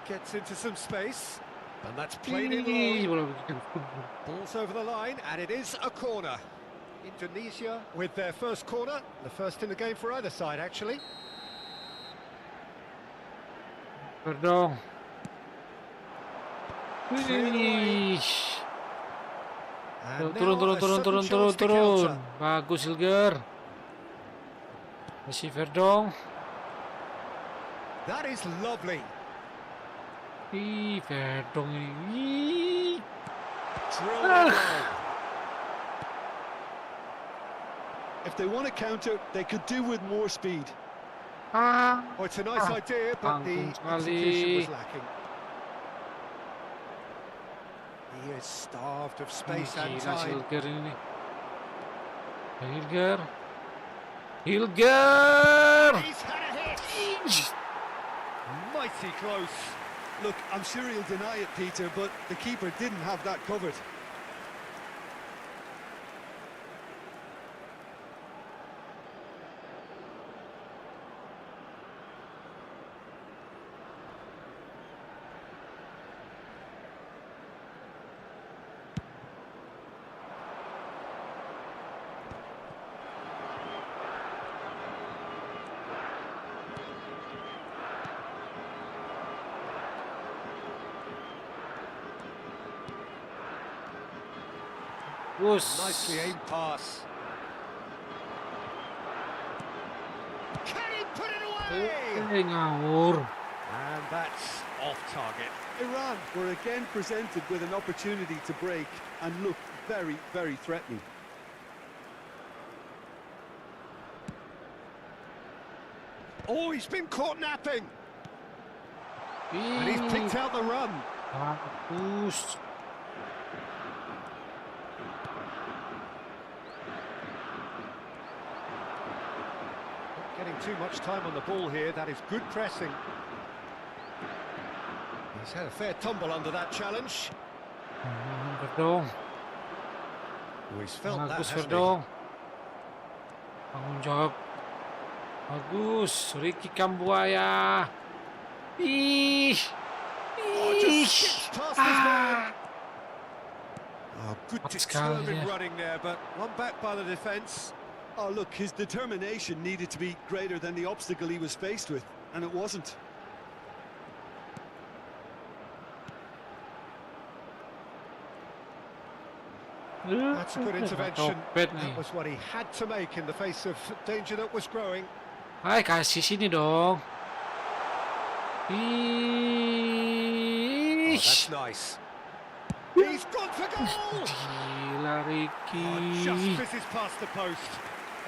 Gets into some space. And that's played in Ih, low. bola bikin football. Ball's over the line, and it is a corner. Indonesia with their first corner. The first in the game for either side, actually. Verdong. Cleared away. Wih. And Turun, now a sudden chance to counter. Bagus Hilger. Masih Verdong. That is lovely. Ih, Verdong ini. Ih. Drilled in low. If they want to counter, they could do with more speed. Ah. Oh, it's a nice idea, but the Anggun sekali. execution was lacking. He is starved of space and Gila si time. Hilger ini. Hilger. Hilger. He's had a hit. Mighty close. Look, I'm sure he'll deny it, Peter, but the keeper didn't have that covered. Nicely aimed pass. Can he put it away? Ngawur. And that's off target. Iran were again presented with an opportunity to break and looked very, very threatening. Oh, he's been caught napping. And he's picked out the run. Bagus. Not getting too much time on the ball here. That is good pressing. He's had a fair tumble under that challenge. Verdong. Oh, he's felt that, Bagus hasn't Verdong. Tanggung jawab. Bagus. Ricky Kambuaya. Ih. Oh, just skips past his man. Oh, good Bagus determined sekali, ya. running there, but one back by the defence. Oh, look, his determination needed to be greater than the obstacle he was faced with, and it wasn't. That's a good intervention. Topet nih. That was what he had to make in the face of danger that was growing. Hai, kasih sini dong. Oh, Ih, that's nice. He's gone for goal! gila Oh, Ricky. just misses past the post.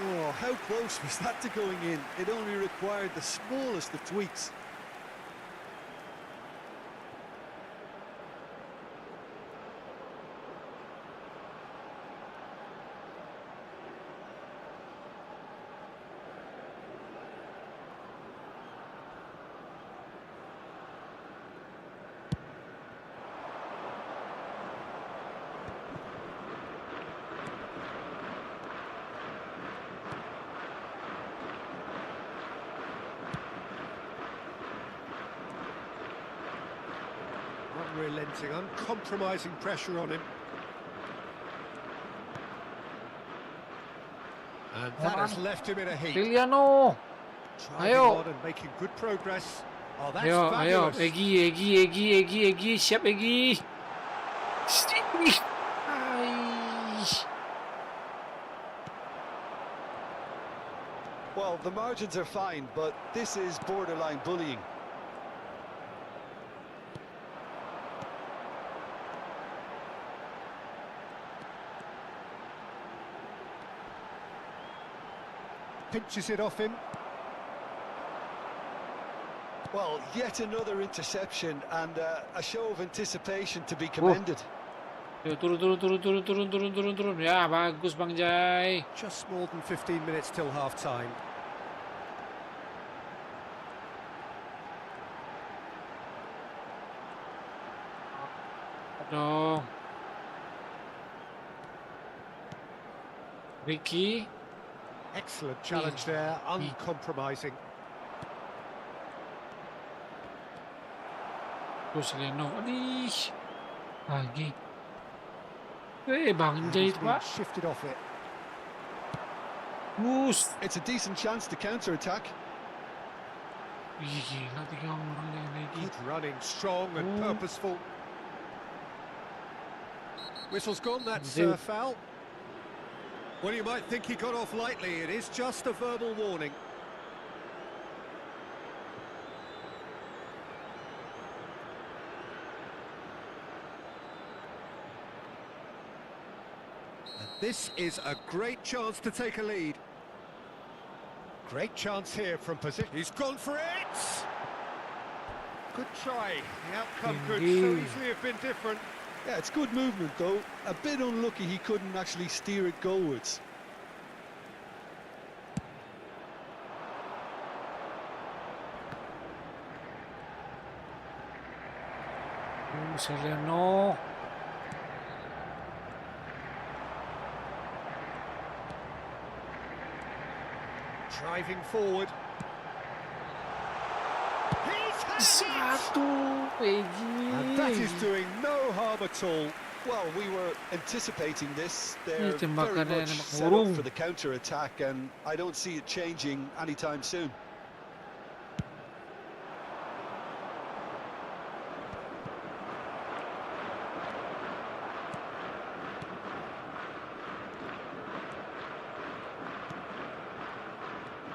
Oh, how close was that to going in? It only required the smallest of tweaks. Unrelenting, uncompromising pressure on him. And that has left him in a heap. Liliano. Driving Ayo. on and making good progress. Oh, that's Ayo, fabulous. Egi, siap Egi. Ai. Well, the margins are fine, but this is borderline bullying. Pinches it off him. Well, yet another interception and a show of anticipation to be commended. Yo, turun. Ya, bagus Bang Jai. Just more than 15 minutes till half-time. Dong. Ricky. Excellent challenge there, uncompromising. Terus Leno. Aduh. Lagi. Bang And Jai he's itu, been Pak. shifted off it. Bus. It's a decent chance to counter-attack. Ih, gila 3 orang lagi. Good running, strong and purposeful. Whistle's gone, that's foul. Well, you might think he got off lightly. It is just a verbal warning. And this is a great chance to take a lead. Great chance here from position. He's gone for it! Good try. The outcome could so Indeed. easily have been different. Yeah, it's good movement though. A bit unlucky he couldn't actually steer it goalwards. Leno. Driving forward. He's had it! Satu. And that is doing no harm at all. Well, we were anticipating this. They're very tembakannya much enak set up burung. for the counter-attack, and I don't see it changing anytime soon.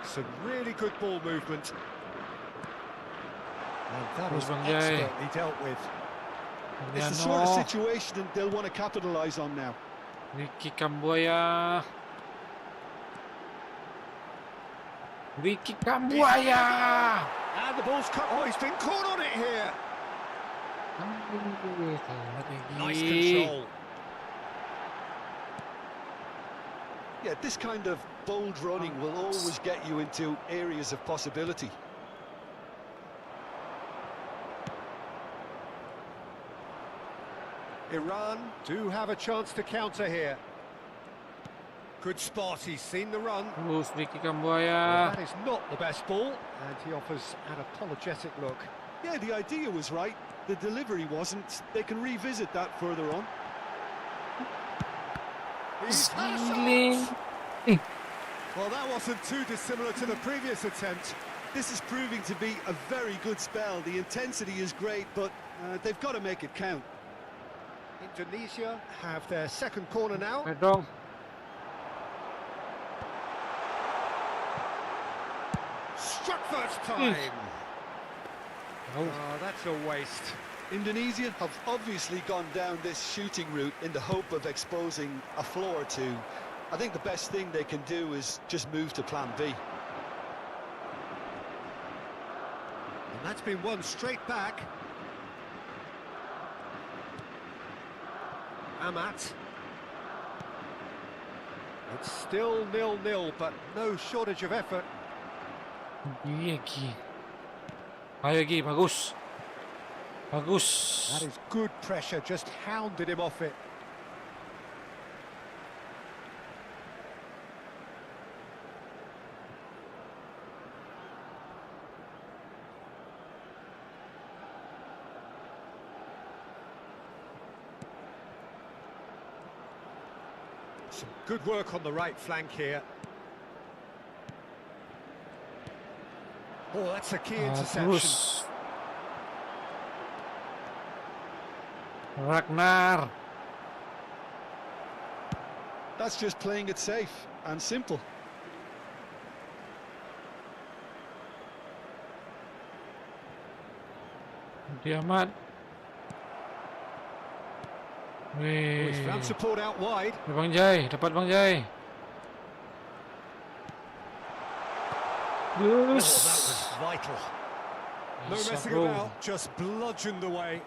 Some really good ball movement. And that Terus is Bang Jai. expertly dealt with. It's the sort of Leno. situation that they'll want to capitalise on now. Ricky Kambuaya. Ricky Kambuaya. And the ball's cut. Oh, he's been caught on it here. Nice control. Yeah, this kind of bold running will always get you into areas of possibility. Iran do have a chance to counter here. Good spot, he's seen the run. Terus Ricky Well, Kambuaya. that is not the best ball, and he offers an apologetic look. Yeah, the idea was right. The delivery wasn't. They can revisit that further on. He's had a Giling. shot. Well, that wasn't too dissimilar to the previous attempt. This is proving to be a very good spell. The intensity is great, but they've got to make it count. Indonesia have their second corner now. Baik dong. Struck first time. Oh. Oh, that's a waste. Indonesia have obviously gone down this shooting route in the hope of exposing a flaw or two. I think the best thing they can do is just move to plan B. And that's been won straight back. Amat. It's still 0-0, but no shortage of effort. Iya Gi. Ayo Gi, bagus. Bagus. That is good pressure, just hounded him off it. Some good work on the right flank here. Oh, that's a key interception. Bagus. Ragnar. That's just playing it safe and simple. Diamat. Oh, he's Wih. found support out wide. Bang Jai, dapat Bang Jai. Oh, that Yes. was vital. No Bisa, messing bro. about, just bludgeoned away.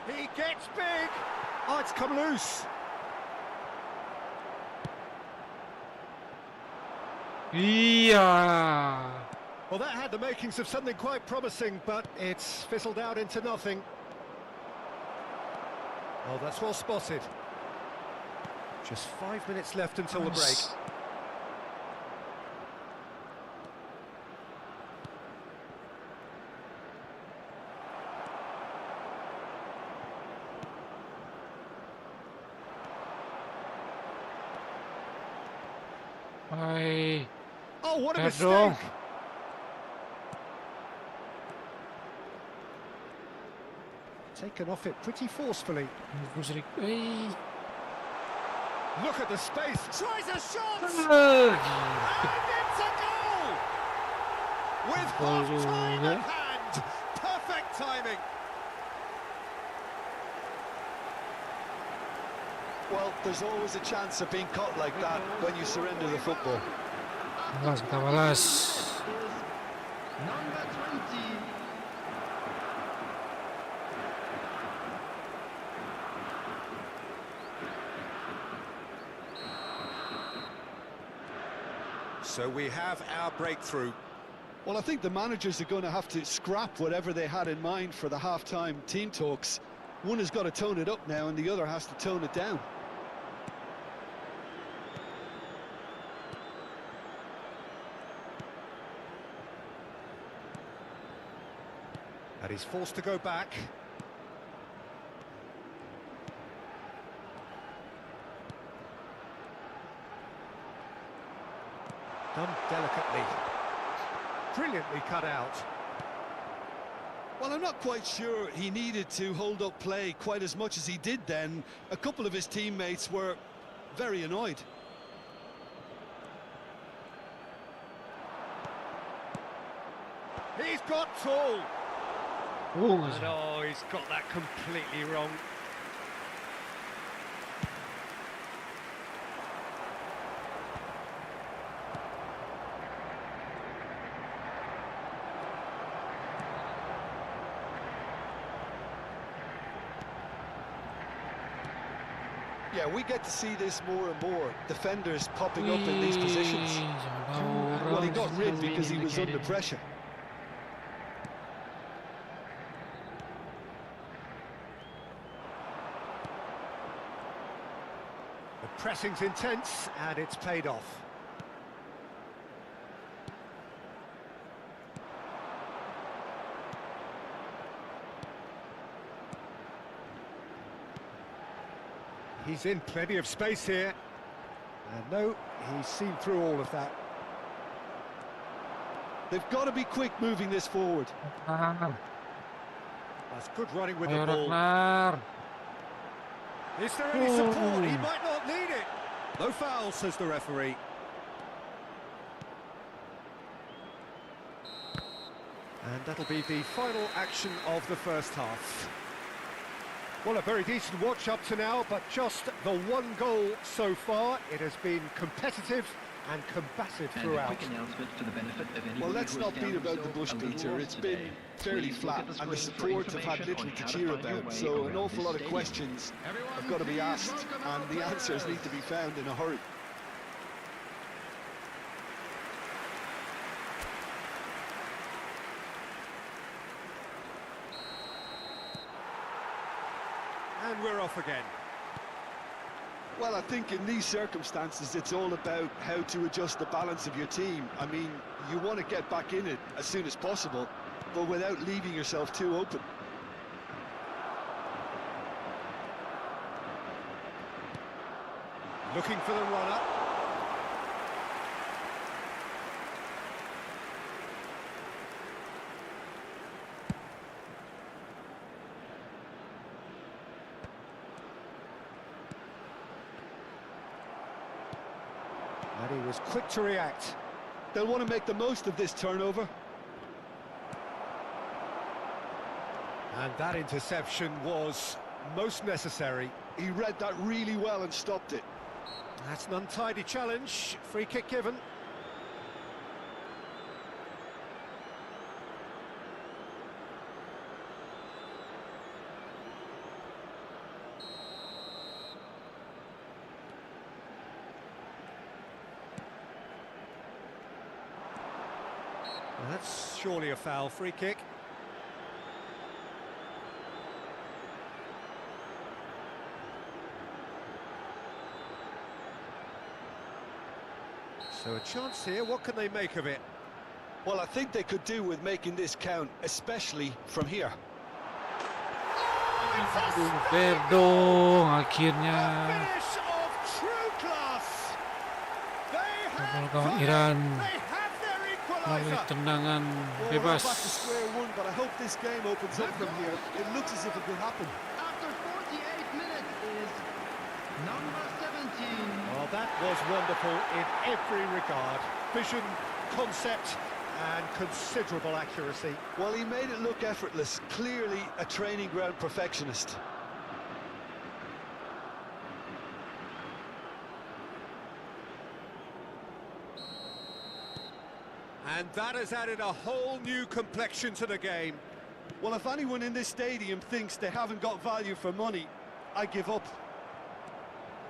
He gets big. Oh, it's come loose. Iya. Well, that had the makings of something quite promising, but it's fizzled out into nothing. Oh, that's well spotted. Just 5 minutes left until the break. Hai. Oh, what a Pedro. mistake! Taken off it pretty forcefully. Hey. Look at the space. Tries a shot! Ah, And it's a goal! With Goal half-time juga. at hand. Perfect timing. Well, there's always a chance of being caught like that when you surrender the football. Balas, kita balas. Number 20. So we have our breakthrough. Well, I think the managers are going to have to scrap whatever they had in mind for the half-time team talks. One has got to tone it up now and the other has to tone it down. And he's forced to go back. Done delicately. Brilliantly cut out. Well, I'm not quite sure he needed to hold up play quite as much as he did then. A couple of his teammates were very annoyed. He's got tall. Oh, And oh, he's got that completely wrong. Yeah, we get to see this more and more. Defenders popping up in these positions. Well, he got rid because he was under pressure. The pressing's intense, and it's paid off. He's in plenty of space here. And no, he's seen through all of that. They've got to be quick moving this forward. Ragnar. That's good running with Ayo the ball. Ragnar. Is there any support? He might not need it. No foul, says the referee. And that'll be the final action of the first half. Well, a very decent watch up to now, but just the one goal so far. It has been competitive and combative And a throughout. quick announcement for the benefit of anybody Well, let's who not has beat found about the themselves bush, a little Peter. lost It's been today. fairly Please look flat, at the and the screen for support have had information little on to how cheer find your about. way So an around awful this lot of stadium. questions Everyone have got to be please asked, welcome our and the answers players. need to be found in a hurry. And we're off again. Well, I think in these circumstances, it's all about how to adjust the balance of your team. I mean, you want to get back in it as soon as possible, but without leaving yourself too open. Looking for the run-up. And he was quick to react. They'll want to make the most of this turnover. And that interception was most necessary. He read that really well and stopped it. That's an untidy challenge. Free kick given. Well, that's surely a foul. Free kick. So a chance here, what can they make of it? Well, I think they could do with making this count, especially from here. Fair dong akhirnya. Finish of true class. They have Gawang got it. Iran They have their melalui equaliser. tendangan Well, we're bebas. back to square one, but I hope this game opens up from here. It looks as if it will happen. After 48 minutes is number 17. Well, that was wonderful in every regard. Vision, concept, and considerable accuracy. Well, he made it look effortless. Clearly a training ground perfectionist. And that has added a whole new complexion to the game. Well, if anyone in this stadium thinks they haven't got value for money, I give up.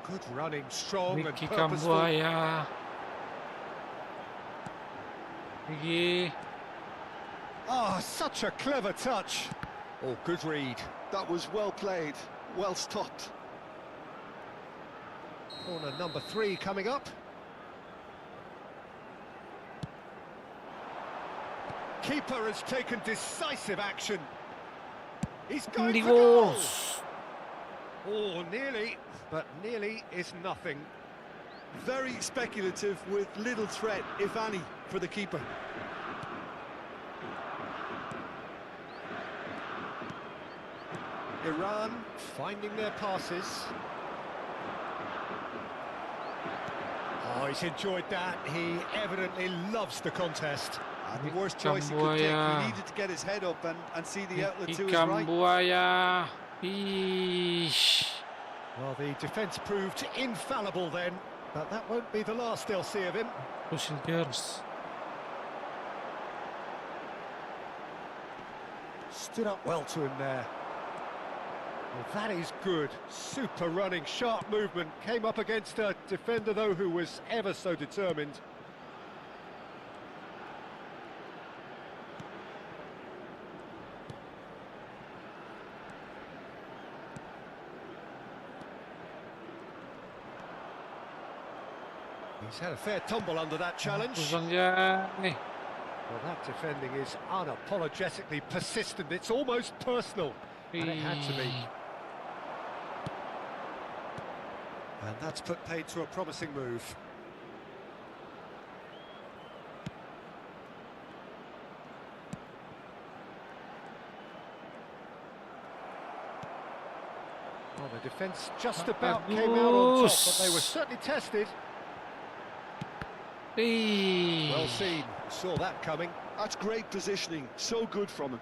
Good running, strong and Ricky purposeful. Kambuaya. Ricky. Ah, such a clever touch. Oh, good read. That was well played, well stopped. Corner number 3 coming up. Keeper has taken decisive action. He's going for goal. Divorce. Oh, nearly, but nearly is nothing. Very speculative with little threat, if any, for the keeper. Iran finding their passes. Oh, he's enjoyed that. He evidently loves the contest. And the worst choice he could take. Kambuaya. He needed to get his head up and see the outlet to his Ikan right. buaya. Ish. Well, the defence proved infallible then, but that won't be the last they'll see of him. Pushing girls. Stood up well to him there. Well, that is good. Super running, sharp movement. Came up against a defender, though, who was ever so determined. He's had a fair tumble under that challenge. Pusang dyan. Well, that defending is unapologetically persistent. It's almost personal. And it had to be. And that's put paid to a promising move. Well, the defence just about came out on top, but they were certainly tested. Well seen, saw that coming. That's great positioning, so good from him.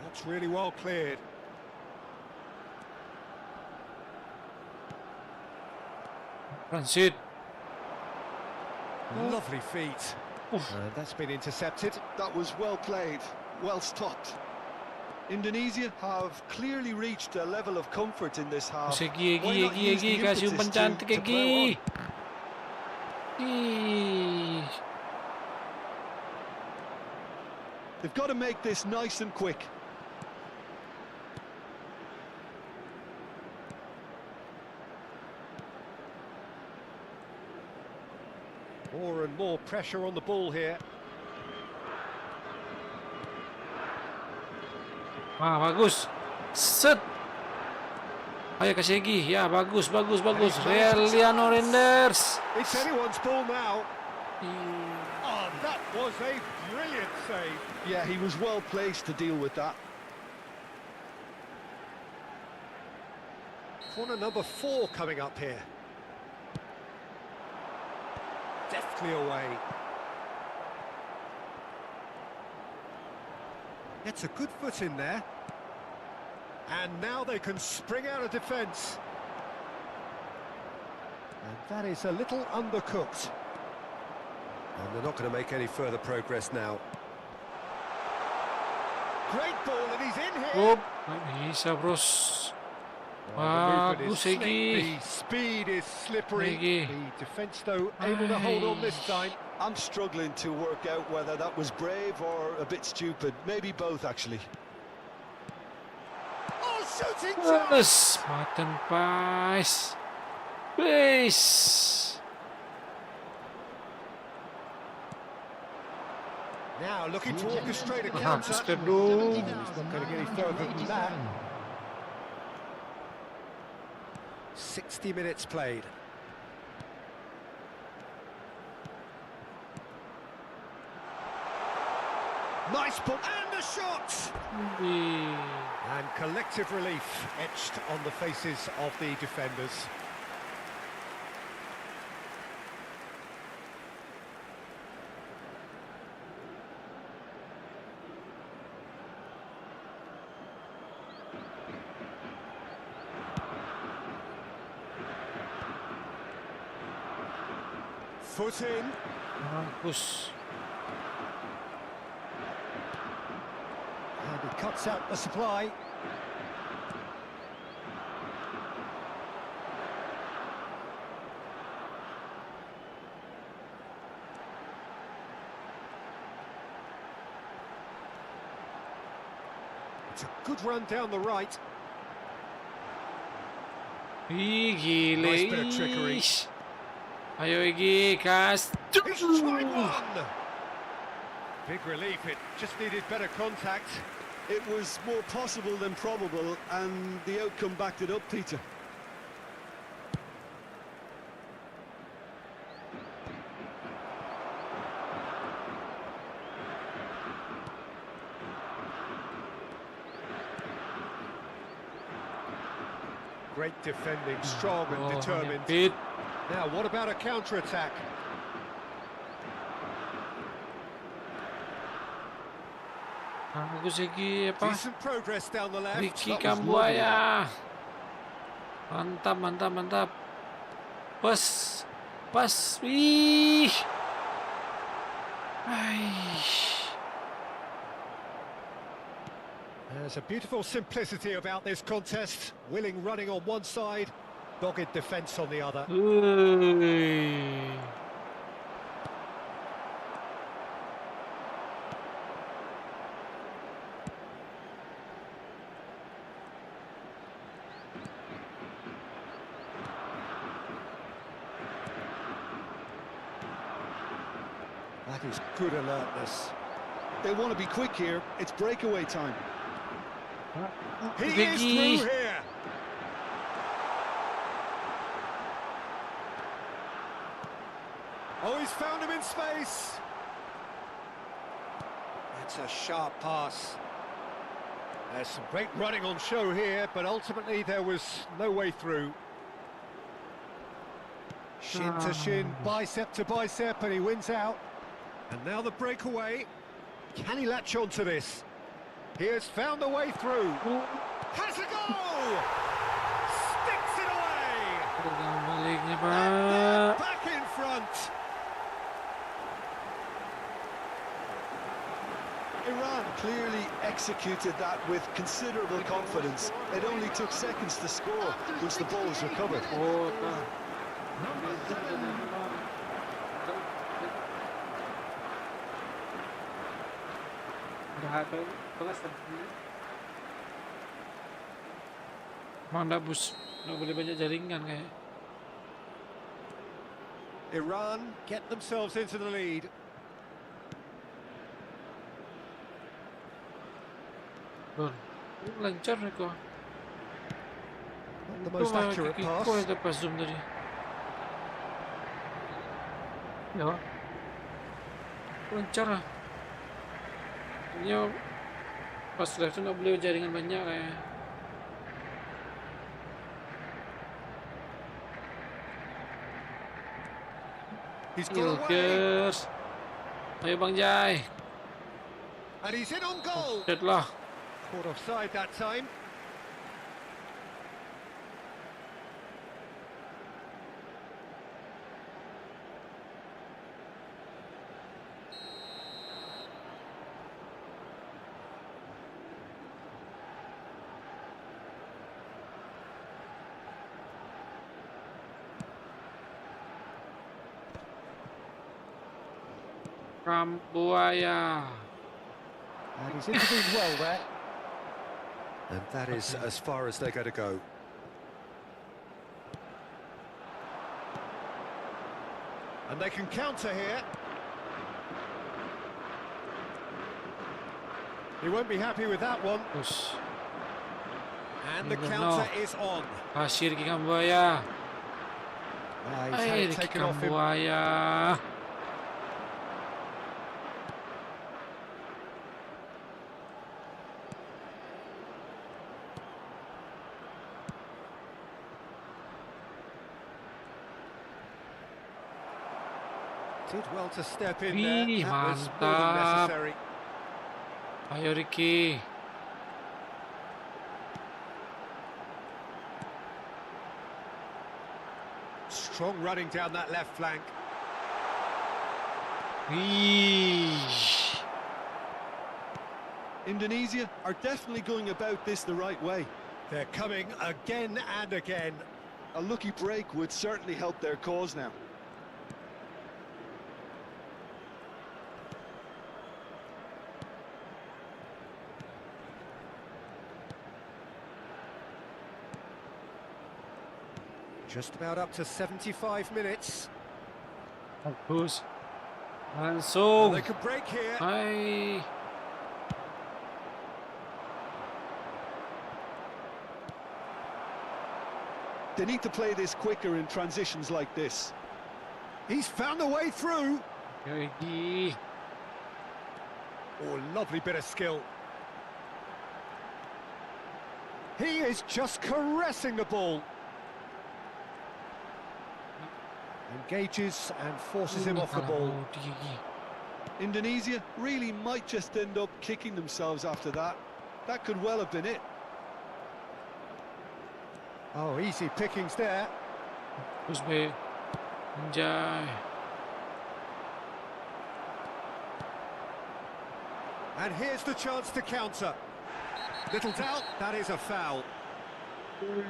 That's really well cleared. Transit. Lovely feet. That's been intercepted. That was well played, well stopped. Indonesia have clearly reached a level of comfort in this half. Egi, Why not use the kasih umpan impetus cantik to plough Egi. Ih. They've got to make this nice and quick. More and more pressure on the ball here. Bagus. Set. Ayo kasih Egi. Ya, bagus. Reliano Renders. It's anyone's ball now. Oh, that was a brilliant save. Yeah, he was well placed to deal with that. Corner number 4 coming up here. Deftly away. Gets a good foot in there. And now they can spring out of defence. And that is a little undercooked. And they're not going to make any further progress now. Great ball, and he's in here. Bisa bros. Well, the movement is Bagus slick, Egi. the speed is slippery. Egi. The defence, though, able to hold on this time. I'm struggling to work out whether that was brave or a bit stupid. Maybe both, actually. Oh, shooting chance! Maten pas. Base. Now looking to orchestrate a counter. He's Step not dulu. going to get any further than that. 60 minutes played. Nice ball and a shot! And collective relief etched on the faces of the defenders. Foot in. Bagus. And he cuts out the supply. It's a good run down the right. Ih, gile. Nice bit of trickery. Ayo Egi, kas. He's tried one! Big relief, it just needed better contact. It was more possible than probable, and the outcome backed it up, Peter. Great defending, strong and determined. Pit. Now, what about a counter-attack? Bagus Egi apa? Decent progress down the left. Ricky That was lovely. Kambuaya. Mantap. Pas. Ih. There's a beautiful simplicity about this contest. Willing running on one side, dogged defence on the other. That is good alertness. They want to be quick here. It's breakaway time. He is Vicky. through here. he's found him in space. That's a sharp pass. There's some great running on show here, but ultimately there was no way through. Shin to shin, bicep to bicep, and he wins out. And now the breakaway. Can he latch on to this? He has found a way through. Has a goal! Sticks it away! Baliknya, And Pak. they're back in front. Iran clearly executed that with considerable confidence. It only took seconds to score once the ball was recovered. Oh, Pak. Emang nggak boleh banyak jaringan kayak. Iran get themselves into the lead. Lancar mereka. Not the most accurate Kiko pass. yang lepas zoom tadi. Ya. Lancar lah. Ini pas live tu nggak boleh jaringan banyak kayak. He's got away. Ilkers. Ayo Bang Jai. And he's in on goal. Lihat lah. Caught offside that time. Buaya. And he's intervened well there. And that is as far as they're going to go. And they can counter here. He won't be happy with that one. Terus. And the No. counter is on. Kasih ikan buaya. He's had Air it taken ikan off him. buaya. Did well to step in Wih, there. That was more than mantap. necessary. Ayo Ricky. Strong running down that left flank. Wih. Indonesia are definitely going about this the right way. They're coming again and again. A lucky break would certainly help their cause now. Just about up to 75 minutes. Bagus. And Langsung. they could break here. Hai. They need to play this quicker in transitions like this. He's found a way through. Ayo Ricky. Oh, lovely bit of skill. He is just caressing the ball. Engages and forces him off the ball. Indonesia really might just end up kicking themselves after that. That could well have been it. Oh, easy pickings there. Terus be. Anjay. And here's the chance to counter. Little doubt, that is a foul.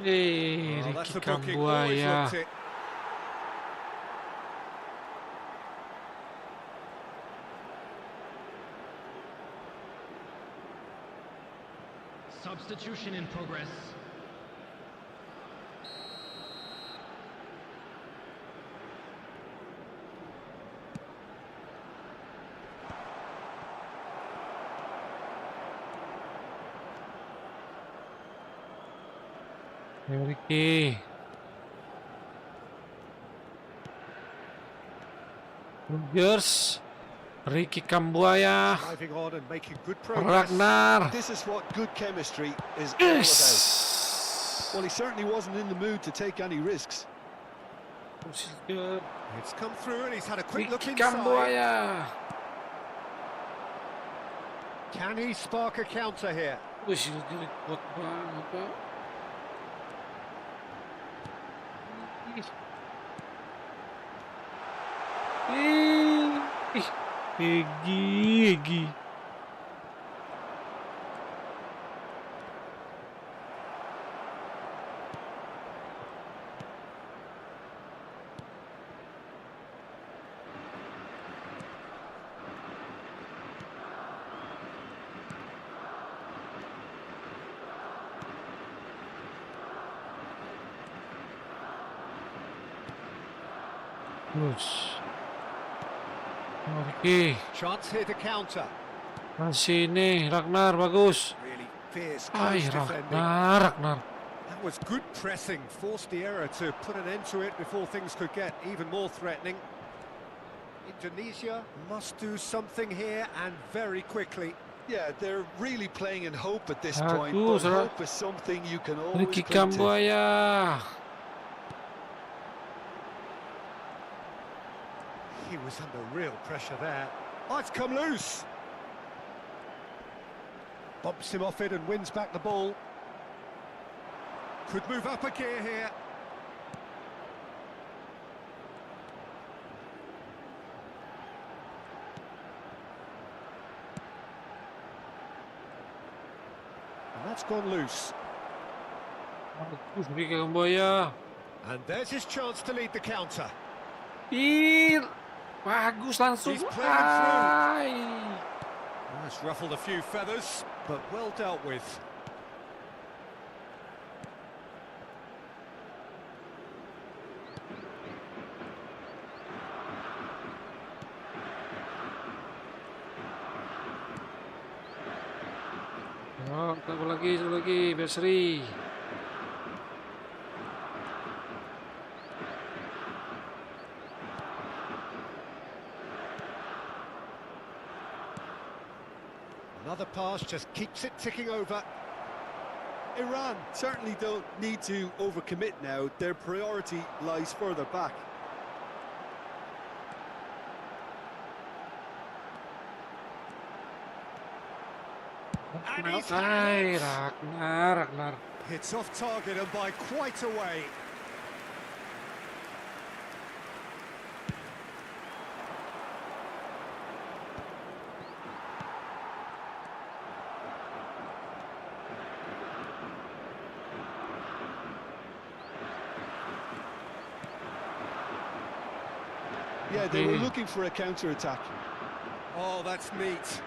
Wih, Oh, that's Ricky the booking, always Kambuaya. looked it. Substitution in progress. Ayo Ricky. Rogers, Ricky Kambuaya, Driving on and making good progress. Ragnar. This is what good chemistry is all about. Yes. Well, he certainly wasn't in the mood to take any risks. This is good. It's come through and he's had a quick look Ricky inside. Kambuaya. Can he spark a counter here? Wih, ini kuat banget, Pak. Egi. Oke, Chance here to counter. masih ini Ragnar bagus. Really fierce Ay, close defending. Ragnar. That was good pressing, forced the error to put an end to it before things could get even more threatening. Indonesia must do something here and very quickly. Yeah, they're really playing in hope at this Bagus, point, but Ra. hope is something you can always Ricky cling to. Kambuaya. He was under real pressure there. Oh, it's come loose. Bumps him off it and wins back the ball. Could move up a gear here. And that's gone loose. Bagus Ricky Kambuaya. And there's his chance to lead the counter. Bagus langsung. He's playing through. Ay. That's ruffled a few feathers, but well dealt with. Oh, satu lagi, biar seri. Another pass just keeps it ticking over. Iran certainly don't need to overcommit now. Their priority lies further back. And he's Ay, Ragnar. It's off target and by quite a way. Yeah, they were looking for a counter-attack. Oh, that's neat.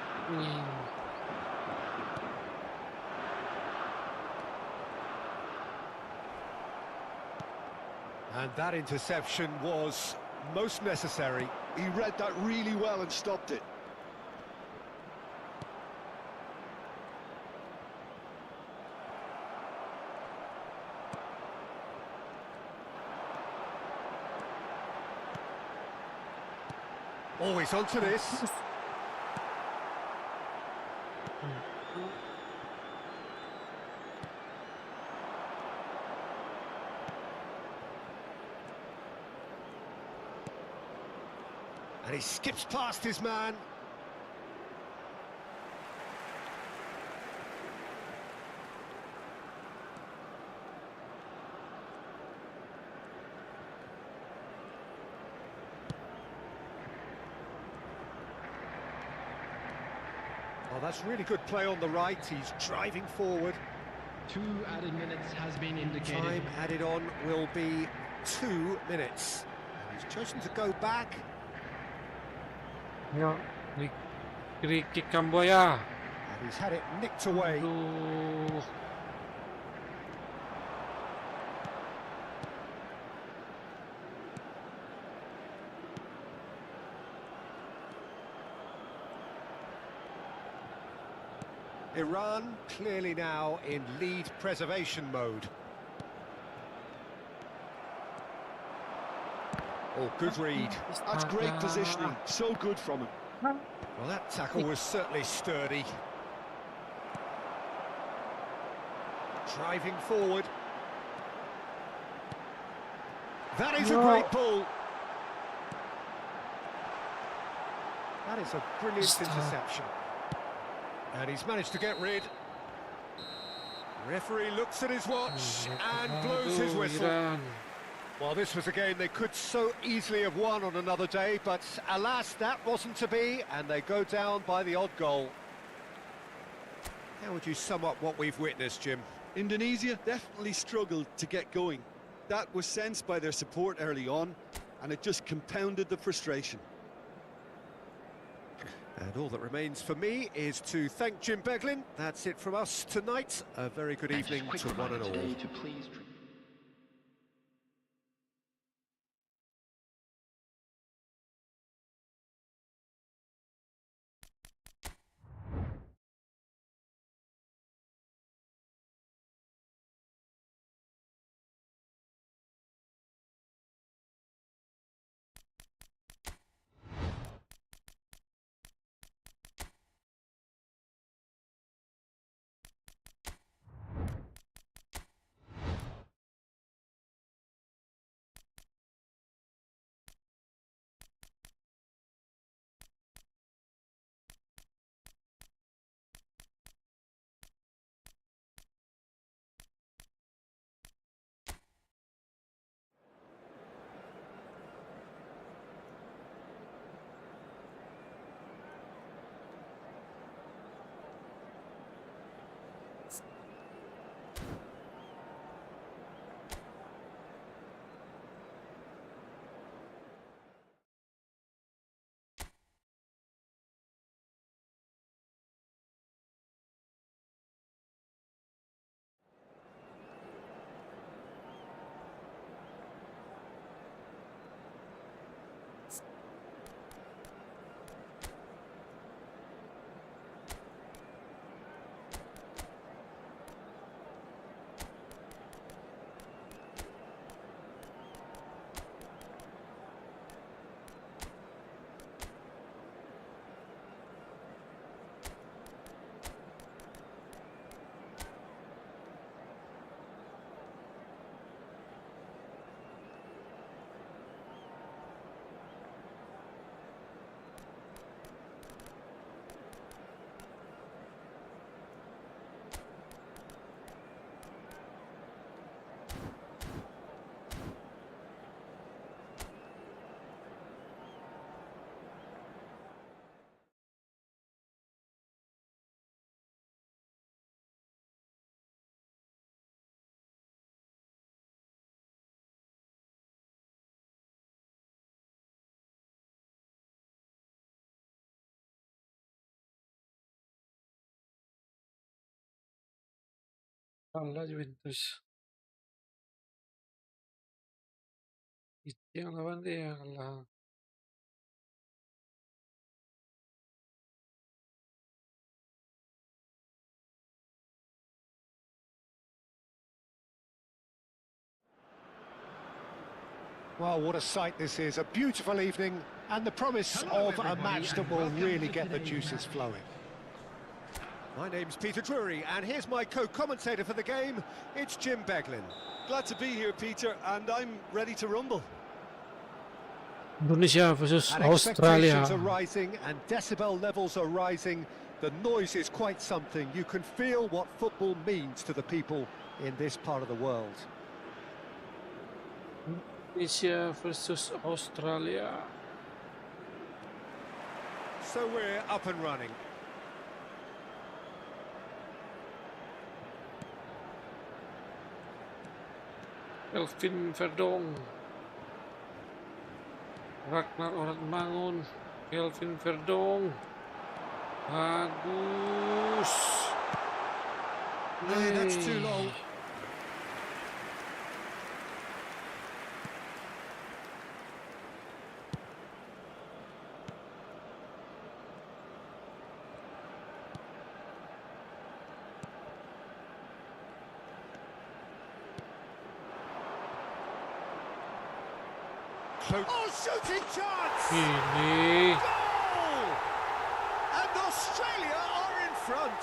And that interception was most necessary. He read that really well and stopped it. Always onto this. And he skips past his man. Oh, that's really good play on the right. He's driving forward. 2 added minutes has been indicated. Time added on will be 2 minutes. And he's chosen to go back. Ya, Ricky Kambuaya. And he's had it nicked away. Aduh. Iran clearly now in lead preservation mode. Oh, good read. That's great positioning, so good from him. Well, that tackle was certainly sturdy. Driving forward. That is a great ball. That is a brilliant interception. And he's managed to get rid. Referee looks at his watch and blows his whistle. Iran. Well, this was a game they could so easily have won on another day, but alas, that wasn't to be, and they go down by the odd goal. How would you sum up what we've witnessed, Jim? Indonesia definitely struggled to get going. That was sensed by their support early on, and it just compounded the frustration. And all that remains for me is to thank Jim Beglin. That's it from us tonight. A very good evening to one and all. To please Kalah Juventus. Itu yang lawan dia kalah. Well, what a sight this is. A beautiful evening and the promise of a match that will really get the juices flowing. My name's Peter Drury, and here's my co-commentator for the game. It's Jim Beglin. Glad to be here, Peter, and I'm ready to rumble. Indonesia versus And Australia. expectations are rising and decibel levels are rising. The noise is quite something. You can feel what football means to the people in this part of the world. Indonesia versus Australia. So we're up and running. Kelvin Verdong. Ragnar orang bangun. Kelvin Verdong. Bagus. No, that's too long. Absolute. Oh, shooting chance! Ini. Goal! And Australia are in front.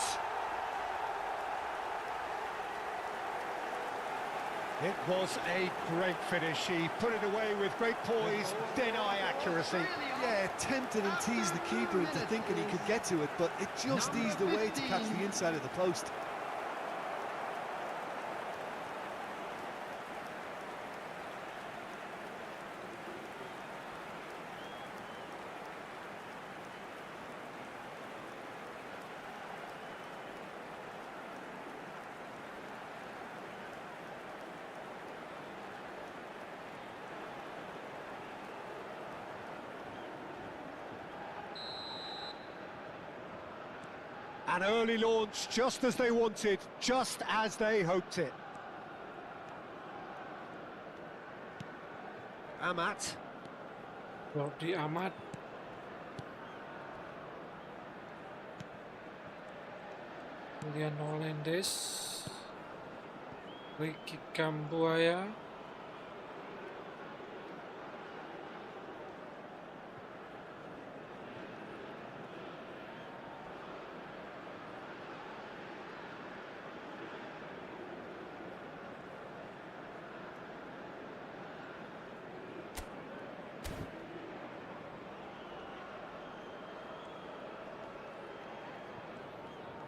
It was a great finish. He put it away with great poise, dead-eye accuracy. Yeah, tempted and teased the keeper into thinking he could get to it, but it just eased away to catch the inside of the post. An early launch, just as they wanted, just as they hoped it. Amat. Rodi Amat. Julian Holandes. Ricky Kambuaya.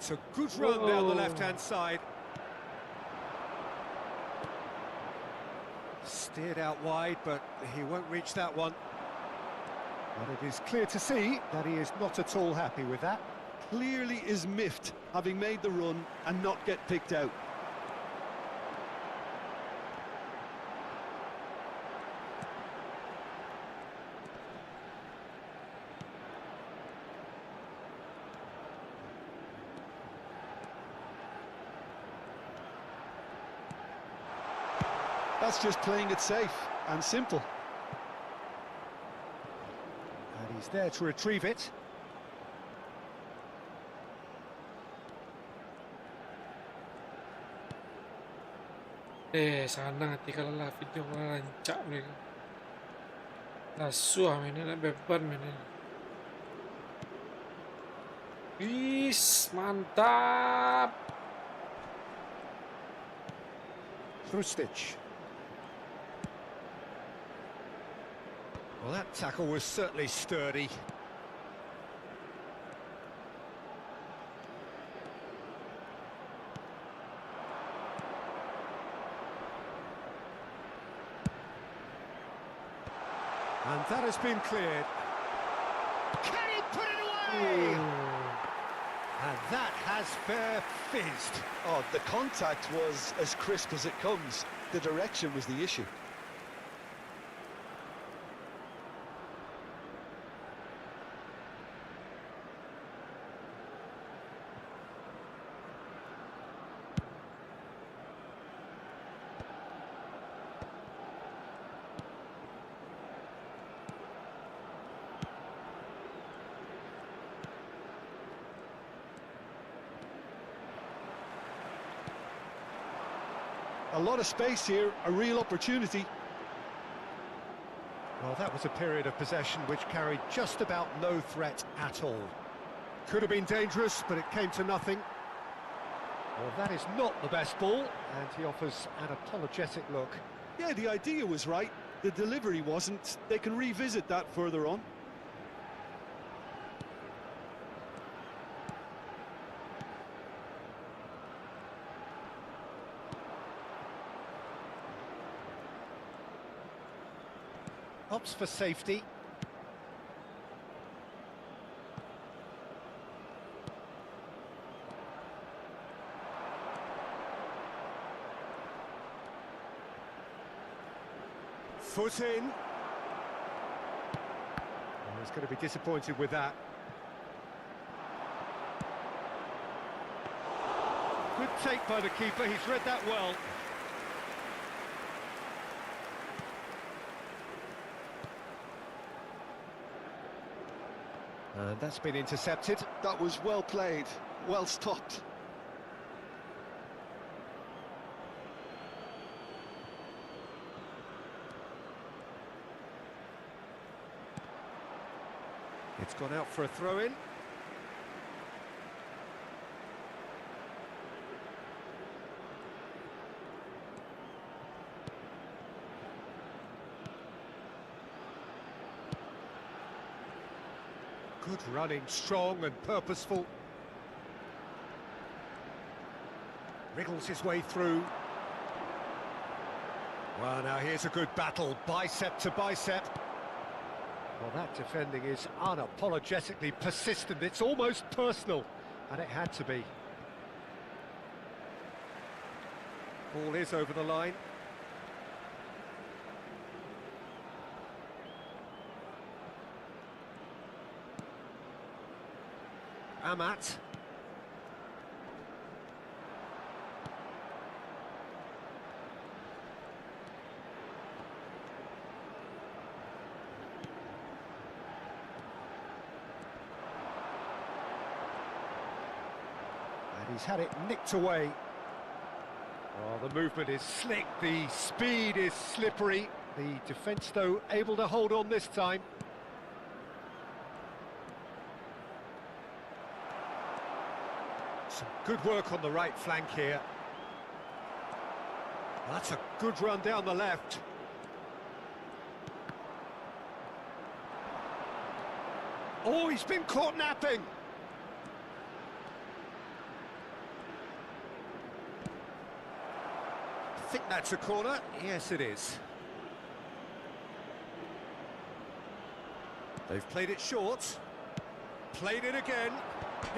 It's a good run down the left-hand side. Steered out wide, but he won't reach that one. But it is clear to see that he is not at all happy with that. Clearly is miffed, having made the run and not get picked out. That's just playing it safe and simple. And he's there to retrieve it. Sana nanti kalau lah video rancak mereka. Lasuah mainnya, nak beban mainnya. Mantap. Hrustic. Well, that tackle was certainly sturdy. And that has been cleared. Can he put it away? And that has fair fizzed. Oh, the contact was as crisp as it comes. The direction was the issue. A lot of space here, a real opportunity. Well, that was a period of possession which carried just about no threat at all. Could have been dangerous, but it came to nothing. Well, that is not the best ball, and he offers an apologetic look. Yeah, the idea was right. The delivery wasn't. They can revisit that further on. Opts for safety. Foot in. Oh, he's going to be disappointed with that. Good take by the keeper, he's read that well. And that's been intercepted. That was well played, well stopped. It's gone out for a throw-in. Good running, strong and purposeful. Wriggles his way through. Well, now here's a good battle, bicep to bicep. Well, that defending is unapologetically persistent. It's almost personal, and it had to be. Ball is over the line. Amat. And he's had it nicked away. Oh, the movement is slick, the speed is slippery. The defence, though, able to hold on this time. Some good work on the right flank here. That's a good run down the left. Oh, he's been caught napping. I think that's a corner. Yes, it is. They've played it short. Played it again.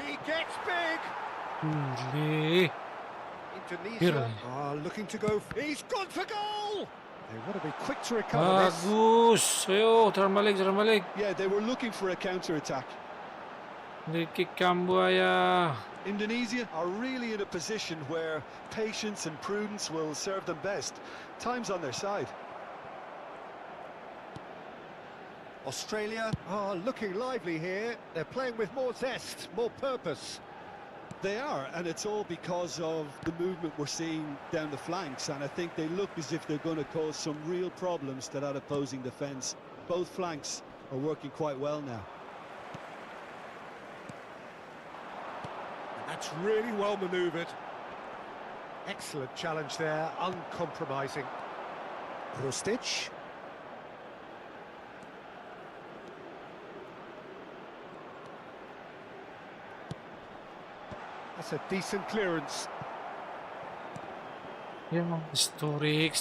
He gets big. Huli. Indonesia are looking to go. He's gone for goal. They want to be quick to recover this. Bagus. Ayo, terang balik. Yeah, they were looking for a counter-attack. Dikikam buaya. Indonesia are really in a position where patience and prudence will serve them best. Time's on their side. Australia are looking lively here. They're playing with more zest, more purpose. They are, and it's all because of the movement we're seeing down the flanks, and I think they look as if they're going to cause some real problems to that opposing defence. Both flanks are working quite well now. That's really well manoeuvred. Excellent challenge there, uncompromising. Rostic. That's a decent clearance. Ya, historik.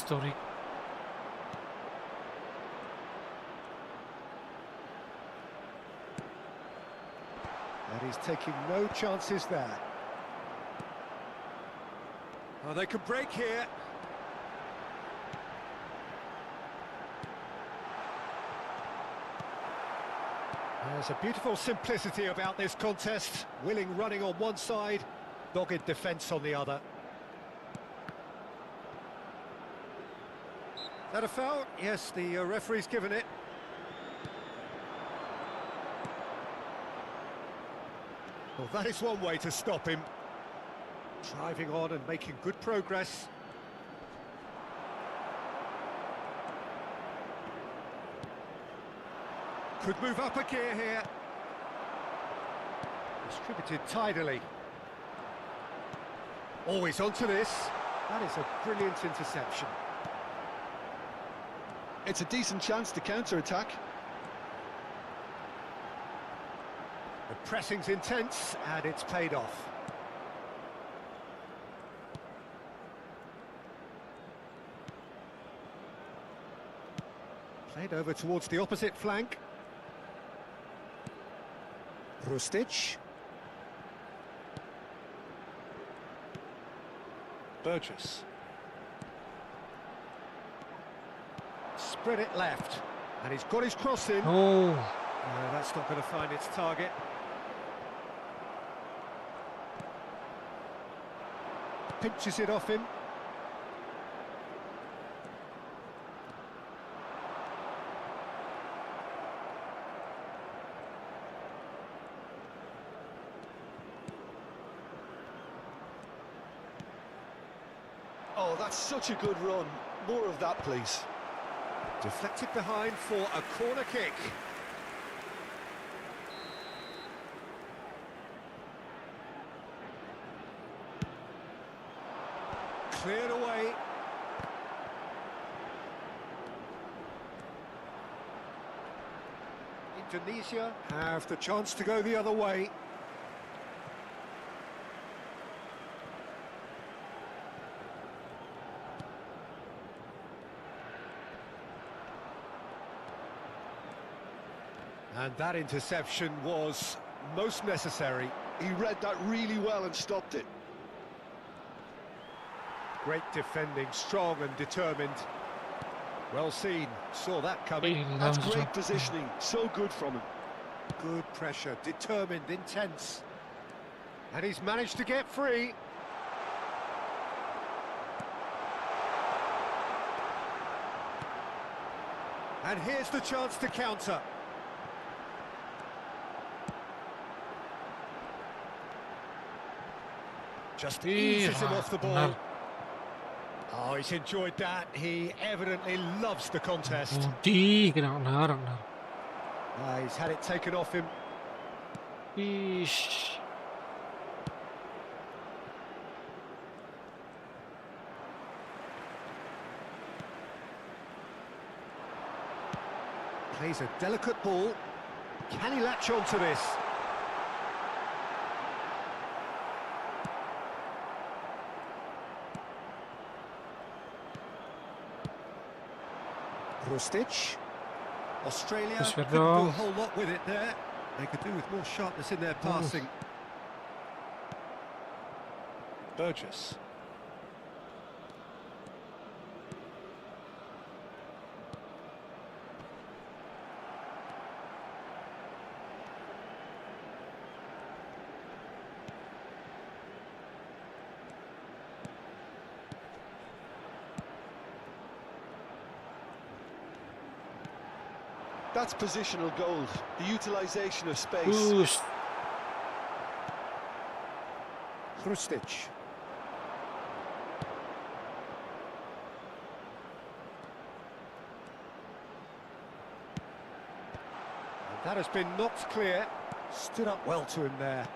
And he's taking no chances there. Oh, they can break here. There's a beautiful simplicity about this contest. Willing running on one side, dogged defence on the other. Is that a foul? Yes, the referee's given it. Well, that is one way to stop him. Driving on and making good progress. Could move up a gear here. Distributed tidily. Always onto this. That is a brilliant interception. It's a decent chance to counter-attack. The pressing's intense and it's paid off. Played over towards the opposite flank. Rostic. Burgess. Spread it left. And he's got his cross in. Oh, No, that's not going to find its target. Pinches it off him. Oh, that's such a good run. More of that, please. Deflected behind for a corner kick. Cleared away. Indonesia have the chance to go the other way. And that interception was most necessary. He read that really well and stopped it. Great defending, strong and determined. Well seen, saw that coming. That's great positioning, so good from him. Good pressure, determined, intense. And he's managed to get free. And here's the chance to counter. Just eases him off the ball. Oh, he's enjoyed that. He evidently loves the contest. Di kena benar. He's had it taken off him. Ish. Plays a delicate ball. Can he latch on to this? Rustic. Australia couldn't do a whole lot with it there. They could do with more sharpness in their passing. Burgess. That's positional gold, the utilisation of space. Boost. Rustic. And that has been knocked clear. Stood up well to him there.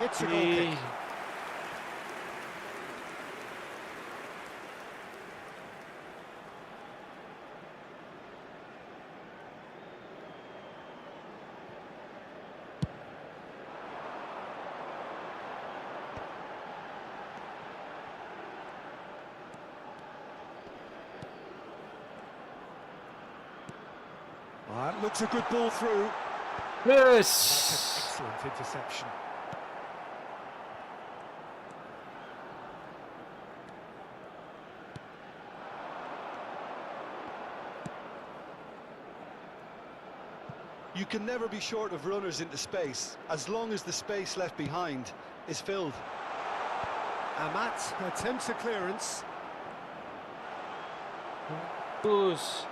It's a goal kick. That looks a good ball through. Yes. Excellent interception. You can never be short of runners into space, as long as the space left behind is filled. Amat attempts a clearance. Boost.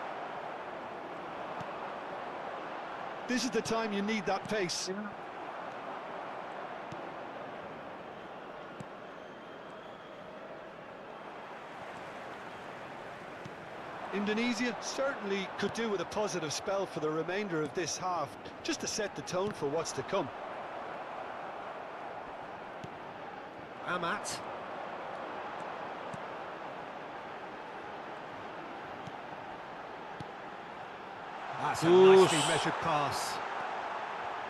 This is the time you need that pace. Indonesia certainly could do with a positive spell for the remainder of this half, just to set the tone for what's to come. Amat. That's a nicely measured pass.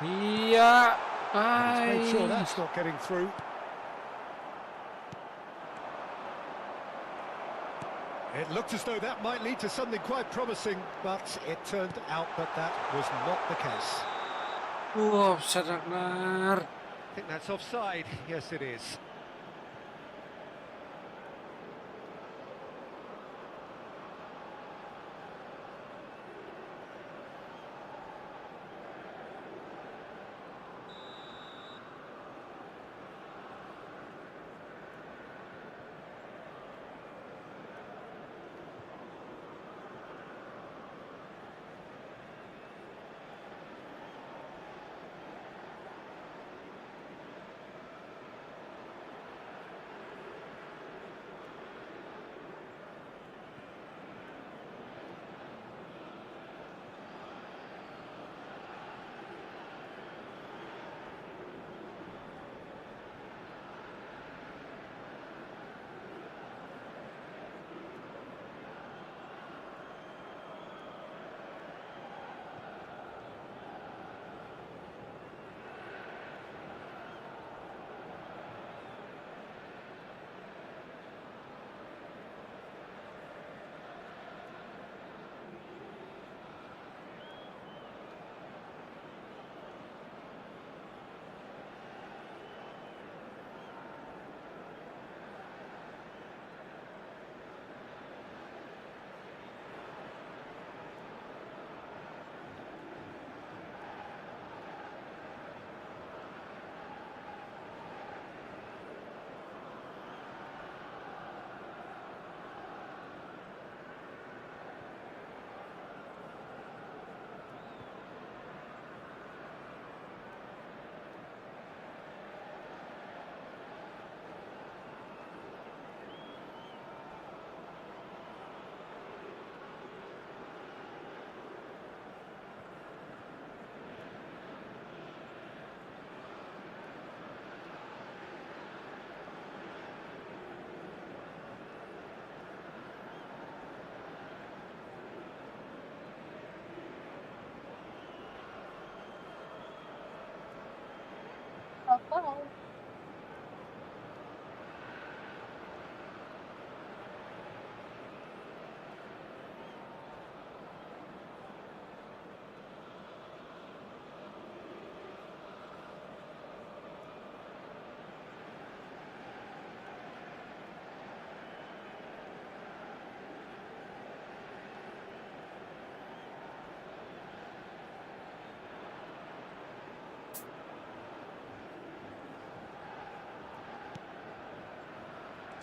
Yeah. Let's make sure that's not getting through. It looked as though that might lead to something quite promising, but it turned out that that was not the case. Offside, Ragnar. I think that's offside. Yes, it is.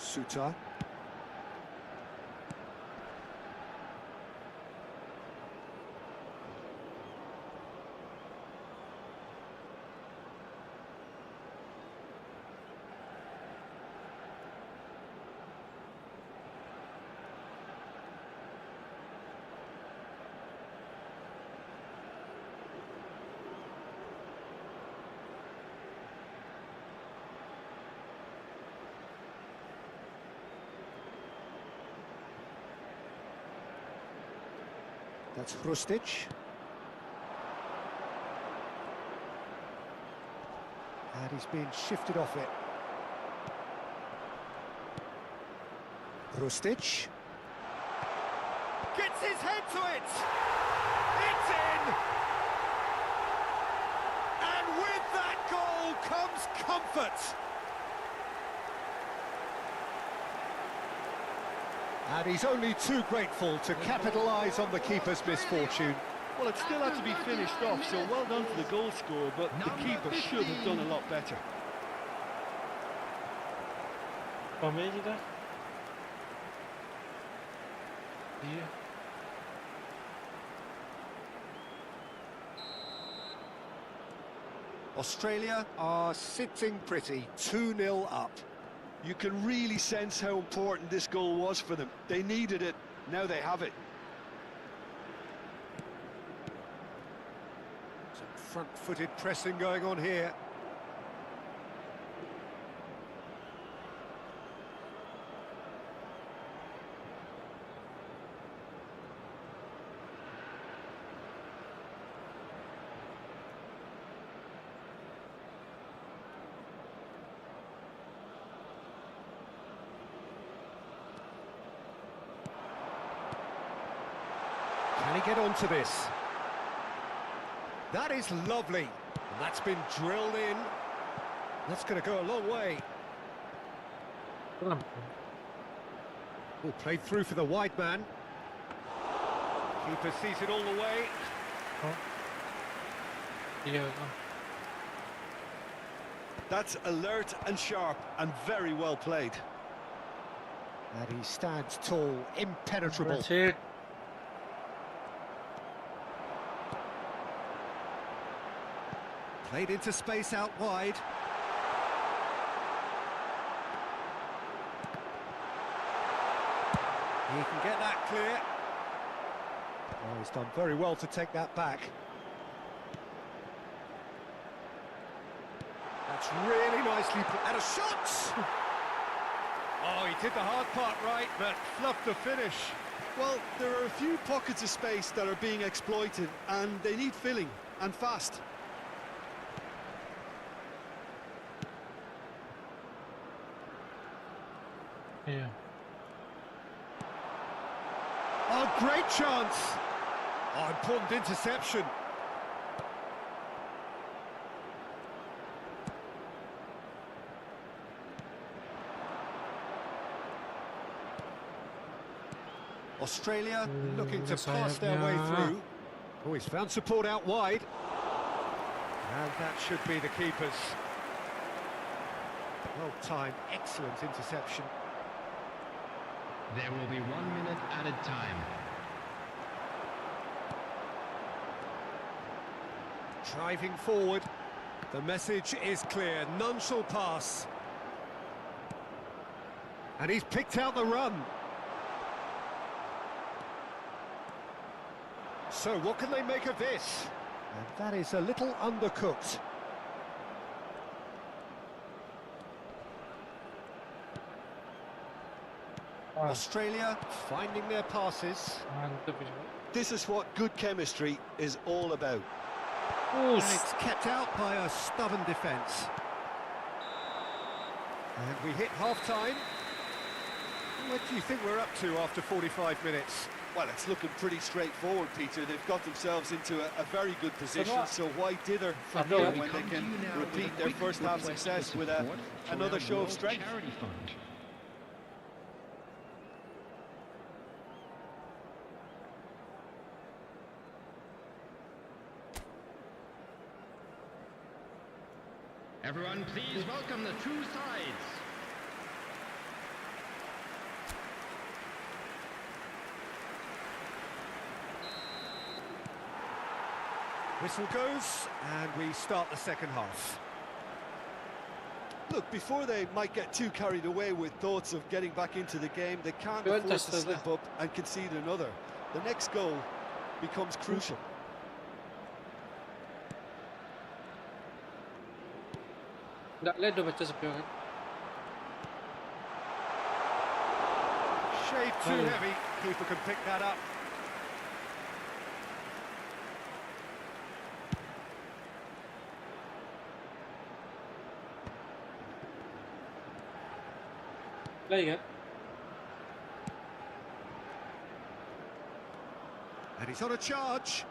Suta. That's Hrustic. And he's been shifted off it. Hrustic. Gets his head to it! It's in! And with that goal comes comfort! And he's only too grateful to capitalise on the keeper's misfortune. Well, it still had to be finished off, so well done to the goal scorer, but the keeper should have done a lot better. Waarmee je daar? Hier. Australia are sitting pretty, 2-0 up. You can really sense how important this goal was for them. They needed it, now they have it. Some front-footed pressing going on here. Can he get onto this? That is lovely. And that's been drilled in. That's going to go a long way. Oh, played through for the wide man. Keeper sees it all the way. Hier. That's alert and sharp and very well played. And he stands tall, impenetrable. That's it. Played into space out wide. He can get that clear. Oh, he's done very well to take that back. That's really nicely put. And a shot! Oh, he did the hard part right, but fluffed the finish. Well, there are a few pockets of space that are being exploited, and they need filling, and fast. Hier. Oh, great chance! Oh, important interception. Australia looking to pass their way through. Oh, he's found support out wide. And that should be the keeper's. Well timed, excellent interception. There will be 1 minute added time. Driving forward. The message is clear, none shall pass. And he's picked out the run. So what can they make of this? And that is a little undercooked. Australia finding their passes. Mantap. This is what good chemistry is all about. And it's kept out by a stubborn defence. And we hit half-time. What do you think we're up to after 45 minutes? Well, it's looking pretty straightforward, Peter. They've got themselves into a very good position, so why dither from Atau. here when they can repeat their first half success with another show of strength? Charity fund. Everyone, please welcome the two sides. Whistle goes, and we start the second half. Look, before they might get too carried away with thoughts of getting back into the game, they can't afford to slip up and concede another. The next goal becomes crucial. Nggak lihat udah baca sepion kan? Shade too heavy. Keeper can pick that up. Lagi kan? And he's on a charge.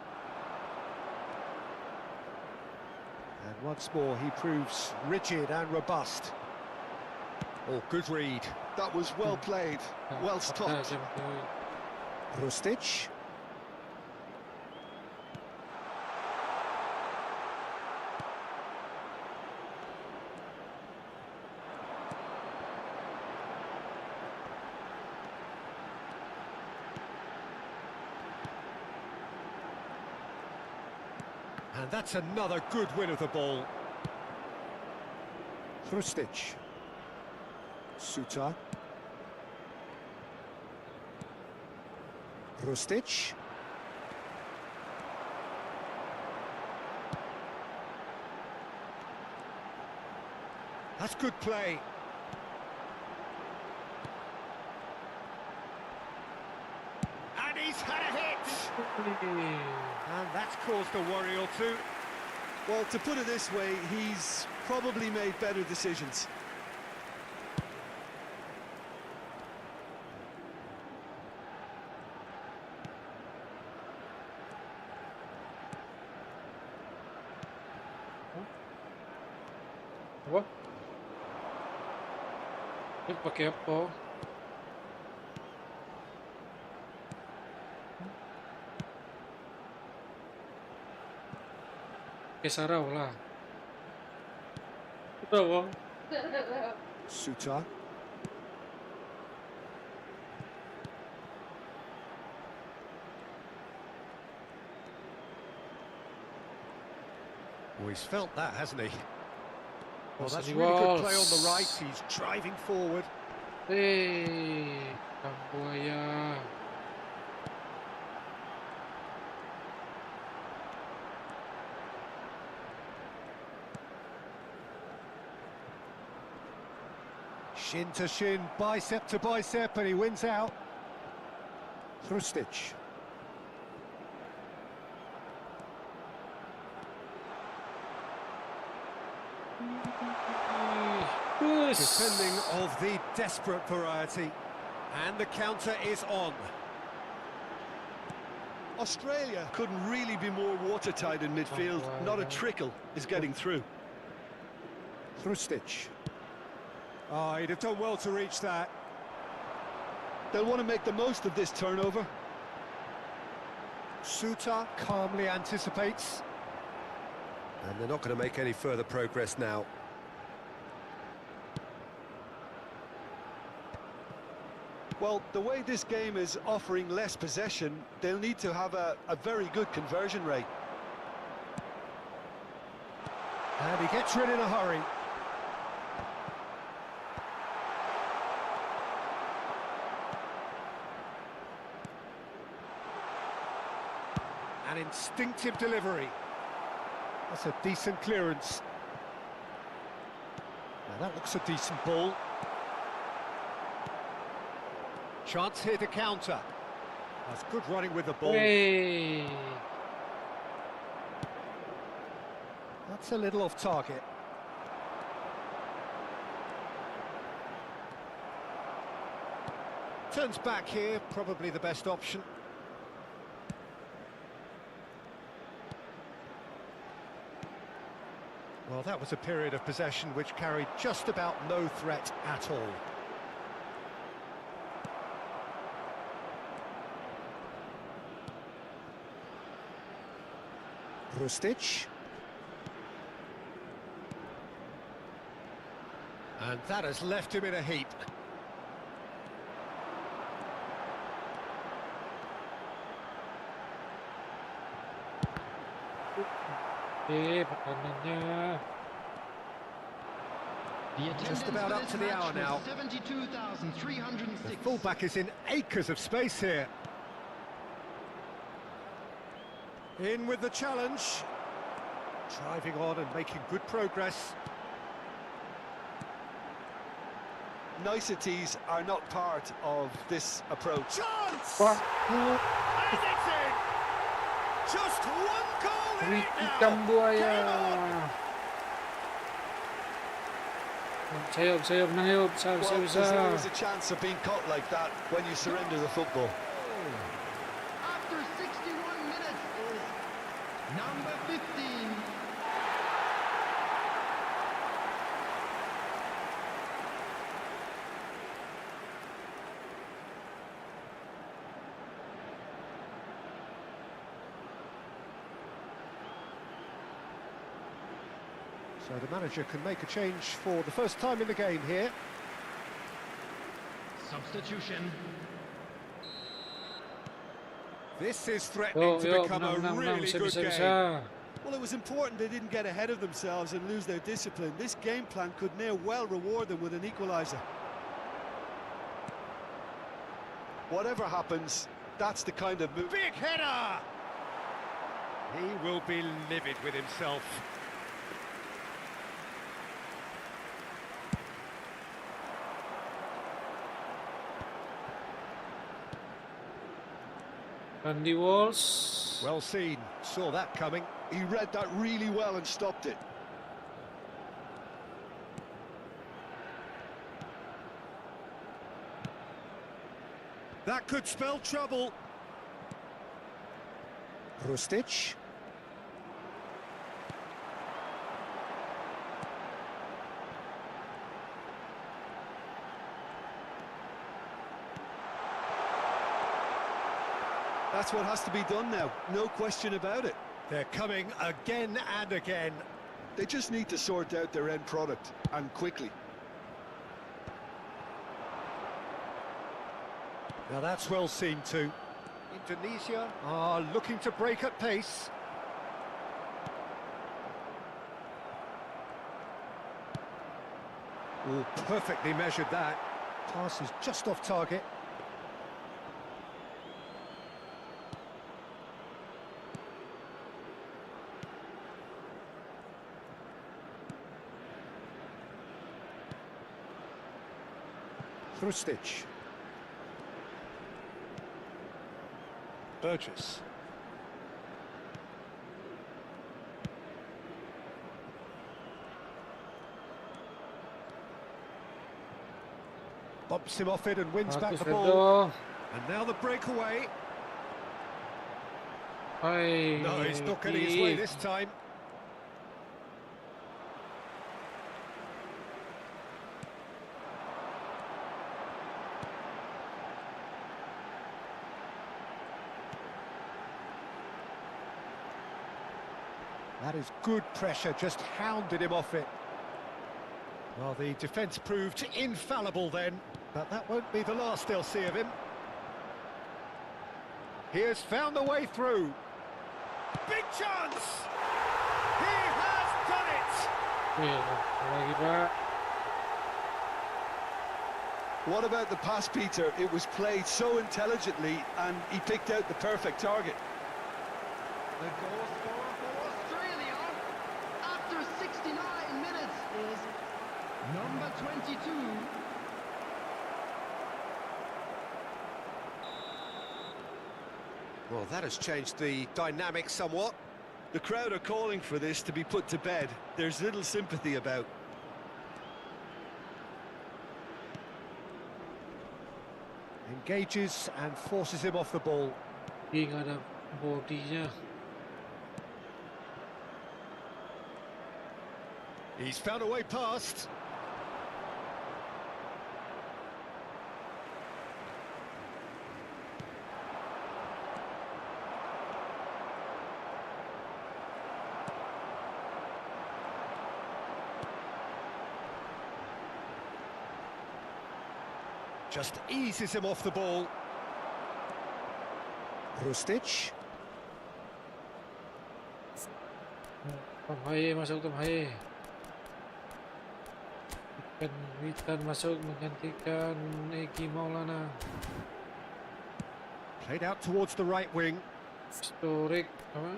And once more he proves rigid and robust. Oh, good read. That was well played, well stopped. Rustic. And that's another good win of the ball. Rustic. Suta. Rustic. That's good play. And he's had a hit! And that's caused a worry or two. Well, to put it this way, he's probably made better decisions. Apa? Ini pakai apa? Pakai sarau lah. Udah bang. Suta. Oh, he's felt that, hasn't he? Well, that's really good play on the right. He's driving forward. Buaya. Shin to shin, bicep to bicep, and he wins out. Rustic. Defending of the desperate variety, and the counter is on. Australia couldn't really be more watertight in midfield. Not a trickle is getting through. Rustic. Oh, he'd have done well to reach that. They'll want to make the most of this turnover. Suta calmly anticipates. And they're not going to make any further progress now. Well, the way this game is offering less possession, they'll need to have a very good conversion rate. And he gets rid in a hurry. An instinctive delivery. That's a decent clearance. Now that looks a decent ball. Chance here to counter. That's good running with the ball. Hey. That's a little off target. Turns back here, probably the best option. Well, that was a period of possession which carried just about no threat at all. Rustic. And that has left him in a heap. Pertanyaannya. The attendance Just about for up this to the match hour was now. 72,306. The fullback is in acres of space here. In with the challenge. Driving on and making good progress. Niceties are not part of this approach. Chance! Wah, And it's in! Just one goal in it ikan now! buaya. Game on! Sayop menang yuk. Well, Bisa. there's always a chance of being caught like that when you surrender the football. After 61 minutes is number 15. So the manager can make a change for the first time in the game here. Substitution. This is threatening to become a really good game. Bisa. Well, it was important they didn't get ahead of themselves and lose their discipline. This game plan could now well reward them with an equaliser. Whatever happens, that's the kind of move. Big header! He will be livid with himself. Randy Walsh. Well seen, saw that coming. He read that really well and stopped it. That could spell trouble. Rustic. That's what has to be done now, no question about it. They're coming again and again. They just need to sort out their end product, and quickly. Now that's well seen too. Indonesia are looking to break at pace. Oh, perfectly measured that. Pass is just off target. Rustic. Burgess. Bumps him off it and wins back Bagus the ball. Ferdo. And now the breakaway. Hai. No, he's not getting his way this time. That is good pressure, just hounded him off it. Well, the defence proved infallible then, but that won't be the last they'll see of him. He has found a way through. Big chance! He has done it! Lagi Pak. What about the pass, Peter? It was played so intelligently, and he picked out the perfect target. The goal scorer for Australia after 69 minutes is number 22. Well, that has changed the dynamic somewhat. The crowd are calling for this to be put to bed. There's little sympathy about. Engages and forces him off the ball. Dia nggak ada bodinya. He's found a way past. Just eases him off the ball. Rustic. Tom Haye masuk, Tom Haye. Witan masuk menggantikan Egi Maulana. Played out towards the right wing. Historik apa?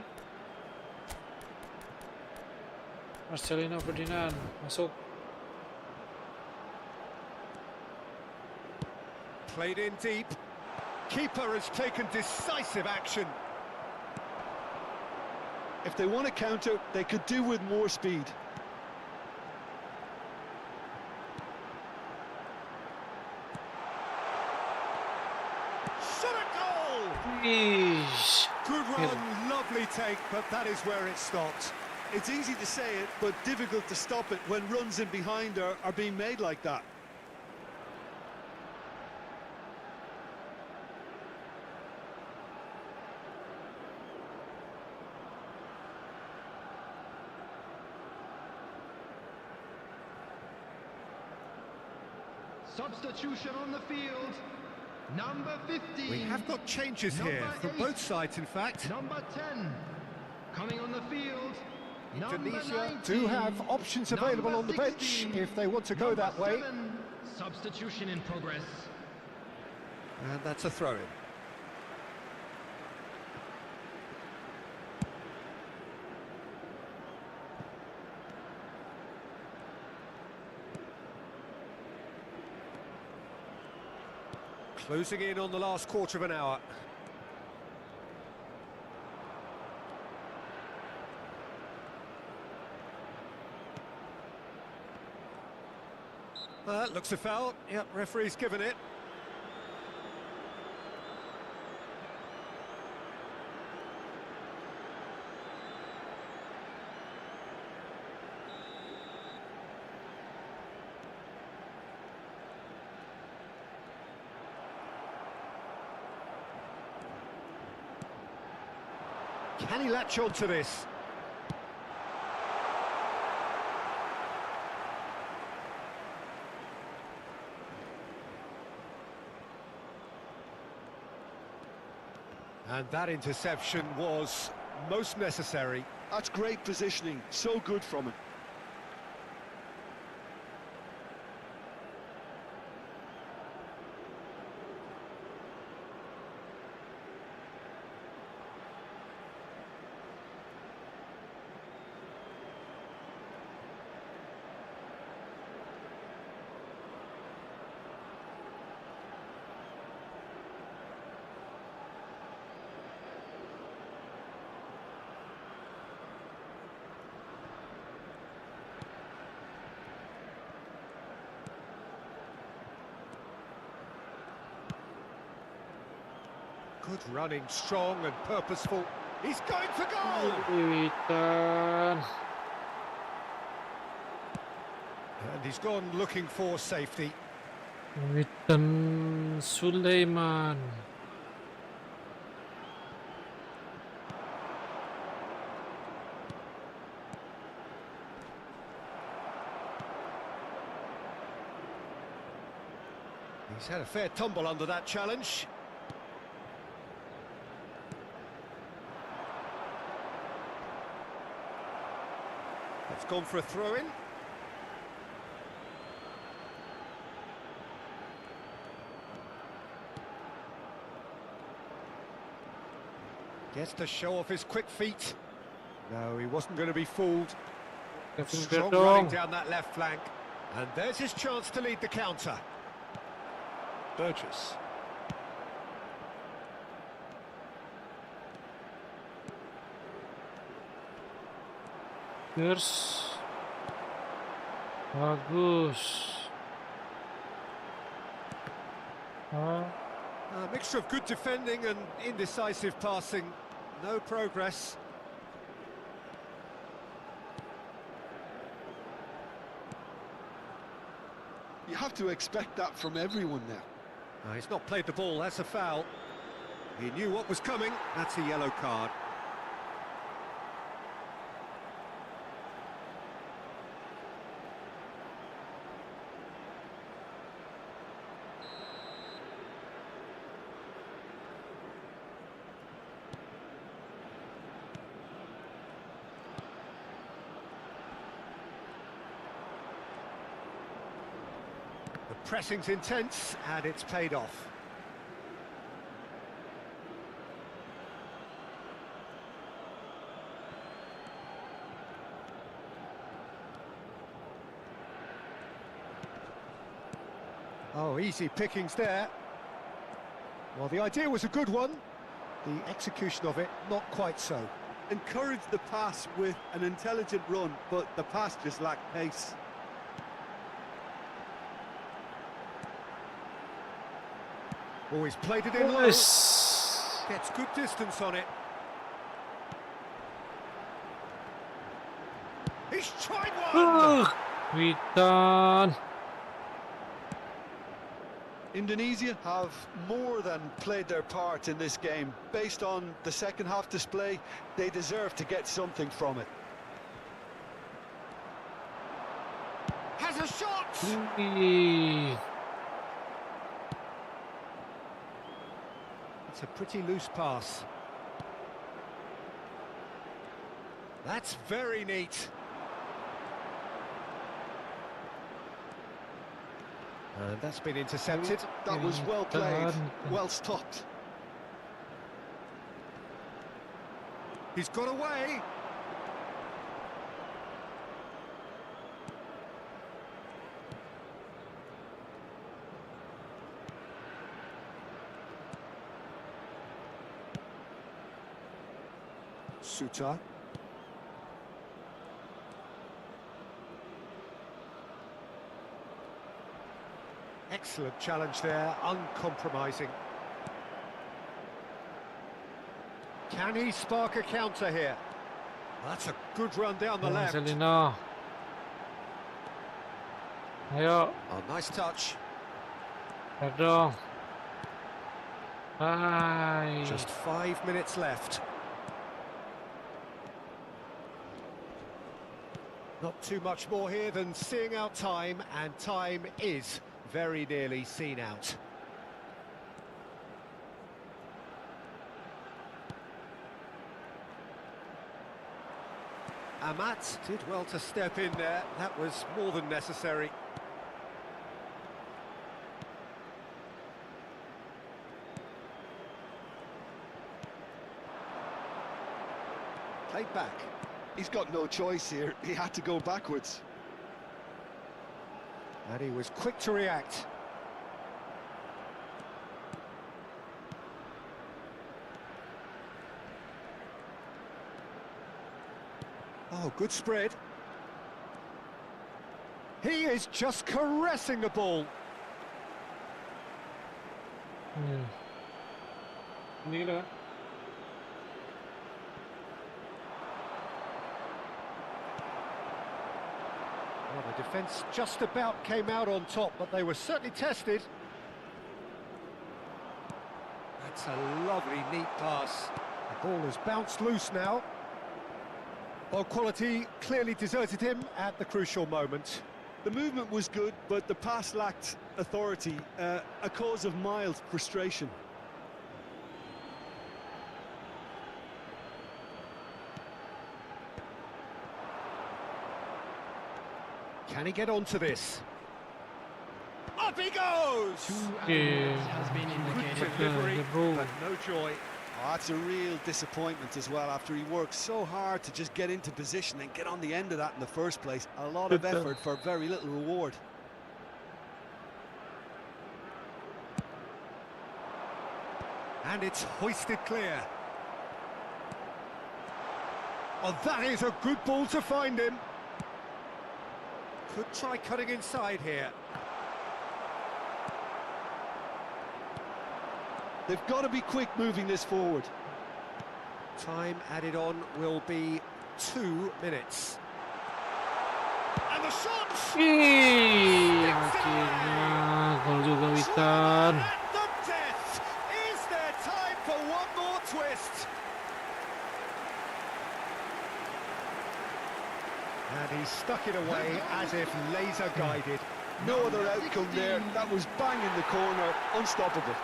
Marcelino Ferdinand masuk. Played in deep. Keeper has taken decisive action. If they want to counter, they could do with more speed. Shot a goal! Ish. Good run, lovely take, but that is where it stopped. It's easy to say it, but difficult to stop it when runs in behind are being made like that. Substitution on the field. Number 15. We have got changes here, Number from 8. both sides in fact. Number 10. Coming on the field. Indonesia do have options available on the bench if they want to go that way. 7. Substitution in progress. And that's a throw-in. Closing in on the last quarter of an hour. Looks a foul. Yep, referee's given it. Can he latch on to this? And that interception was most necessary. That's great positioning, so good from him. Good running, strong and purposeful. He's going for goal! Witan. And he's gone looking for safety. Witan Sulaiman. He's had a fair tumble under that challenge. It's gone for a throw-in. Gets to show off his quick feet. No, he wasn't going to be fooled. Strong running down that left flank. And there's his chance to lead the counter. Burgess. Terus bagus. A mixture of good defending and indecisive passing. No progress. You have to expect that from everyone now. He's not played the ball, that's a foul. He knew what was coming, that's a yellow card. Pressing's intense, and it's paid off. Oh, easy pickings there. Well, the idea was a good one. The execution of it, not quite so. Encourage the pass with an intelligent run, but the pass just lacked pace. Always played it in low. Yes. Gets good distance on it. He's tried one! Witan. Indonesia have more than played their part in this game. Based on the second half display, they deserve to get something from it. Has a shot! It's a pretty loose pass. That's very neat. And that's been intercepted. That was well played, well stopped. He's got away. Suta. Excellent challenge there, uncompromising. Can he spark a counter here? That's a good run down the left. Selina. Ayo, Oh, nice touch. dong. Hai. Just 5 minutes left. Not too much more here than seeing out time, and time is very nearly seen out. Amat did well to step in there. That was more than necessary. Played back. He's got no choice here. He had to go backwards. And he was quick to react. Oh, good spread. He is just caressing the ball. Ini lah. Well, the defence just about came out on top, but they were certainly tested. That's a lovely, neat pass. The ball has bounced loose now. Well, quality clearly deserted him at the crucial moment. The movement was good, but the pass lacked authority, a cause of mild frustration. Can he get onto this? Up he goes! Has been Good indicated. delivery, ball. but no joy. Oh, that's a real disappointment as well, after he worked so hard to just get into position and get on the end of that in the first place. A lot of effort for very little reward. And it's hoisted clear. Oh, that is a good ball to find him. Could try cutting inside here. They've got to be quick moving this forward. Time added on will be 2 minutes. And the shot! Akhirnya gol juga Witan. At the death! Is there time for one more twist? And he stuck it away as if laser guided. No other outcome there. That was bang in the corner, unstoppable.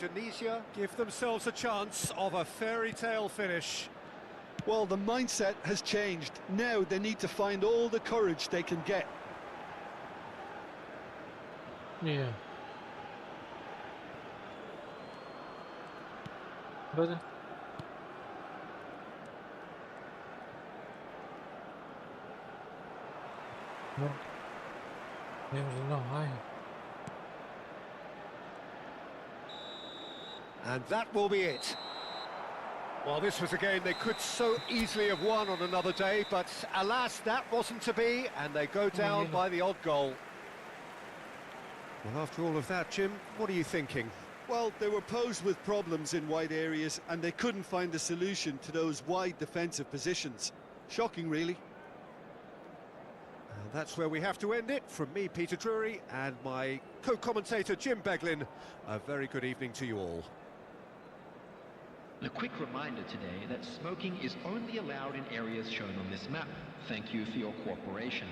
Indonesia give themselves a chance of a fairy tale finish. Well, the mindset has changed. Now they need to find all the courage they can get. Iya. Betul. No. No, And that will be it. Well, this was a game they could so easily have won on another day, but alas, that wasn't to be, and they go down by the odd goal. Well, after all of that, Jim, what are you thinking? Well, they were posed with problems in wide areas and they couldn't find a solution to those wide defensive positions. Shocking, really. And that's where we have to end it. From me, Peter Drury, and my co-commentator, Jim Beglin, a very good evening to you all. A quick reminder today that smoking is only allowed in areas shown on this map. Thank you for your cooperation.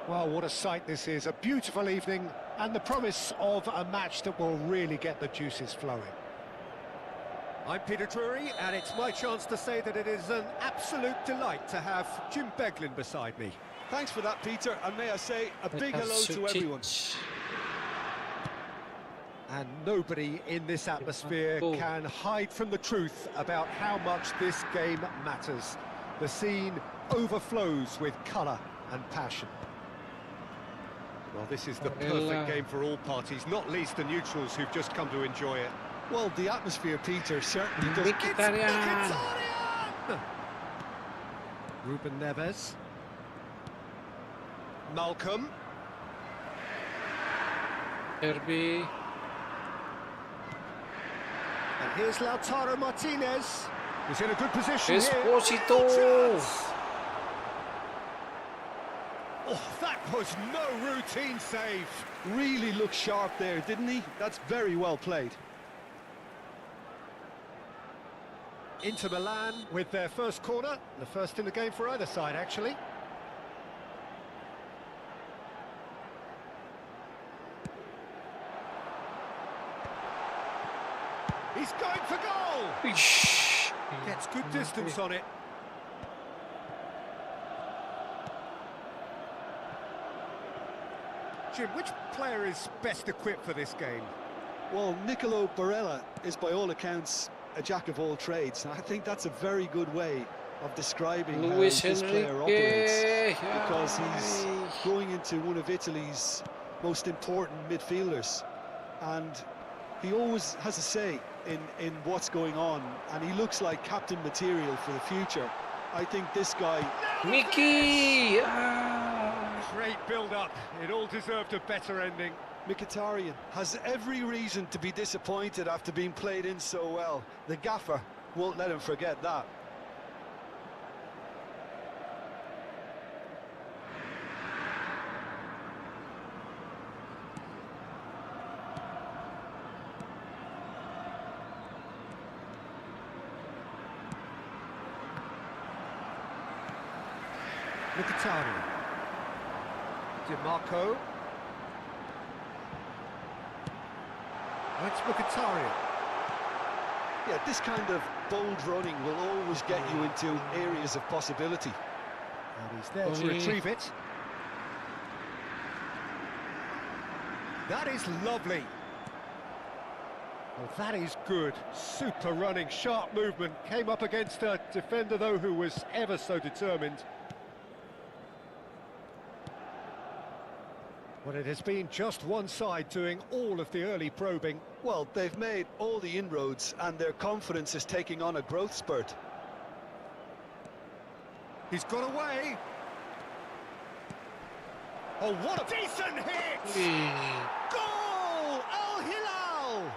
Well, what a sight this is. A beautiful evening and the promise of a match that will really get the juices flowing. I'm Peter Drury, and it's my chance to say that it is an absolute delight to have Jim Beglin beside me. Thanks for that, Peter, and may I say a big hello to everyone. And nobody in this atmosphere can hide from the truth about how much this game matters. The scene overflows with colour and passion. Well, this is the perfect game for all parties, not least the neutrals who've just come to enjoy it. Well, the atmosphere, Peter, certainly does. Ruben Neves. Malcolm. Derby. And here's Lautaro Martinez. He's in a good position here. Esposito. Oh, that was no routine save. Really looked sharp there, didn't he? That's very well played. Inter Milan with their first corner, the first in the game for either side, actually. He's going for goal! Gets good distance on it. Jim, which player is best equipped for this game? Well, Nicolo Barella is by all accounts a jack of all trades, and I think that's a very good way of describing how this player operates, because he's growing into one of Italy's most important midfielders, and he always has a say in what's going on, and he looks like captain material for the future. I think this guy... Mickey! Great build-up. It all deserved a better ending. Mkhitaryan has every reason to be disappointed after being played in so well. The gaffer won't let him forget that. Mkhitaryan. DiMarco. That's Mkhitaryan. Yeah, this kind of bold running will always get you into areas of possibility. And he's there to retrieve it. That is lovely. Well, that is good. Super running, sharp movement. Came up against a defender, though, who was ever so determined. Well, it has been just one side doing all of the early probing. Well, they've made all the inroads and their confidence is taking on a growth spurt. He's got away. Oh, what a decent hit! Goal! Al Hilal!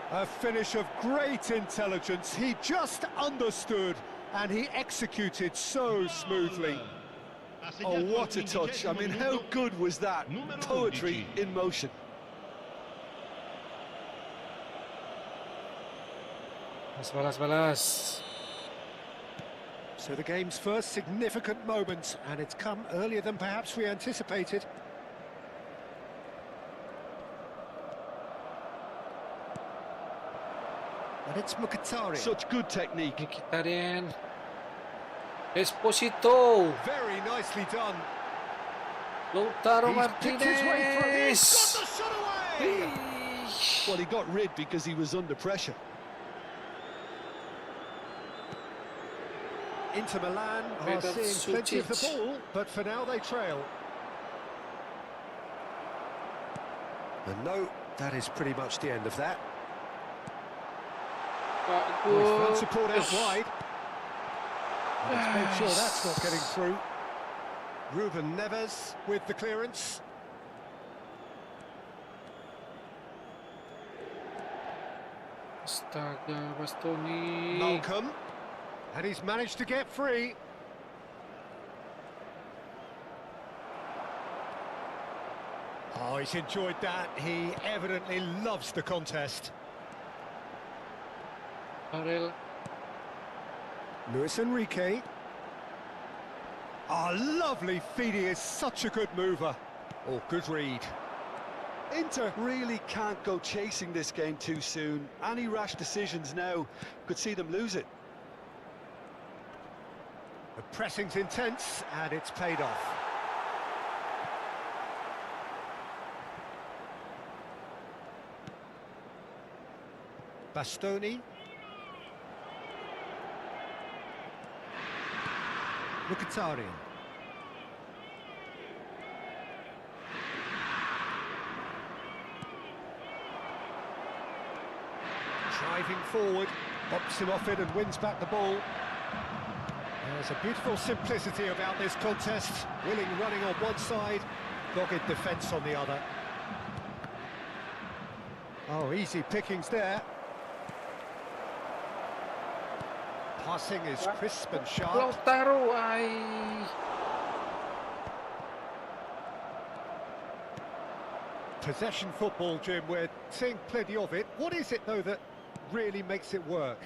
A finish of great intelligence. He just understood and he executed so smoothly. Oh, what a touch. I mean, how good was that? Poetry in motion. Balas. So the game's first significant moment, and it's come earlier than perhaps we anticipated. And it's Mkhitaryan. Such good technique. Mkhitaryan. Esposito. Very nicely done. Lautaro He's picked his way through. Martinez. He's got the shot away. Well, he got rid because he was under pressure. Inter Milan are seeing plenty of the ball, but for now they trail. And no, that is pretty much the end of that. Oh, he's found support out wide. Let's make sure that's not getting through. Ruben Neves with the clearance. Astaga, Bastoni. Malcolm. And he's managed to get free. Oh, he's enjoyed that. He evidently loves the contest. Barel. Luis Enrique. Oh, lovely feed. He is such a good mover. Oh, good read. Inter really can't go chasing this game too soon. Any rash decisions now could see them lose it. The pressing's intense, and it's paid off. Bastoni. Mkhitaryan. Driving forward, bops him off it and wins back the ball. There's a beautiful simplicity about this contest. Willing running on one side, dogged defence on the other. Oh, easy pickings there. Passing is crisp and sharp. Lautaro, ay. Possession football, Jim, we're seeing plenty of it. What is it, though, that really makes it work?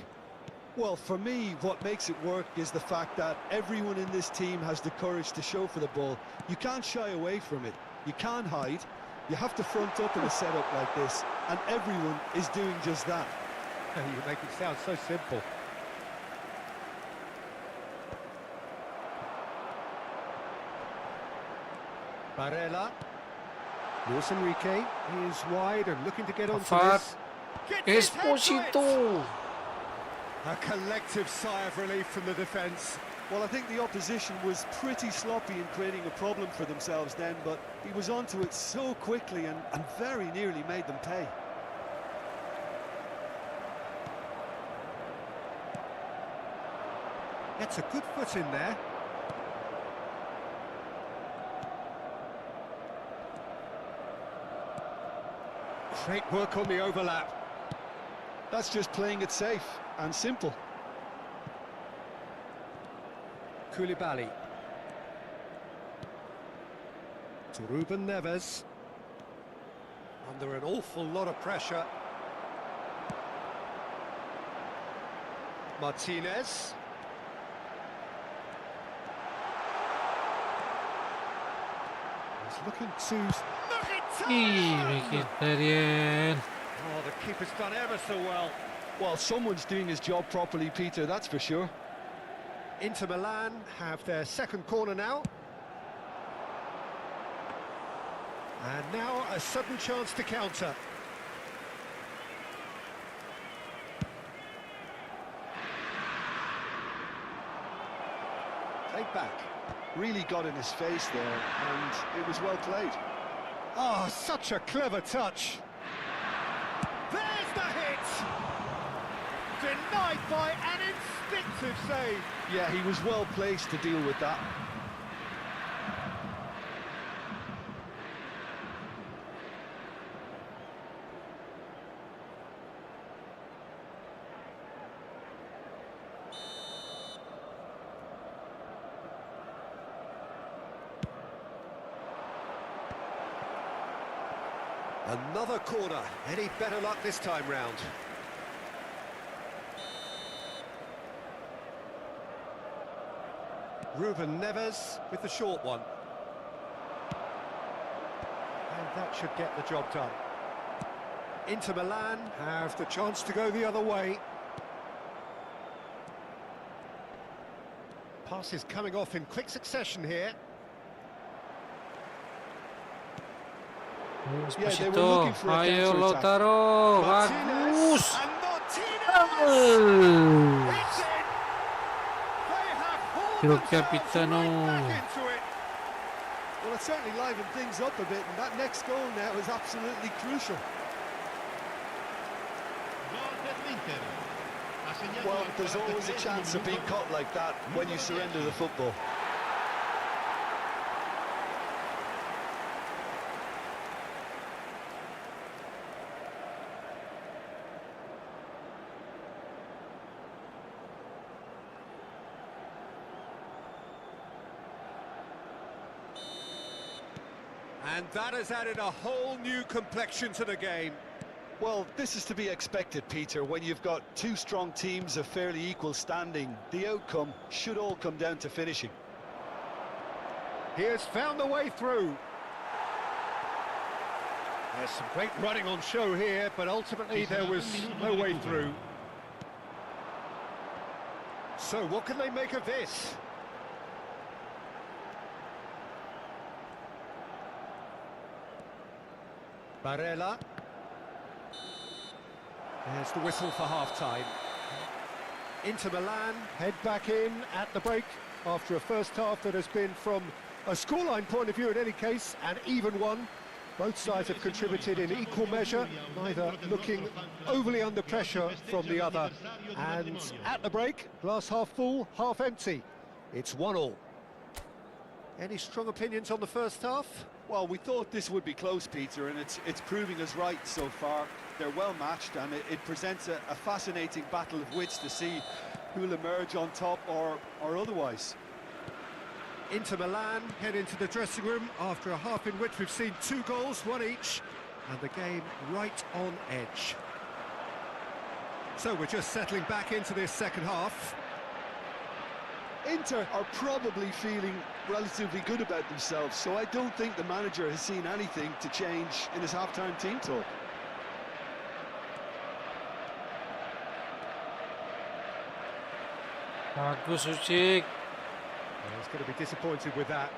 Well, for me, what makes it work is the fact that everyone in this team has the courage to show for the ball. You can't shy away from it. You can't hide. You have to front up in a setup like this, and everyone is doing just that. You make it sound so simple. Barella. Luis Enrique is wide and looking to get onto Far. this. Gets his head to it. Esposito. A collective sigh of relief from the defence. Well, I think the opposition was pretty sloppy in creating a problem for themselves then, but he was onto it so quickly and very nearly made them pay. Gets a good foot in there. Great work on the overlap. That's just playing it safe and simple. Koulibaly. To Ruben Neves. Under an awful lot of pressure. Martinez. He's looking to... Mkhitaryan. Oh, the keeper's done ever so well. Well, someone's doing his job properly, Peter, that's for sure. Inter Milan have their second corner now. And now a sudden chance to counter. Take back. Really got in his face there, and it was well played. Oh, such a clever touch. There's the hit! Denied by an instinctive save. Yeah, he was well placed to deal with that. Another corner. Any better luck this time round? Ruben Neves with the short one. And that should get the job done. Inter Milan have the chance to go the other way. Passes coming off in quick succession here. Yeah, they were looking for a Ayo counter-attack. Lautaro. Martinez, Bagus. and Martinez! Oh. It's in! They have hauled Tiro themselves Capitano. right back into it. Well, it certainly livened things up a bit, and that next goal now is absolutely crucial. Well, there's always a chance of being caught like that when you surrender the football. And that has added a whole new complexion to the game. Well, this is to be expected, Peter, when you've got two strong teams of fairly equal standing. The outcome should all come down to finishing. He has found the way through. There's some great running on show here, but ultimately there was no way through. So what can they make of this? Barella. There's the whistle for half-time. Inter Milan head back in at the break after a first half that has been, from a scoreline point of view in any case, an even one. Both sides have contributed in equal measure, neither looking overly under pressure from the other. And at the break, glass half full, half empty. It's 1-1. Any strong opinions on the first half? Well, we thought this would be close, Peter, and it's proving us right so far. They're well matched, and it presents a fascinating battle of wits to see who'll emerge on top or otherwise. Inter Milan head into the dressing room after a half in which we've seen 2 goals, 1 each, and the game right on edge. So we're just settling back into this second half. Inter are probably feeling relatively good about themselves, so I don't think the manager has seen anything to change in his half-time team talk. Bagus Ucik. He's going to be disappointed with that.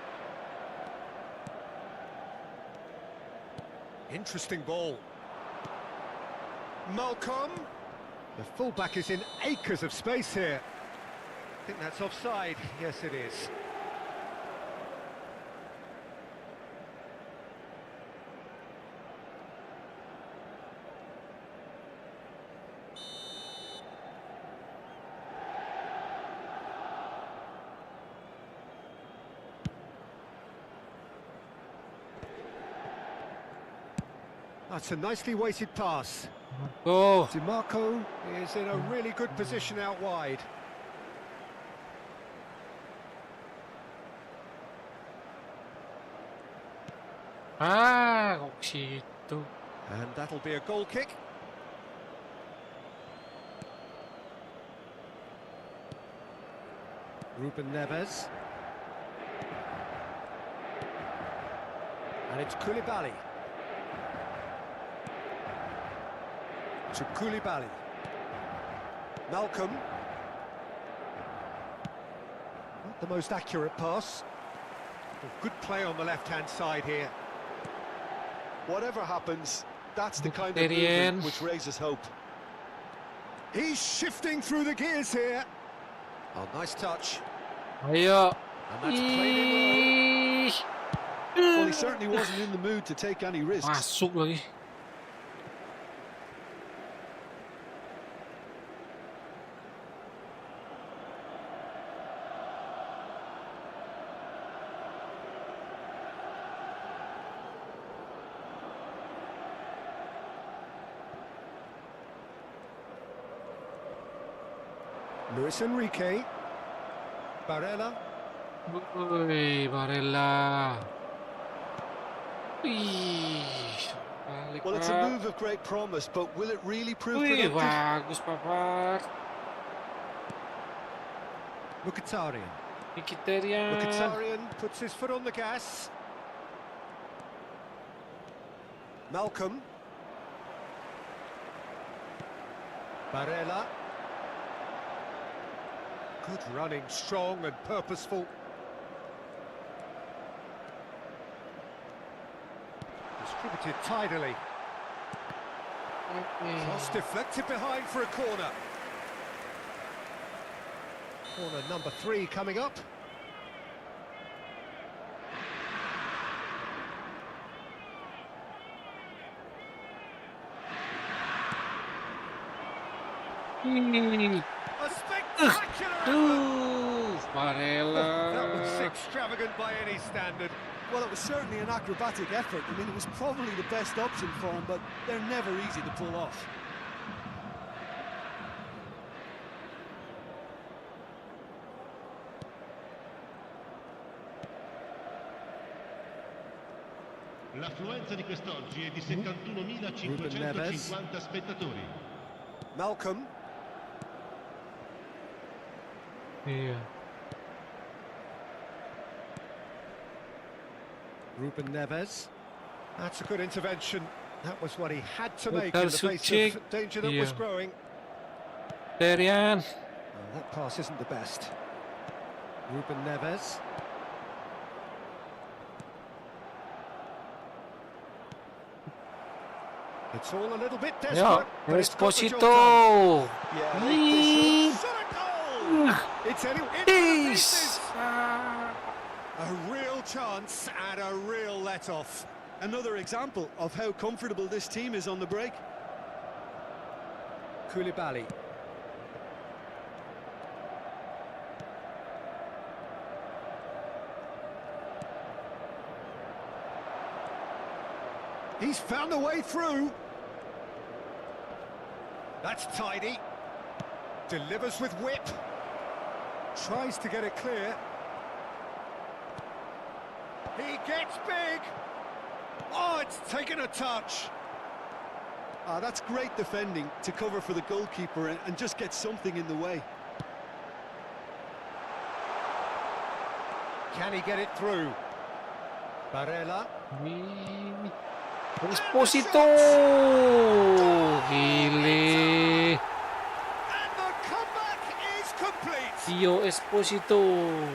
Interesting ball. Malcolm. The fullback is in acres of space here. I think that's offside. Yes, it is. That's a nicely weighted pass. Go. DiMarco is in a really good position out wide. Ah, kok situ. And that'll be a goal kick. Ruben Neves. And it's Koulibaly. To Koulibaly. Malcolm. Not the most accurate pass. Good play on the left-hand side here. Whatever happens, that's the kind of Mkhitaryan. movement which raises hope. He's shifting through the gears here. Oh, nice touch. Ayo. And that's played in Ih. Well, he certainly wasn't in the mood to take any risks. Masuk lagi. Luis Enrique. Barella. Woi, Barella. Wih. Balik, Well, it's a Pak. move of great promise, but will it really prove Wih, productive? bagus, Papa. Mkhitaryan. Mkhitaryan. Mkhitaryan puts his foot on the gas. Malcolm. Barella. Good running, strong and purposeful. Distributed tidily. Cross deflected behind for a corner. Corner number 3 coming up. Ih. A spectacular effort! Barella. That was extravagant by any standard. Well, it was certainly an acrobatic effort. I mean, it was probably the best option for him, but they're never easy to pull off. L'affluenza di quest'oggi è di 71.550 spettatori. Malcolm. Iya. Ruben Neves. That's a good intervention. That was what he had to make Hotel in the face Suchik. of danger that Yeah. was growing. There yan. Oh, that pass isn't the best. Ruben Neves. It's all a little bit desperate. Yeah. but it's got the job done. Esposito. Yeah, This shot a goal! It's Peace. pieces. A real chance and a real let-off. another example of how comfortable this team is on the break. Koulibaly. He's found a way through. That's tidy. Delivers with whip. Tries to get it clear. He gets big. Oh, it's taken a touch. That's great defending to cover for the goalkeeper and just get something in the way. Can he get it through? Barella. Esposito. Gile. And the comeback is complete. Tio Esposito.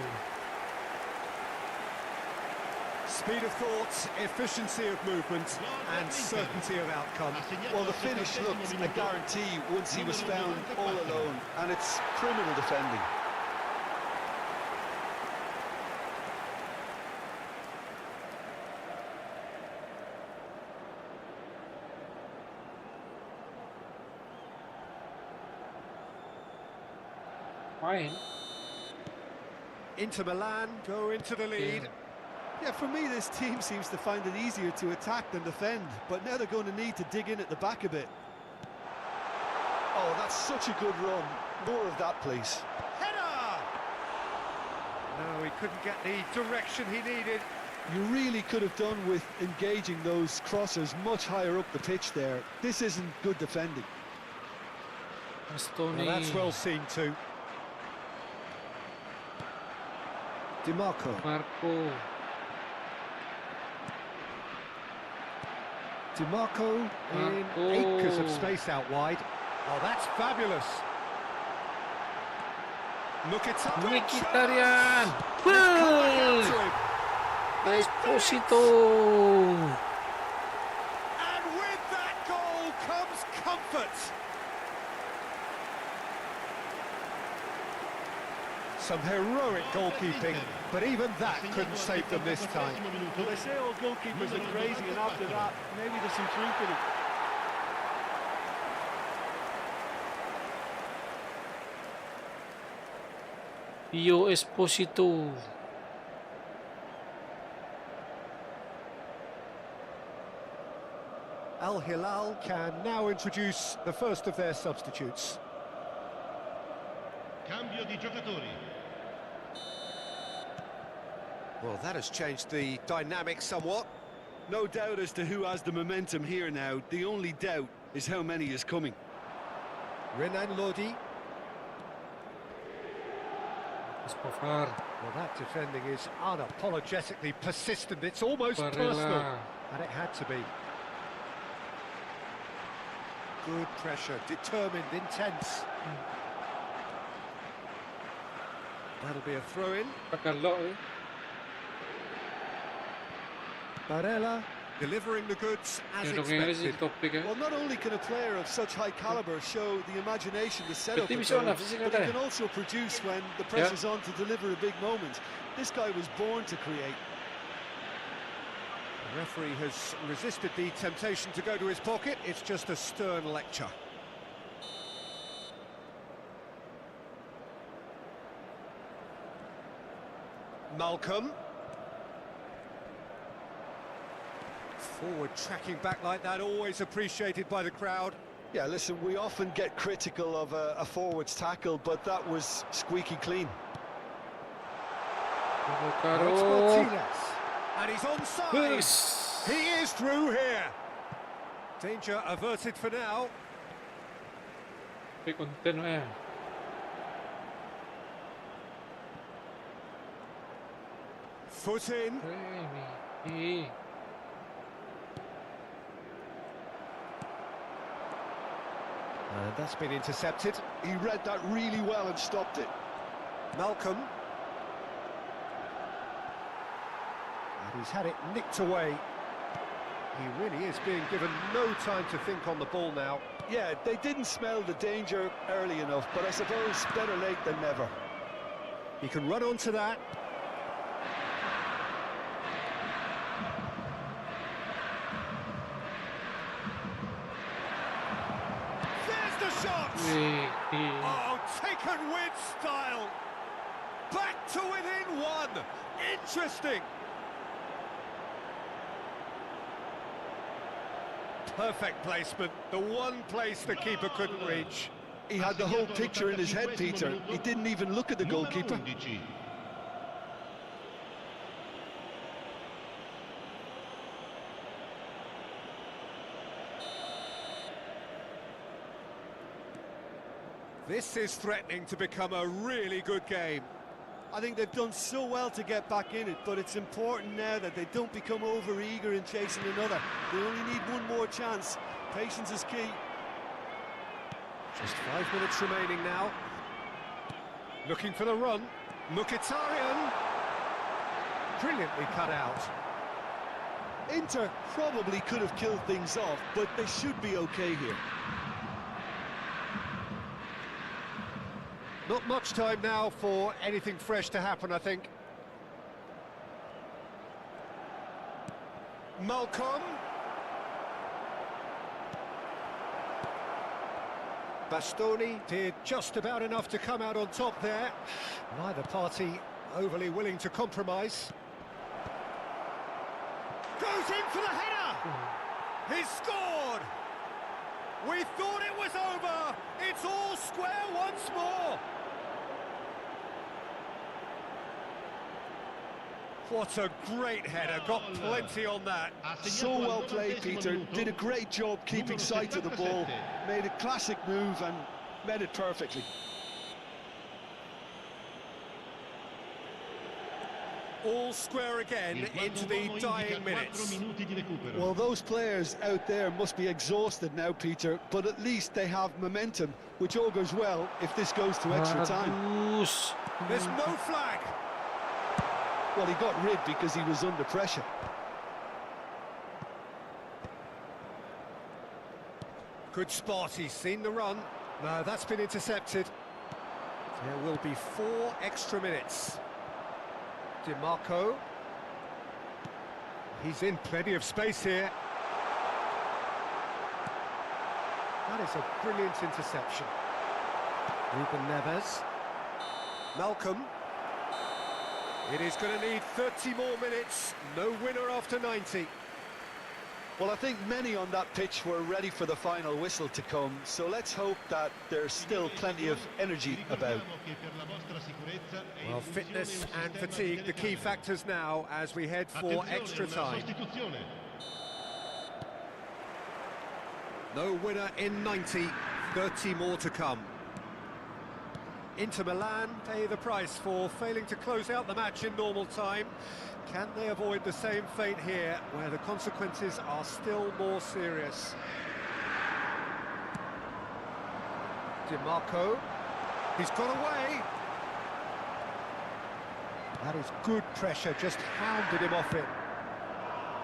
Speed of thought, efficiency of movement, and certainty of outcome. Well, the finish looked a guarantee once he was found all alone, and it's criminal defending. Fine. Inter Milan go into the lead. Yeah, for me, this team seems to find it easier to attack than defend, but now they're going to need to dig in at the back a bit. Oh, that's such a good run. More of that, please. Header! No, he couldn't get the direction he needed. You really could have done with engaging those crossers much higher up the pitch there. This isn't good defending. Bastoni. Well, that's well seen too. DiMarco. Marco. DiMarco in Marco. acres of space out wide. Oh, that's fabulous. Look, it's up. Mkhitaryan. Esposito. And with that goal comes comfort. Some heroic goalkeeping, but even that couldn't save them this time. Well, they say all goalkeepers are crazy, and after that, maybe there's some truth in it. Tio Esposito. Al Hilal can now introduce the first of their substitutes. Cambio di giocatori. Well, that has changed the dynamic somewhat. No doubt as to who has the momentum here now. The only doubt is how many is coming. Renan Lodi. Escofar. Well, that defending is unapologetically persistent. It's almost Barella. personal. And it had to be. Good pressure, determined, intense. That'll be a throw-in. Pagalo eh. Barella delivering the goods as Yung nangyayari si expected. topic eh. Well, not only can a player of such high caliber show the imagination to set up a División, goal, física but he tayo. can also produce when the pressure's on to deliver a big moment. This guy was born to create. The referee has resisted the temptation to go to his pocket. It's just a stern lecture. Malcolm. Forward tracking back like that, always appreciated by the crowd. Yeah, listen, we often get critical of a forward's tackle, but that was squeaky clean. Oh, it's Caro. Martinez. And he's onside. Yes. He is through here. Danger averted for now. Estoy contento eh. Foot in. And that's been intercepted. He read that really well and stopped it. Malcolm. And he's had it nicked away. He really is being given no time to think on the ball now. Yeah, they didn't smell the danger early enough, but I suppose better late than never. He can run onto that. There's the shot! Oh, taken with style. Back to within one. Interesting. Perfect placement. The one place the keeper couldn't reach. He had the whole picture in his head, Peter. He didn't even look at the goalkeeper. This is threatening to become a really good game. I think they've done so well to get back in it, but it's important now that they don't become over-eager in chasing another. They only need one more chance. Patience is key. Just 5 minutes remaining now. Looking for the run. Mkhitaryan. Brilliantly cut out. Inter probably could have killed things off, but they should be okay here. Not much time now for anything fresh to happen, I think. Malcolm. Bastoni did just about enough to come out on top there. Neither party overly willing to compromise. Goes in for the header! He's scored! We thought it was over! It's all square once more! What a great header, got plenty on that. So well played, Peter. Did a great job keeping sight of the ball. Made a classic move and met it perfectly. All square again into the dying minutes. Well, those players out there must be exhausted now, Peter, but at least they have momentum, which all goes well if this goes to extra time. There's no flag. Well, he got rid because he was under pressure. Good spot, he's seen the run. No, that's been intercepted. There will be 4 extra minutes. DiMarco. He's in plenty of space here. That is a brilliant interception. Ruben Neves. Malcolm. It is going to need 30 more minutes. No winner after 90. Well, I think many on that pitch were ready for the final whistle to come, so let's hope that there's still plenty of energy about. Well, fitness and fatigue, the key factors now as we head for extra time. No winner in 90, 30 more to come. Inter Milan pay the price for failing to close out the match in normal time. Can they avoid the same fate here, where the consequences are still more serious? DiMarco. He's got away. That is good pressure, just hounded him off it.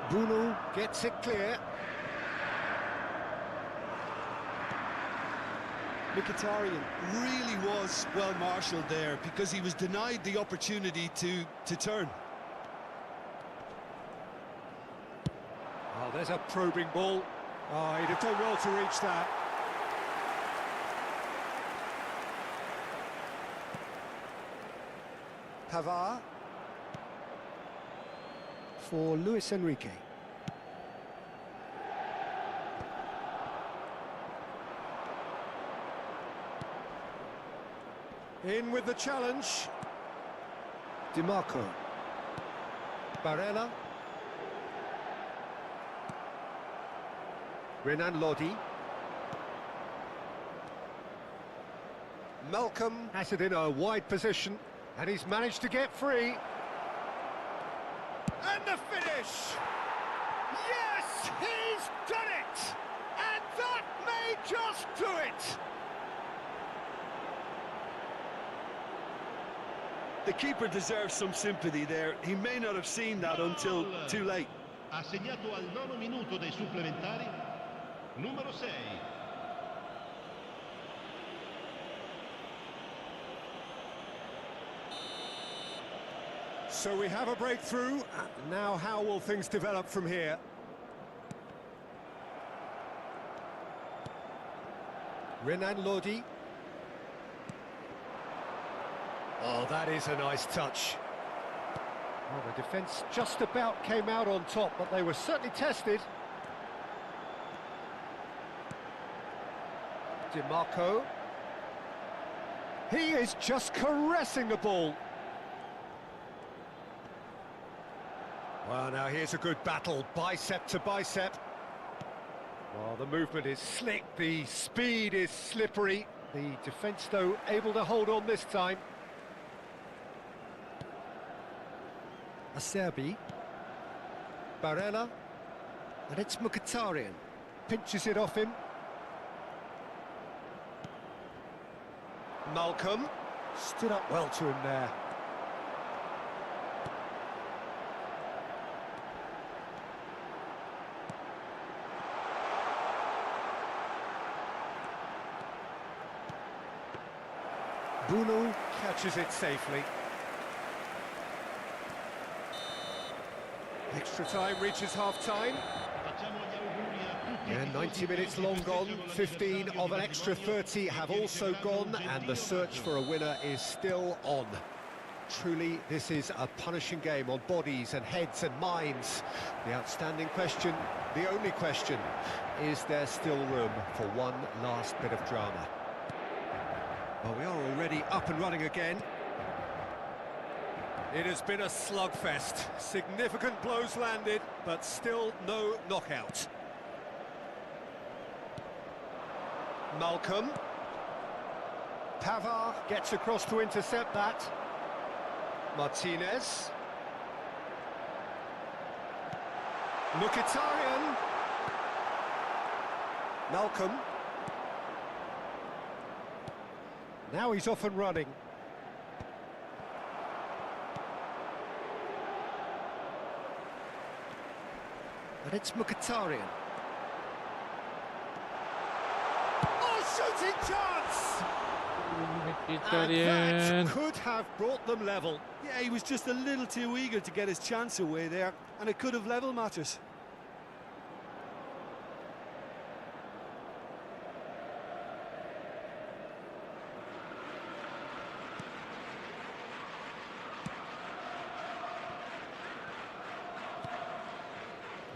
Bruno gets it clear. Mkhitaryan really was well marshalled there because he was denied the opportunity to turn. Oh, there's a probing ball. Oh, he'd have done well to reach that. Pavard for Luis Enrique. In with the challenge. DiMarco. Barella. Renan Lodi. Malcolm has it in a wide position, and he's managed to get free. And the finish! Yes, he's done it! And that may just do it! The keeper deserves some sympathy there. He may not have seen that until too late. Ha segnato al 9° minuto dei supplementari, numero 6. So we have a breakthrough. Now how will things develop from here? Renan Lodi. Oh, that is a nice touch. Well, the defence just about came out on top, but they were certainly tested. DiMarco. He is just caressing the ball. Well, now here's a good battle, bicep to bicep. Well, the movement is slick, the speed is slippery. The defence, though, able to hold on this time. Acerbi. Barella. And it's Mkhitaryan. Pinches it off him. Malcolm. Stood up well to him there. Bruno catches it safely. Extra time reaches half-time. Yeah, 90 minutes long gone, 15 of an extra 30 have also gone, and the search for a winner is still on. Truly, this is a punishing game on bodies and heads and minds. The outstanding question, the only question, is there still room for one last bit of drama? Well, we are already up and running again. It has been a slugfest. Significant blows landed, but still no knockout. Malcolm. Pavard gets across to intercept that. Martinez. Mkhitaryan. Malcolm. Now he's off and running. And it's Mkhitaryan. Oh, shooting chance! And that could have brought them level. Yeah, he was just a little too eager to get his chance away there, and it could have level matters.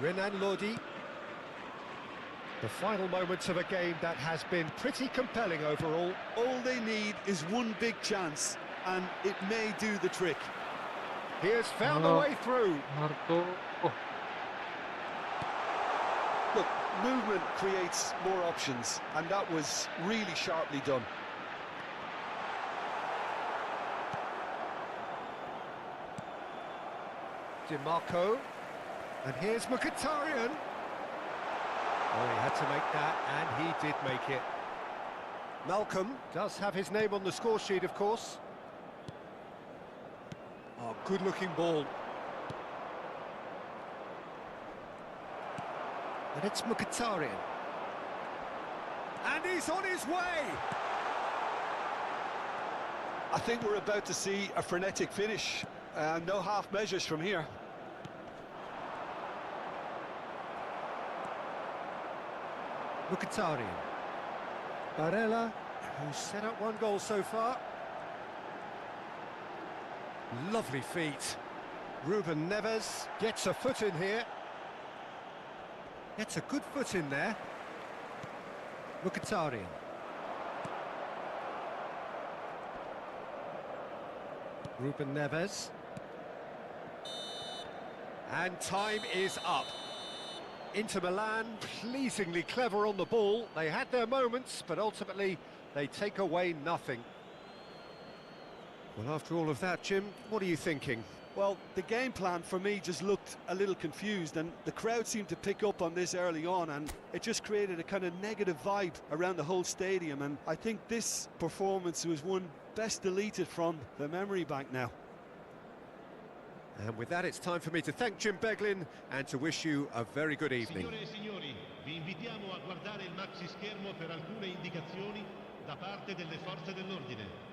Renan Lodi. The final moments of a game that has been pretty compelling overall. All they need is one big chance, and it may do the trick. He has found a way through. Marco. Look, movement creates more options, and that was really sharply done. DiMarco. And here's Mkhitaryan. Oh, he had to make that, and he did make it. Malcolm does have his name on the score sheet, of course. Oh, good-looking ball. And it's Mkhitaryan. And he's on his way! I think we're about to see a frenetic finish. No half measures from here. Mkhitaryan. Barella, who's set up one goal so far. Lovely feet. Ruben Neves gets a foot in here. Gets a good foot in there. Mkhitaryan. Ruben Neves. And time is up. Inter Milan, pleasingly clever on the ball. They had their moments, but ultimately they take away nothing. Well, after all of that, Jim, what are you thinking? Well, the game plan for me just looked a little confused, and the crowd seemed to pick up on this early on, and it just created a kind of negative vibe around the whole stadium, and I think this performance was one best deleted from the memory bank now. And with that, it's time for me to thank Jim Beglin and to wish you a very good evening. Signore e signori, vi invitiamo a guardare il maxi schermo per alcune indicazioni da parte delle forze dell'ordine.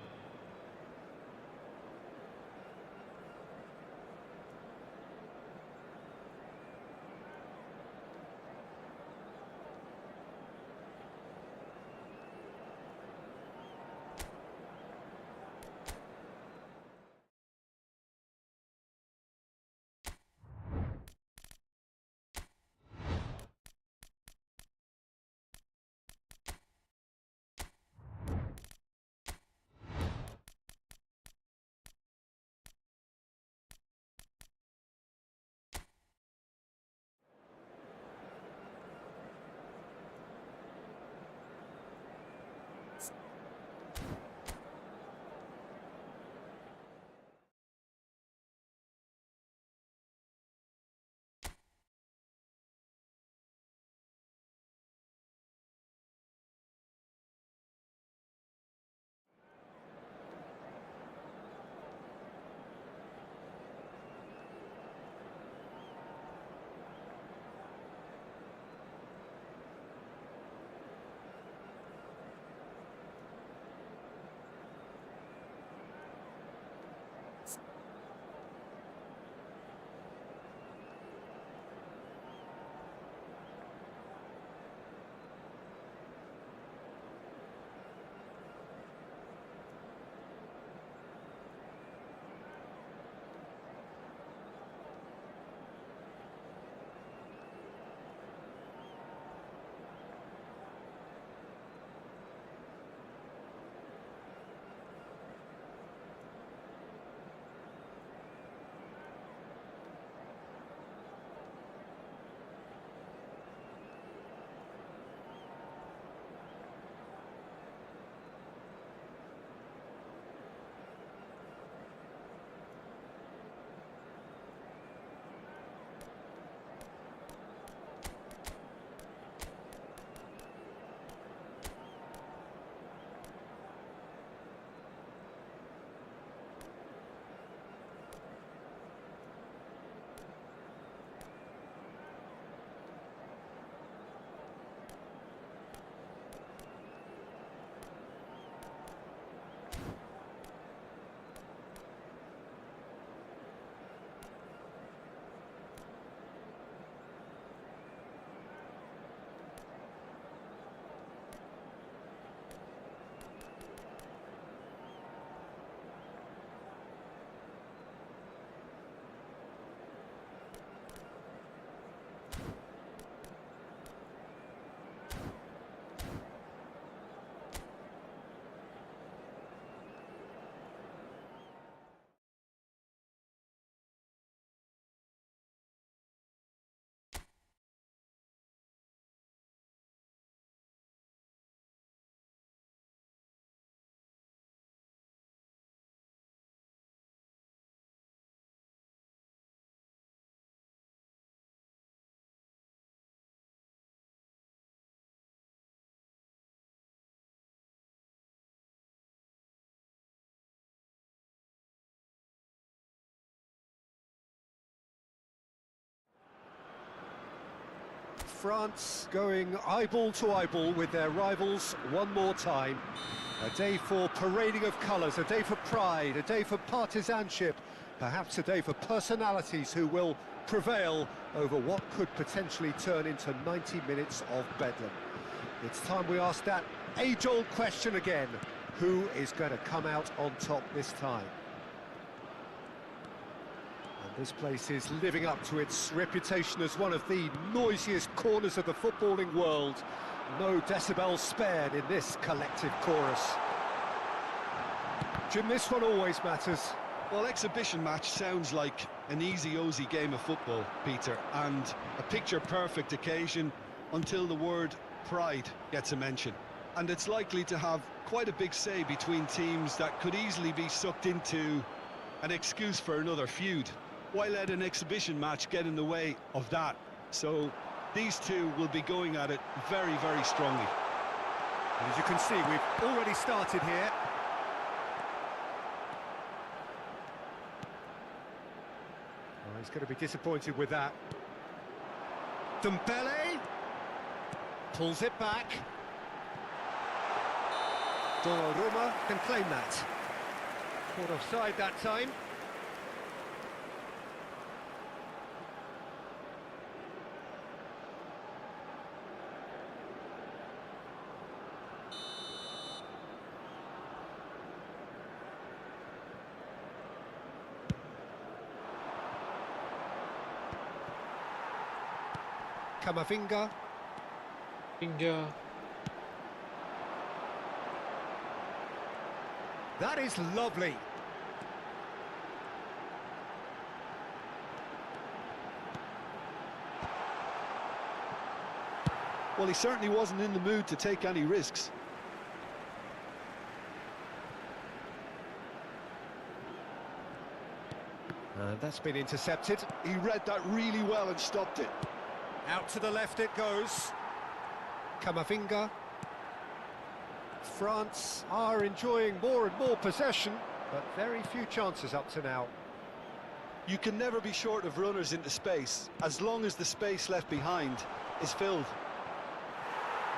France going eyeball to eyeball with their rivals one more time. A day for parading of colours, a day for pride, a day for partisanship, perhaps a day for personalities who will prevail over what could potentially turn into 90 minutes of bedlam. It's time we ask that age-old question again. Who is going to come out on top this time? This place is living up to its reputation as one of the noisiest corners of the footballing world. No decibels spared in this collective chorus. Jim, this one always matters. Well, exhibition match sounds like an easy-ozy game of football, Peter, and a picture-perfect occasion until the word pride gets a mention. And it's likely to have quite a big say between teams that could easily be sucked into an excuse for another feud. Why let an exhibition match get in the way of that? So these two will be going at it very, very strongly. And as you can see, we've already started here. Oh, he's going to be disappointed with that. Dembele pulls it back. Donnarumma can claim that. Caught offside that time. Kamavinga. Hingga. That is lovely. Well, he certainly wasn't in the mood to take any risks. That's been intercepted. He read that really well and stopped it. Out to the left it goes. Kamavinga. France are enjoying more and more possession, but very few chances up to now. You can never be short of runners into space, as long as the space left behind is filled.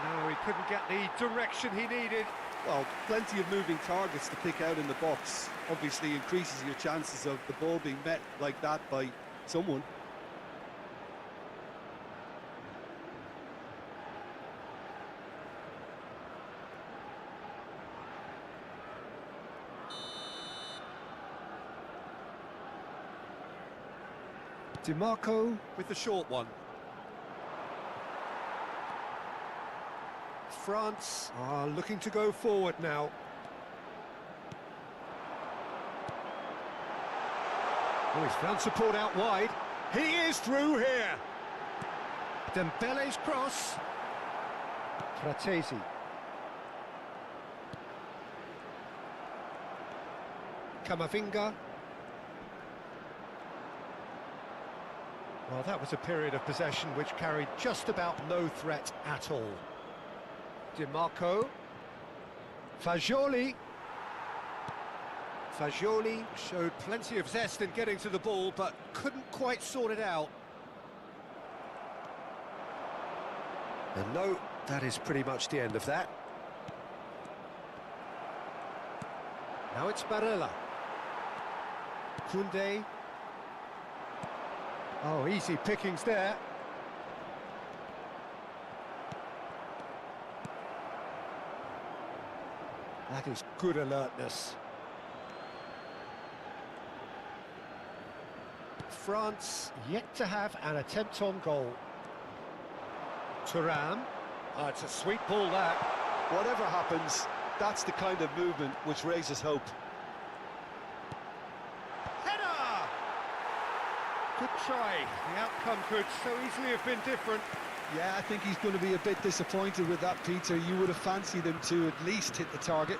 No, he couldn't get the direction he needed. Well, plenty of moving targets to pick out in the box. Obviously increases your chances of the ball being met like that by someone. DiMarco with the short one. France are looking to go forward now. Oh, he's found support out wide. He is through here. Dembele's cross. Fratesi. Kamavinga. Well, that was a period of possession which carried just about no threat at all. DiMarco. Fagioli. Fagioli showed plenty of zest in getting to the ball, but couldn't quite sort it out. And no, that is pretty much the end of that. Now it's Barella. Koundé. Oh, easy pickings there. That is good alertness. France yet to have an attempt on goal. Thuram. Oh, it's a sweet ball that. Whatever happens, that's the kind of movement which raises hope. Header! Good try. The outcome could so easily have been different. Yeah, I think he's going to be a bit disappointed with that, Peter. You would have fancied him to at least hit the target.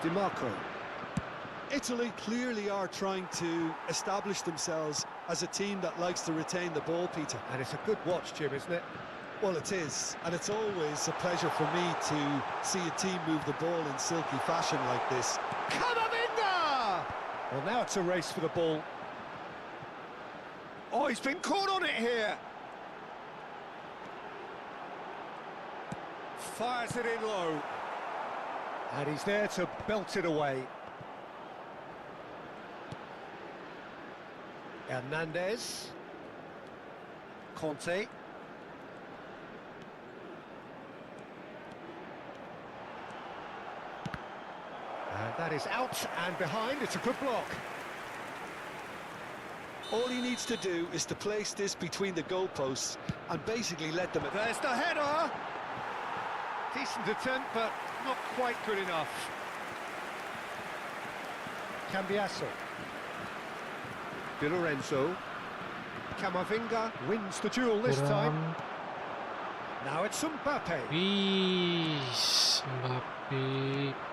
DiMarco. Italy clearly are trying to establish themselves as a team that likes to retain the ball, Peter. And it's a good watch, Jim, isn't it? Well, it is, and it's always a pleasure for me to see a team move the ball in silky fashion like this. Kamavinga! Well, now it's a race for the ball. Oh, he's been caught on it here. Fires it in low. And he's there to belt it away. Hernandez. Conte. And that is out and behind. It's a good block. All he needs to do is to place this between the goalposts and basically let them... There's the header! Decent attempt, but not quite good enough. Cambiasso. Di Lorenzo. Camavinga wins the duel this time. Now it's Mbappe. Wih,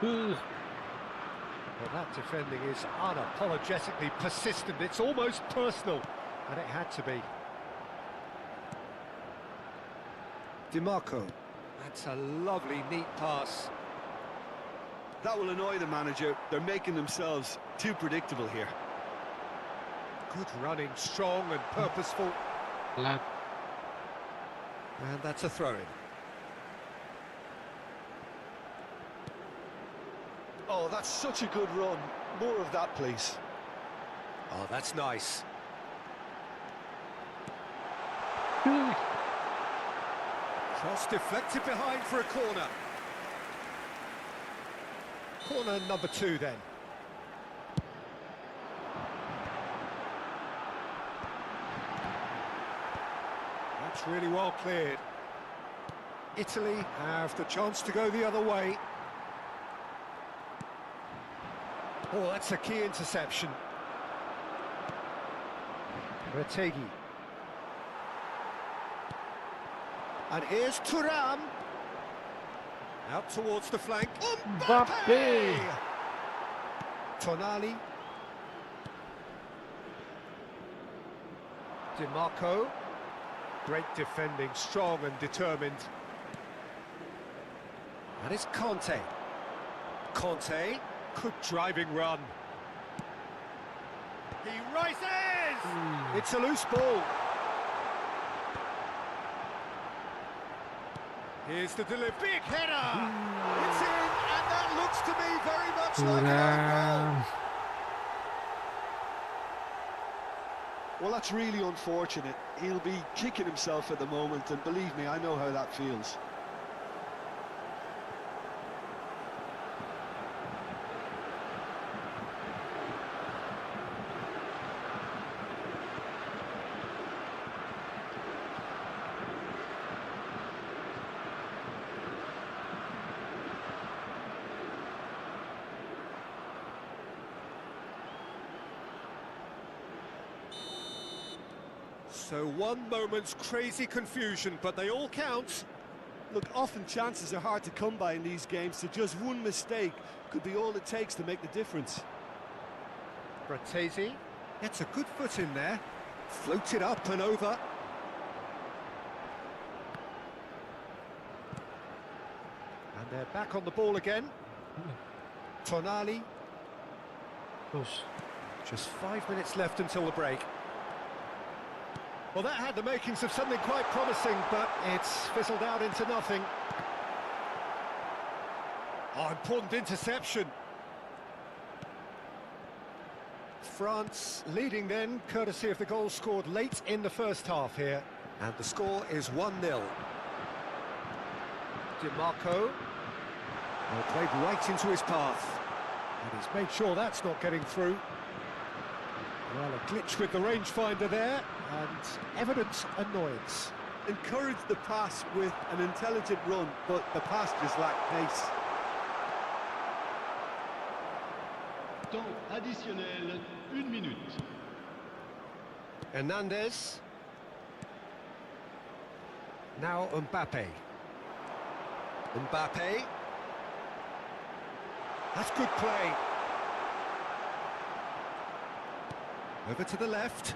Mbappe. Well, that defending is unapologetically persistent. It's almost personal, and it had to be. DiMarco. That's a lovely, neat pass. That will annoy the manager. They're making themselves too predictable here. Good running, strong and purposeful. Lag. And that's a throw-in. Oh, that's such a good run. More of that, please. Oh, that's nice. Cross deflected behind for a corner. Corner number 2 then. That's really well cleared. Italy have the chance to go the other way. Oh, that's a key interception. Retegi. And here's Thuram. Out towards the flank. Mbappe! Tonali. DiMarco. Great defending, strong and determined. And it's Conte. Conte. Good driving run. He rises! It's a loose ball. Here's the delivery. Big header! It's in, and that looks to me very much like an own goal. Well, that's really unfortunate. He'll be kicking himself at the moment, and believe me, I know how that feels. So one moment's crazy confusion, but they all count. Look, often chances are hard to come by in these games, so just one mistake could be all it takes to make the difference. Bratesi gets a good foot in there. Floated up and over. And they're back on the ball again. Tonali. Close. Just 5 minutes left until the break. Well, that had the makings of something quite promising, but it's fizzled out into nothing. Oh, important interception. France leading then, courtesy of the goal scored late in the first half here. And the score is 1-0. DiMarco. Well, played right into his path. And he's made sure that's not getting through. Well, a glitch with the rangefinder there, and evident annoyance. Encouraged the pass with an intelligent run, but the pass just lacked pace. Temps additionnel, 1 minute. Hernandez. Now Mbappe. Mbappe. That's good play. Over to the left.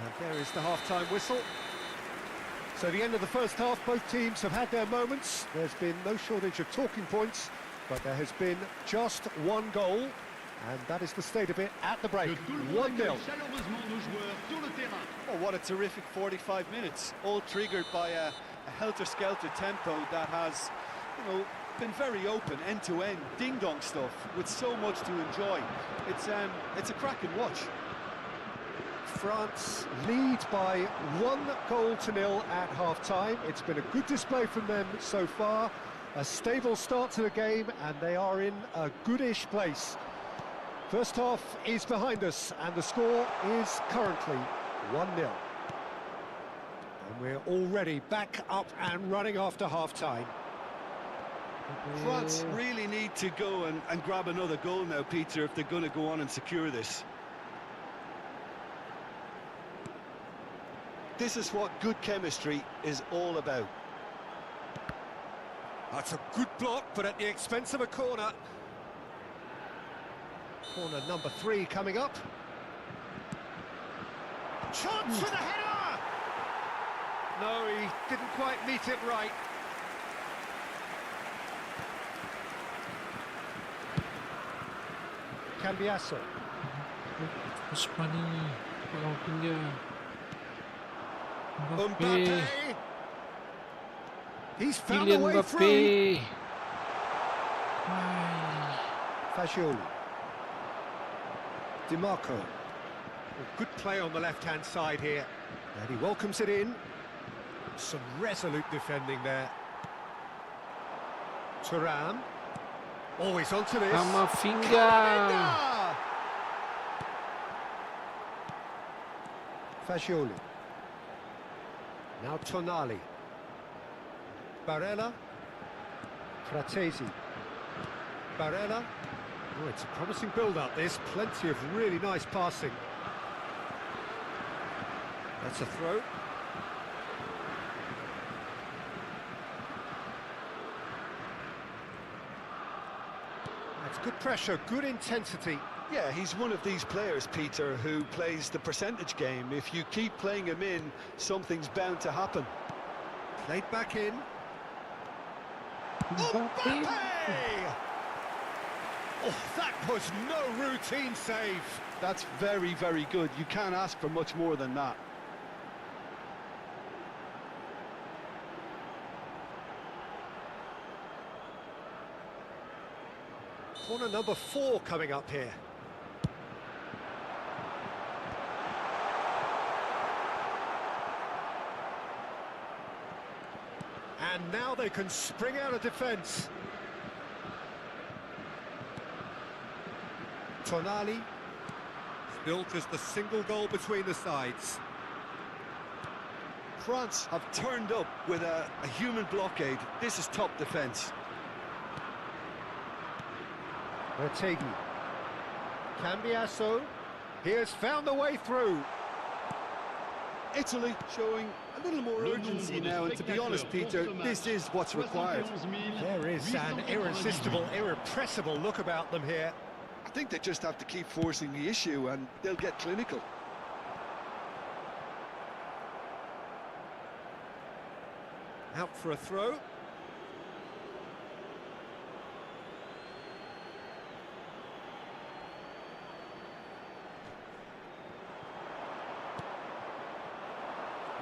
And there is the half-time whistle. So the end of the first half, both teams have had their moments. There's been no shortage of talking points, but there has been just one goal, and that is the state of it at the break. 1-0. Oh, what a terrific 45 minutes, all triggered by a helter-skelter tempo that has, you know, been very open, end-to-end, ding-dong stuff, with so much to enjoy. It's a cracking watch. France lead by 1-0 at half-time. It's been a good display from them so far. A stable start to the game, and they are in a goodish place. First half is behind us, and the score is currently 1-0. And we're already back up and running after half-time. France really need to go and grab another goal now, Peter, if they're going to go on and secure this. This is what good chemistry is all about. That's a good block, but at the expense of a corner. Corner number 3 coming up. Chance for the header! No, he didn't quite meet it right. Cambiasso. Terus pani pengawakin dia. Mbappe. He's found a Kylian way Mbappe. through. Hai. Fagioli. DiMarco. Good play on the left-hand side here. And he welcomes it in. Some resolute defending there. Thuram. Always onto this. Camavinga. Fagioli. Now Tonali. Barella. Fratesi. Barella. Oh, it's a promising build-up. There's plenty of really nice passing. That's a throw. That's good pressure, good intensity. Yeah, he's one of these players, Peter, who plays the percentage game. If you keep playing him in, something's bound to happen. Played back in. Mbappe. Mbappe! Oh, that was no routine save. That's very, very good. You can't ask for much more than that. Corner number 4 coming up here. And now they can spring out of defence. Tonali. Still just a single goal between the sides. France have turned up with a human blockade. This is top defence. Retegui. Cambiasso. He has found the way through. Italy showing a little more urgency now, and to be honest, Peter, this is what's required. There is an irresistible, irrepressible look about them here. I think they just have to keep forcing the issue and they'll get clinical. Out for a throw.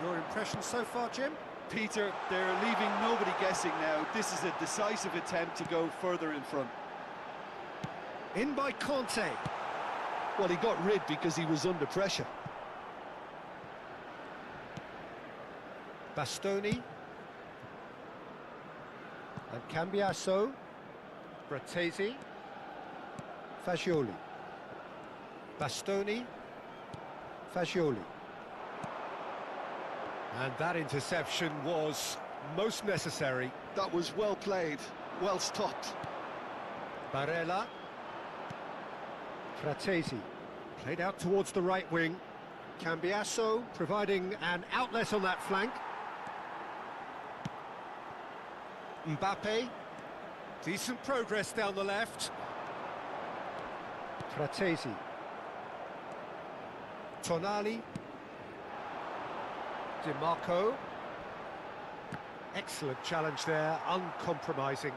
Your impression so far, Jim? Peter, they're leaving nobody guessing now. This is a decisive attempt to go further in front. In by Conte. Well, he got rid because he was under pressure. Bastoni. And Cambiasso. Fratesi. Fagioli. Bastoni. Fagioli. And that interception was most necessary. That was well played, well stopped. Barella. Fratesi. Played out towards the right wing. Cambiasso providing an outlet on that flank. Mbappe. Decent progress down the left. Fratesi. Tonali. DiMarco. Excellent challenge there, uncompromising.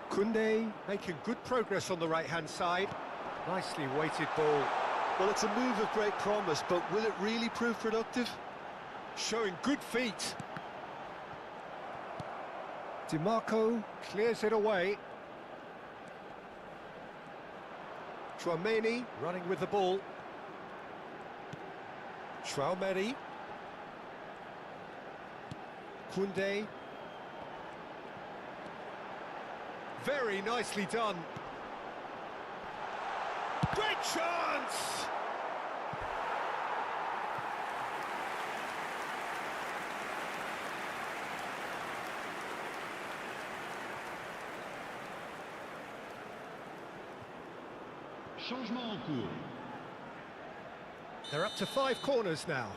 Koundé making good progress on the right-hand side. Nicely weighted ball. Well, it's a move of great promise, but will it really prove productive? Showing good feet. DiMarco clears it away. Ramein running with the ball. Ramein. Koundé. Very nicely done. Great chance! Changement en cours. They're up to 5 corners now.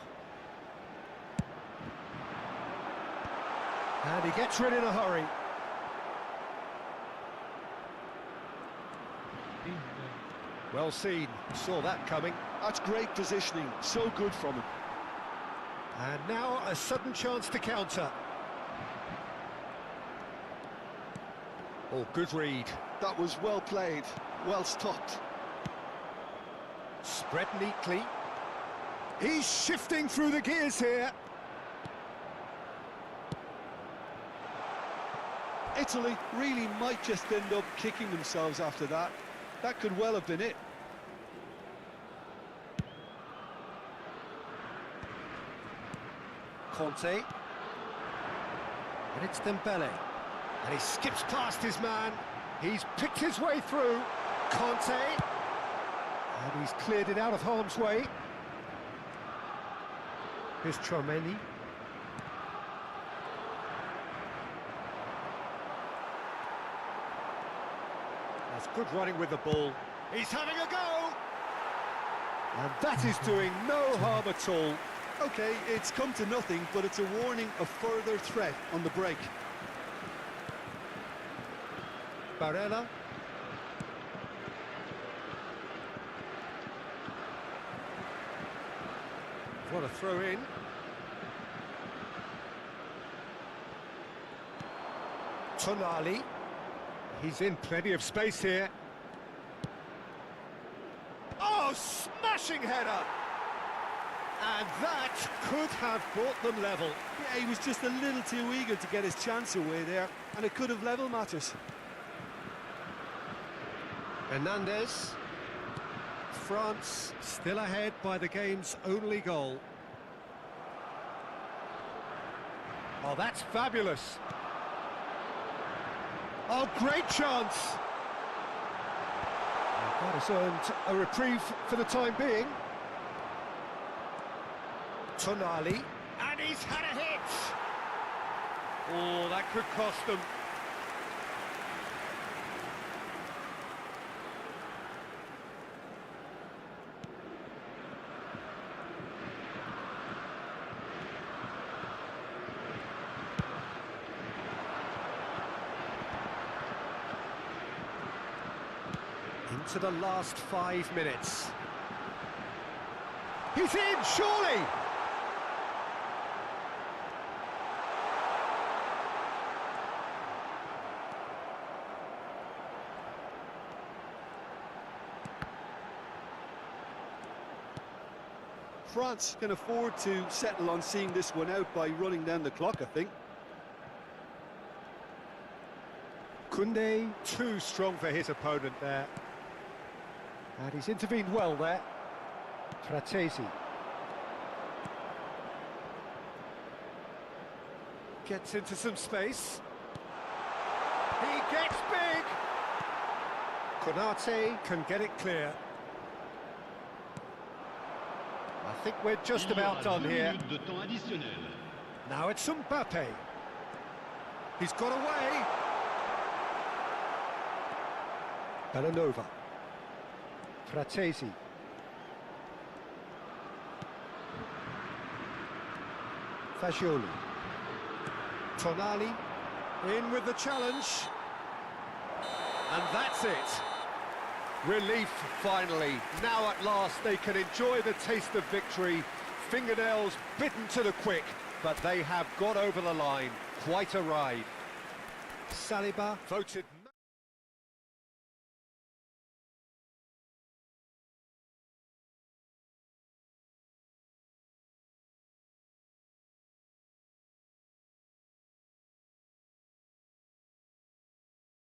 And he gets rid in a hurry. Well seen, saw that coming. That's great positioning, so good from him. And now a sudden chance to counter. Oh, good read. That was well played, well stopped. Spread neatly. He's shifting through the gears here. Italy really might just end up kicking themselves after that. That could well have been it. Conte. And it's Dembele. And he skips past his man. He's picked his way through. Conte. And he's cleared it out of harm's way. Here's Ramein. That's good running with the ball. He's having a go! And that is doing no harm at all. Okay, it's come to nothing, but it's a warning of further threat on the break. Barella. What a throw in. Tonali. He's in plenty of space here. Oh, smashing header! And that could have brought them level. Yeah, he was just a little too eager to get his chance away there, and it could have level matters. Hernandez. France still ahead by the game's only goal. Oh, that's fabulous. Oh, great chance. That has earned a reprieve for the time being. Tonali. And he's had a hit. Oh, that could cost them. Into the last 5 minutes. He's in, surely! France can afford to settle on seeing this one out by running down the clock, I think. Koundé, too strong for his opponent there. And he's intervened well there. Fratesi. Gets into some space. He gets big! Konate can get it clear. I think we're just about done here. Now it's Mbappe. He's got away. Bellanova. Fratesi. Fagioli. Tonali. In with the challenge. And that's it. Relief, finally. Now at last they can enjoy the taste of victory. Fingernails bitten to the quick, but they have got over the line. Quite a ride. Saliba voted